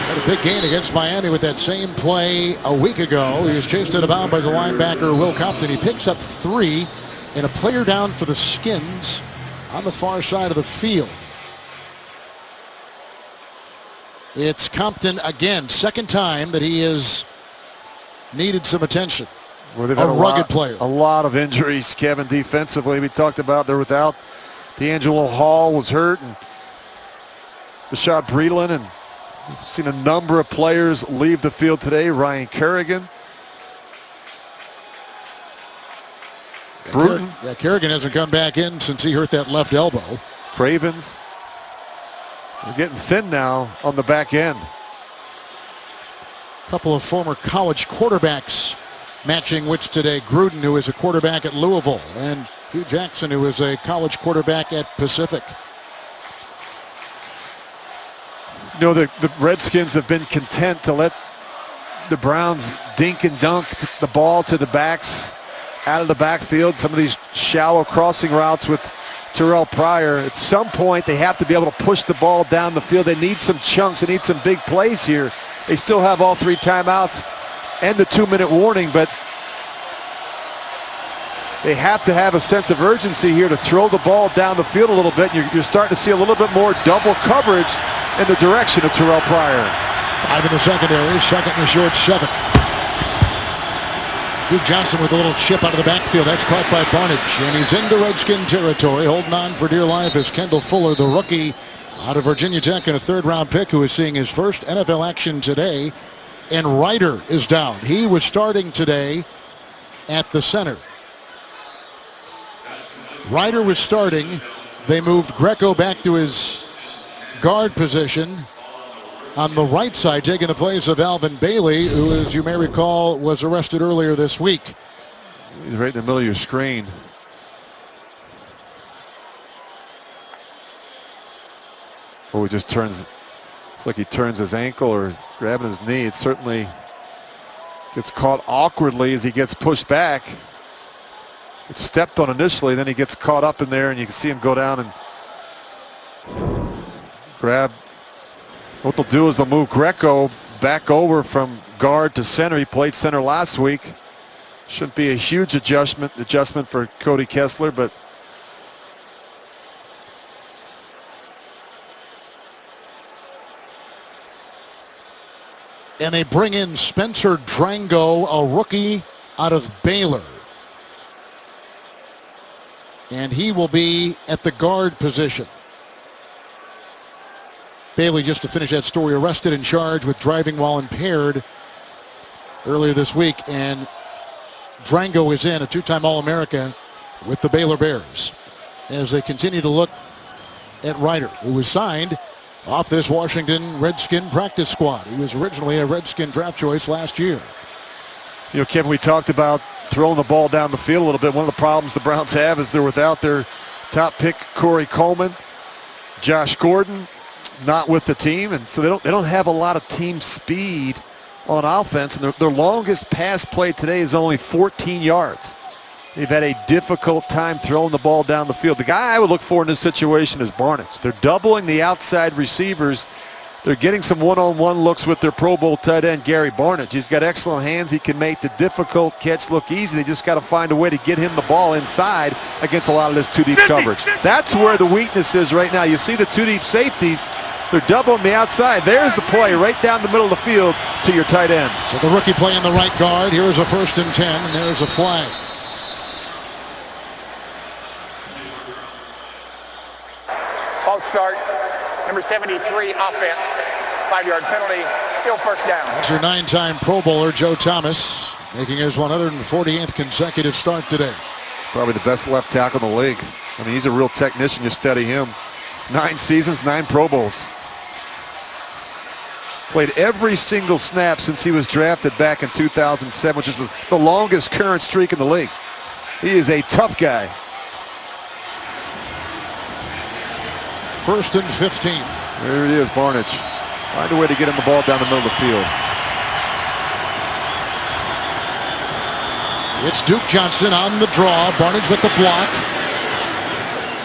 A: Had a big gain against Miami with that same play a week ago. He was chased out of bounds by the linebacker Will Compton. He picks up 3 and a player down for the Skins on the far side of the field. It's Compton again, second time that he has needed some attention.
C: Well, they've had
A: a rugged player.
C: A lot of injuries, Kevin, defensively. We talked about they're without D'Angelo Hall was hurt, and Rashad Breeland, and we've seen a number of players leave the field today. Ryan Kerrigan. Bruton.
A: Kerrigan hasn't come back in since he hurt that left elbow.
C: Cravens. They're getting thin now on the back end.
A: A couple of former college quarterbacks matching which today. Gruden, who is a quarterback at Louisville, and Hugh Jackson, who is a college quarterback at Pacific.
C: You know, the Redskins have been content to let the Browns dink and dunk the ball to the backs out of the backfield. Some of these shallow crossing routes with Terrell Pryor. At some point, they have to be able to push the ball down the field. They need some chunks. They need some big plays here. They still have all 3 timeouts and the 2-minute warning, but they have to have a sense of urgency here to throw the ball down the field a little bit. You're starting to see a little bit more double coverage in the direction of Terrell Pryor.
A: 5 in the secondary, second and a short 7. Duke Johnson with a little chip out of the backfield. That's caught by Barnage, and he's into Redskin territory, holding on for dear life as Kendall Fuller, the rookie out of Virginia Tech, and a 3rd-round pick who is seeing his first NFL action today. And Ryder is down. He was starting today at the center. Ryder was starting. They moved Greco back to his guard position on the right side, taking the place of Alvin Bailey, who, as you may recall, was arrested earlier this week.
C: He's right in the middle of your screen. Oh, he just turns. It's like he turns his ankle or grabbing his knee. It certainly gets caught awkwardly as he gets pushed back. It's stepped on initially, then he gets caught up in there, and you can see him go down and grab. What they'll do is they'll move Greco back over from guard to center. He played center last week. Shouldn't be a huge adjustment for Cody Kessler, but
A: and they bring in Spencer Drango, a rookie out of Baylor. And he will be at the guard position. Bailey, just to finish that story, arrested and charged with driving while impaired earlier this week. And Drango is in, a 2-time All-America with the Baylor Bears, as they continue to look at Ryder, who was signed off this Washington Redskin practice squad. He was originally a Redskin draft choice last year.
C: You know, Kevin, we talked about throwing the ball down the field a little bit. One of the problems the Browns have is they're without their top pick, Corey Coleman. Josh Gordon not with the team, and so they don't have a lot of team speed on offense, and their longest pass play today is only 14 yards. They've had a difficult time throwing the ball down the field. The guy I would look for in this situation is Barnage. They're doubling the outside receivers. They're getting some one-on-one looks with their Pro Bowl tight end, Gary Barnage. He's got excellent hands. He can make the difficult catch look easy. They just got to find a way to get him the ball inside against a lot of this 2-deep coverage. That's where the weakness is right now. You see the 2-deep safeties. They're doubling the outside. There's the play right down the middle of the field to your tight end.
A: So the rookie playing the right guard. Here's a 1st and 10, and there's a flag.
E: False start. Number 73, offense. 5-yard penalty. Still first down.
A: That's your 9-time Pro Bowler, Joe Thomas, making his 148th consecutive start today.
C: Probably the best left tackle in the league. I mean, he's a real technician. You study him. 9 seasons, 9 Pro Bowls. Played every single snap since he was drafted back in 2007, which is the longest current streak in the league. He is a tough guy.
A: 1st and 15.
C: There it is, Barnidge. Find a way to get him the ball down the middle of the field.
A: It's Duke Johnson on the draw. Barnidge with the block.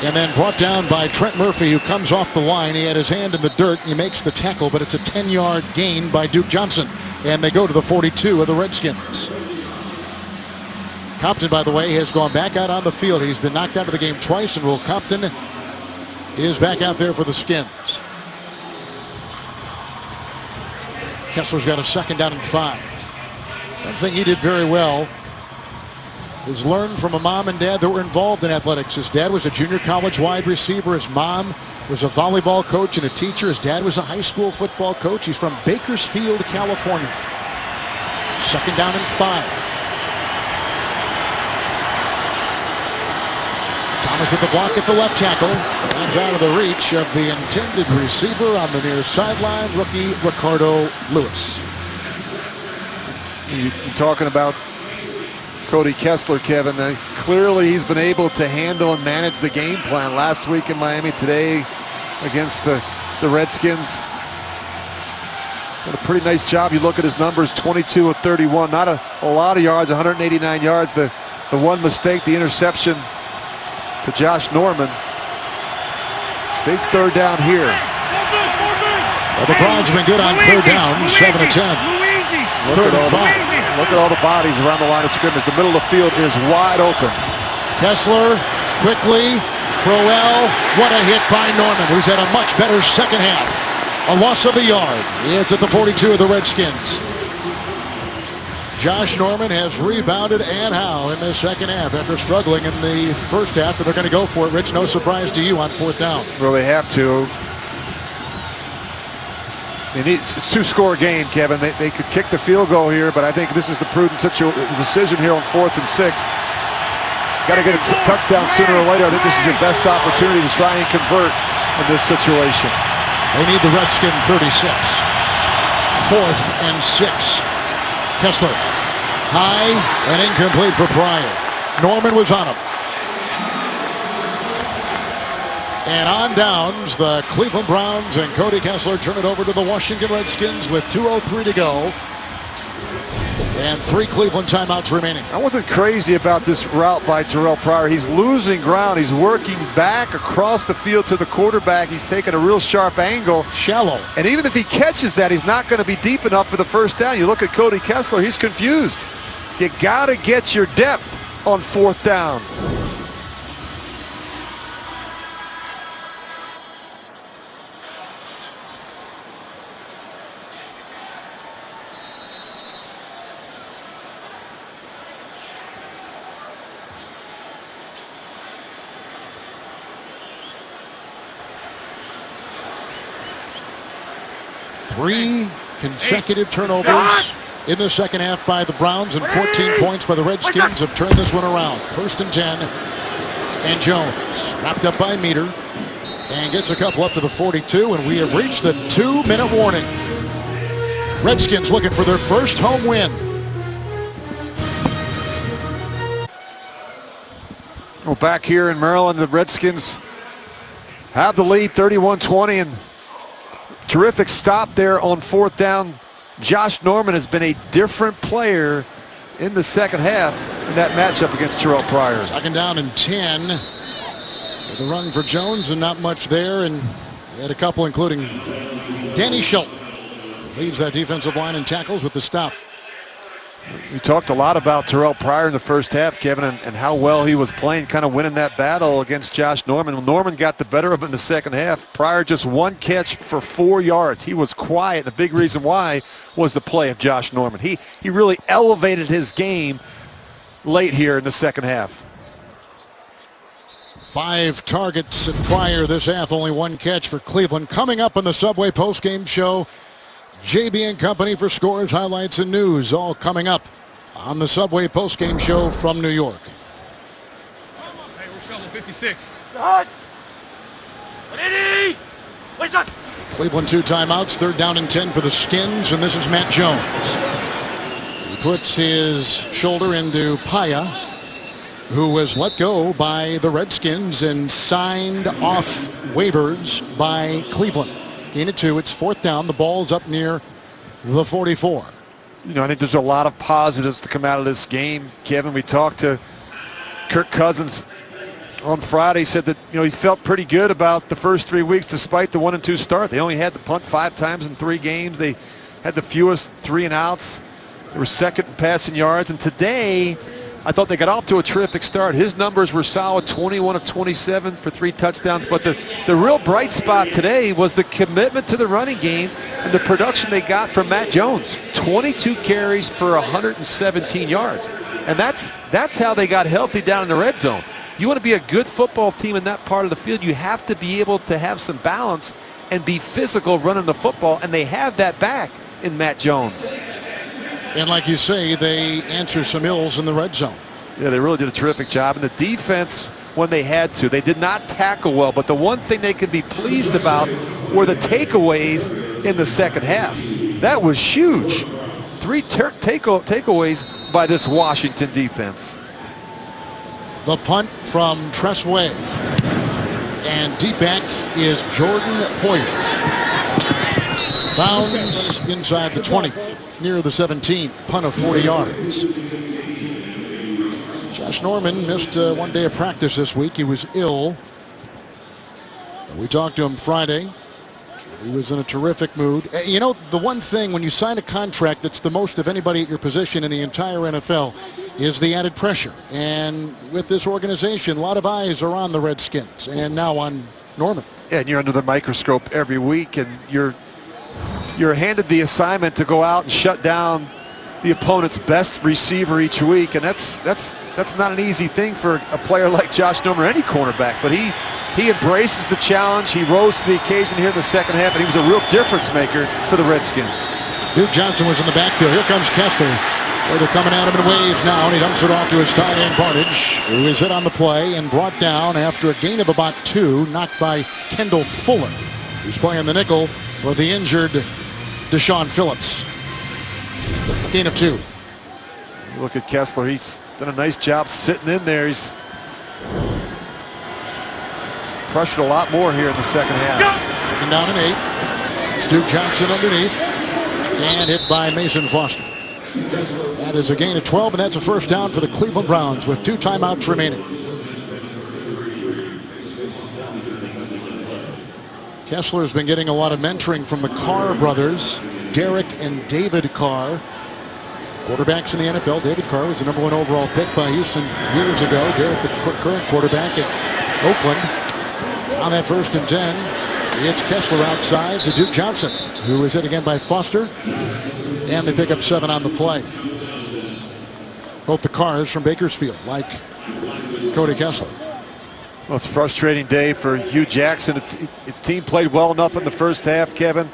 A: And then brought down by Trent Murphy, who comes off the line. He had his hand in the dirt. He makes the tackle, but it's a 10-yard gain by Duke Johnson. And they go to the 42 of the Redskins. Compton, by the way, has gone back out on the field. He's been knocked out of the game twice, and Will Compton is back out there for the Skins. Kessler's got a 2nd down and 5. One thing he did very well is learn from a mom and dad that were involved in athletics. His dad was a junior college wide receiver. His mom was a volleyball coach and a teacher. His dad was a high school football coach. He's from Bakersfield, California. 2nd down and 5. Thomas with the block at the left tackle. Runs out of the reach of the intended receiver on the near sideline, rookie Ricardo Lewis.
C: You're talking about Cody Kessler, Kevin. Clearly he's been able to handle and manage the game plan last week in Miami, today against the Redskins. Did a pretty nice job. You look at his numbers, 22 of 31. Not a lot of yards, 189 yards. The one mistake, the interception to Josh Norman. Big 3rd down here.
A: Well, the Browns have been good on 3rd down, 7 of 10. 3rd and 5.
C: Look at all the bodies around the line of scrimmage. The middle of the field is wide open.
A: Kessler, quickly, Crowell. What a hit by Norman, who's had a much better 2nd half. A loss of a yard. It's at the 42 of the Redskins. Josh Norman has rebounded, and how, in the 2nd half after struggling in the 1st half. But they're going to go for it. Rich, no surprise to you on 4th down.
C: Well, they have to. It's a 2-score game, Kevin. They could kick the field goal here, but I think this is the prudent decision here on 4th and 6. Got to get a touchdown sooner or later. I think this is your best opportunity to try and convert in this situation.
A: They need the Redskin 36. 4th and 6. Kessler, high and incomplete for Pryor. Norman was on him. And on downs, the Cleveland Browns and Cody Kessler turn it over to the Washington Redskins with 2:03 to go. And 3 Cleveland timeouts remaining.
C: I wasn't crazy about this route by Terrell Pryor. He's losing ground. He's working back across the field to the quarterback. He's taking a real sharp angle.
A: Shallow.
C: And even if he catches that, he's not going to be deep enough for the 1st down. You look at Cody Kessler, he's confused. You got to get your depth on 4th down.
A: Three consecutive turnovers in the 2nd half by the Browns, and 14 points by the Redskins have turned this one around. 1st and 10. And Jones wrapped up by Meter and gets a couple up to the 42, and we have reached the 2-minute warning. Redskins looking for their 1st home win.
C: Well, back here in Maryland, the Redskins have the lead, 31-20, and terrific stop there on 4th down. Josh Norman has been a different player in the 2nd half in that matchup against Terrell Pryor.
A: 2nd down and 10. The run for Jones, and not much there. And they had a couple, including Danny Shelton. Leads that defensive line in tackles with the stop.
C: We talked a lot about Terrell Pryor in the 1st half, Kevin, and how well he was playing, kind of winning that battle against Josh Norman. Well, Norman got the better of him in the 2nd half. Pryor just 1 catch for 4 yards. He was quiet. The big reason why was the play of Josh Norman. He really elevated his game late here in the 2nd half.
A: 5 targets at Pryor this half, only 1 catch for Cleveland. Coming up on the Subway postgame show, JB and Company for scores, highlights, and news, all coming up on the Subway postgame show from New York.
D: Hey, we're shoveling 56.
E: Ready? Wait,
A: Cleveland 2 timeouts, 3rd down and 10 for the Skins, and this is Matt Jones. He puts his shoulder into Paya, who was let go by the Redskins and signed off waivers by Cleveland. Gain it 2, it's 4th down, the ball's up near the 44.
C: You know, I think there's a lot of positives to come out of this game, Kevin. We talked to Kirk Cousins on Friday, said that, you know, he felt pretty good about the first 3 weeks despite the 1-2 start. They only had to punt 5 times in 3 games. They had the fewest 3-and-outs. They were 2nd in passing yards. And today, I thought they got off to a terrific start. His numbers were solid, 21 of 27 for 3 touchdowns. But the real bright spot today was the commitment to the running game and the production they got from Matt Jones. 22 carries for 117 yards. And that's how they got healthy down in the red zone. You want to be a good football team in that part of the field, you have to be able to have some balance and be physical running the football, and they have that back in Matt Jones.
A: And like you say, they answer some ills in the red zone.
C: Yeah, they really did a terrific job. And the defense, when they had to, they did not tackle well, but the one thing they could be pleased about were the takeaways in the second half. That was huge. 3 takeaways by this Washington defense.
A: The punt from Tressway. And deep back is Jordan Poyer. Bounds inside the 20, near the 17. Punt of 40 yards. Josh Norman missed 1 day of practice this week. He was ill. We talked to him Friday. He was in a terrific mood. You know, the one thing when you sign a contract that's the most of anybody at your position in the entire NFL is the added pressure. And with this organization, a lot of eyes are on the Redskins and now on Norman.
C: Yeah, and you're under the microscope every week, and you're handed the assignment to go out and shut down the opponent's best receiver each week, and that's not an easy thing for a player like Josh Norman or any cornerback. But he embraces the challenge. He rose to the occasion here in the second half, and he was a real difference maker for the Redskins.
A: Duke Johnson was in the backfield. Here comes Kessler. Where they're coming at him in waves now, and he dumps it off to his tight end Barnage, who is hit on the play and brought down after a gain of about 2, knocked by Kendall Fuller, who's playing the nickel for the injured Deshaun Phillips. Gain of 2.
C: Look at Kessler. He's done a nice job sitting in there. He's pressured a lot more here in the second half.
A: Second down and 8. It's Duke Johnson underneath and hit by Mason Foster. That is a gain of 12, and that's a first down for the Cleveland Browns with 2 timeouts remaining. Kessler has been getting a lot of mentoring from the Carr brothers, Derek and David Carr. Quarterbacks in the NFL. David Carr was the #1 overall pick by Houston years ago. Derek, the current quarterback at Oakland. On that 1st and 10, it's Kessler outside to Duke Johnson, who is hit again by Foster. And they pick up 7 on the play. Both the Carrs from Bakersfield, like Cody Kessler.
C: Well, it's a frustrating day for Hugh Jackson. His team played well enough in the first half, Kevin.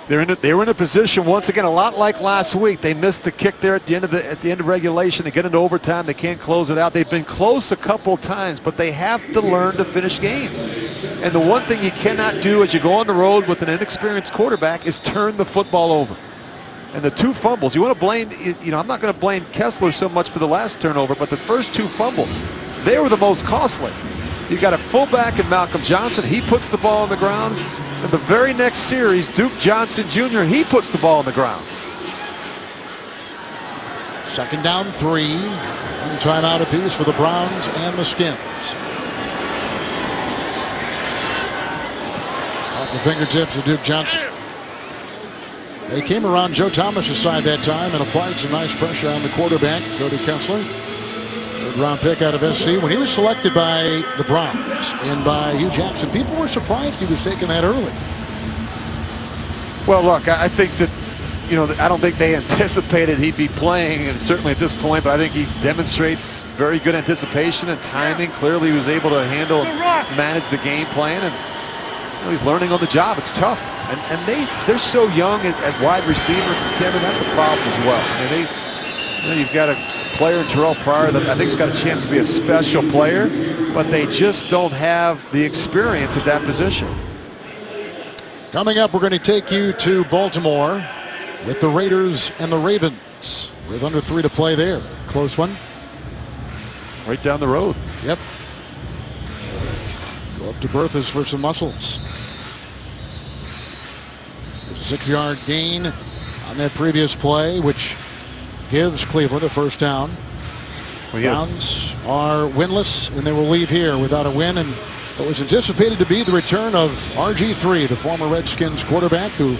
C: They were in a position once again, a lot like last week. They missed the kick there at the end of regulation. They get into overtime. They can't close it out. They've been close a couple times, but they have to learn to finish games. And the one thing you cannot do as you go on the road with an inexperienced quarterback is turn the football over. And the 2 fumbles, you want to blame, you know, I'm not going to blame Kessler so much for the last turnover, but the first 2 fumbles, they were the most costly. You got a fullback in Malcolm Johnson. He puts the ball on the ground. And the very next series, Duke Johnson Jr., he puts the ball on the ground.
A: Second down 3. 1 timeout apiece for the Browns and the Skins. Off the fingertips of Duke Johnson. They came around Joe Thomas's side that time and applied some nice pressure on the quarterback, Cody Kessler. 3rd-round pick out of SC. When he was selected by the Browns and by Hugh Jackson, people were surprised he was taken that early.
C: Well, look, I think that, you know, I don't think they anticipated he'd be playing, and certainly at this point, but I think he demonstrates very good anticipation and timing. Clearly he was able to handle and manage the game plan, and you know, he's learning on the job. It's tough. And they're so young at wide receiver, Kevin. That's a problem as well. I mean, you know, you've got a player in Terrell Pryor that I think's got a chance to be a special player, but they just don't have the experience at that position.
A: Coming up, we're going to take you to Baltimore with the Raiders and the Ravens with under 3 to play there. Close one.
C: Right down the road.
A: Yep. Go up to Bertha's for some muscles. There's a 6-yard gain on that previous play, which gives Cleveland a first down.
C: Well, yeah.
A: Browns are winless, and they will leave here without a win. And what was anticipated to be the return of RG3, the former Redskins quarterback, who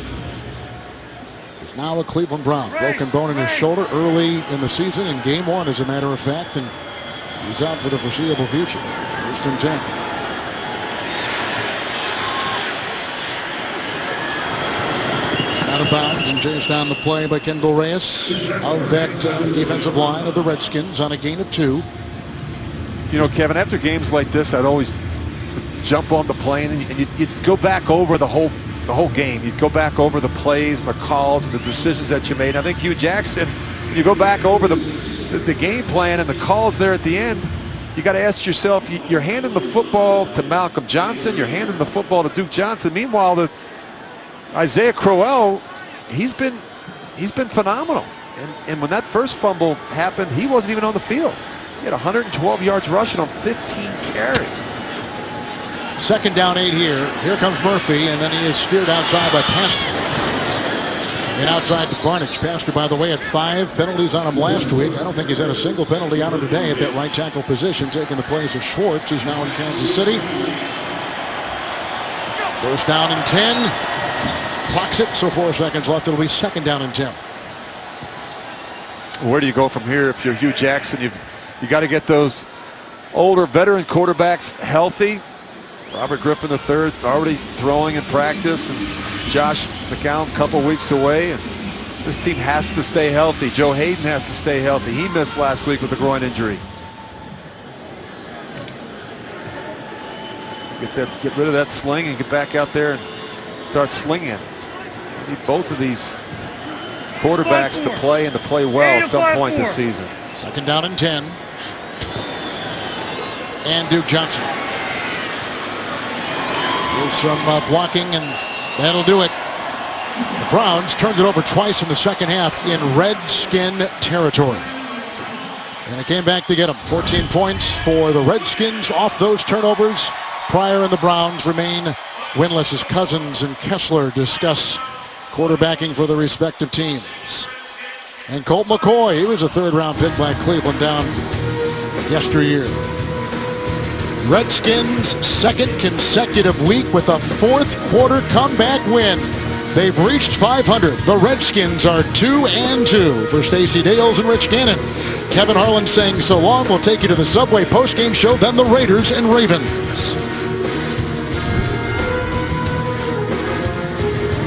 A: is now a Cleveland Brown. Broken bone in his shoulder early in the season, in game 1, as a matter of fact, and he's out for the foreseeable future. First and 10. Out of bounds and chased down the play by Kendall Reyes of that defensive line of the Redskins on a gain of 2.
C: You know, Kevin, after games like this, I'd always jump on the plane and you'd go back over the whole game. You'd go back over the plays and the calls and the decisions that you made. I think Hugh Jackson, when you go back over the game plan and the calls there at the end, you got to ask yourself, you're handing the football to Malcolm Johnson, you're handing the football to Duke Johnson. Meanwhile, Isaiah Crowell, he's been phenomenal. And when that first fumble happened, he wasn't even on the field. He had 112 yards rushing on 15 carries.
A: Second down 8 here. Here comes Murphy, and then he is steered outside by Pastor. And outside to Barnage. Pastor, by the way, had 5 penalties on him last week. I don't think he's had a single penalty on him today at that right tackle position, taking the place of Schwartz, who's now in Kansas City. First down and 10. Clocks it, so 4 seconds left. It'll be second down and 10.
C: Where do you go from here if you're Hugh Jackson? You got to get those older veteran quarterbacks healthy. Robert Griffin III already throwing in practice, and Josh McCown a couple weeks away. And this team has to stay healthy. Joe Hayden has to stay healthy. He missed last week with a groin injury. Get rid of that sling and get back out there and start slinging it. You need both of these quarterbacks to play and to play well at some point this season.
A: Second down and 10. And Duke Johnson. With some blocking, and that'll do it. The Browns turned it over twice in the second half in Redskin territory. And it came back to get them. 14 points for the Redskins off those turnovers. Pryor and the Browns remain winless as Cousins and Kessler discuss quarterbacking for the respective teams. And Colt McCoy, he was a 3rd-round pick by Cleveland down yesteryear. Redskins' second consecutive week with a 4th quarter comeback win. They've reached 500. The Redskins are 2-2. For Stacey Dales and Rich Gannon, Kevin Harlan saying so long. We'll take you to the Subway postgame show, then the Raiders and Ravens.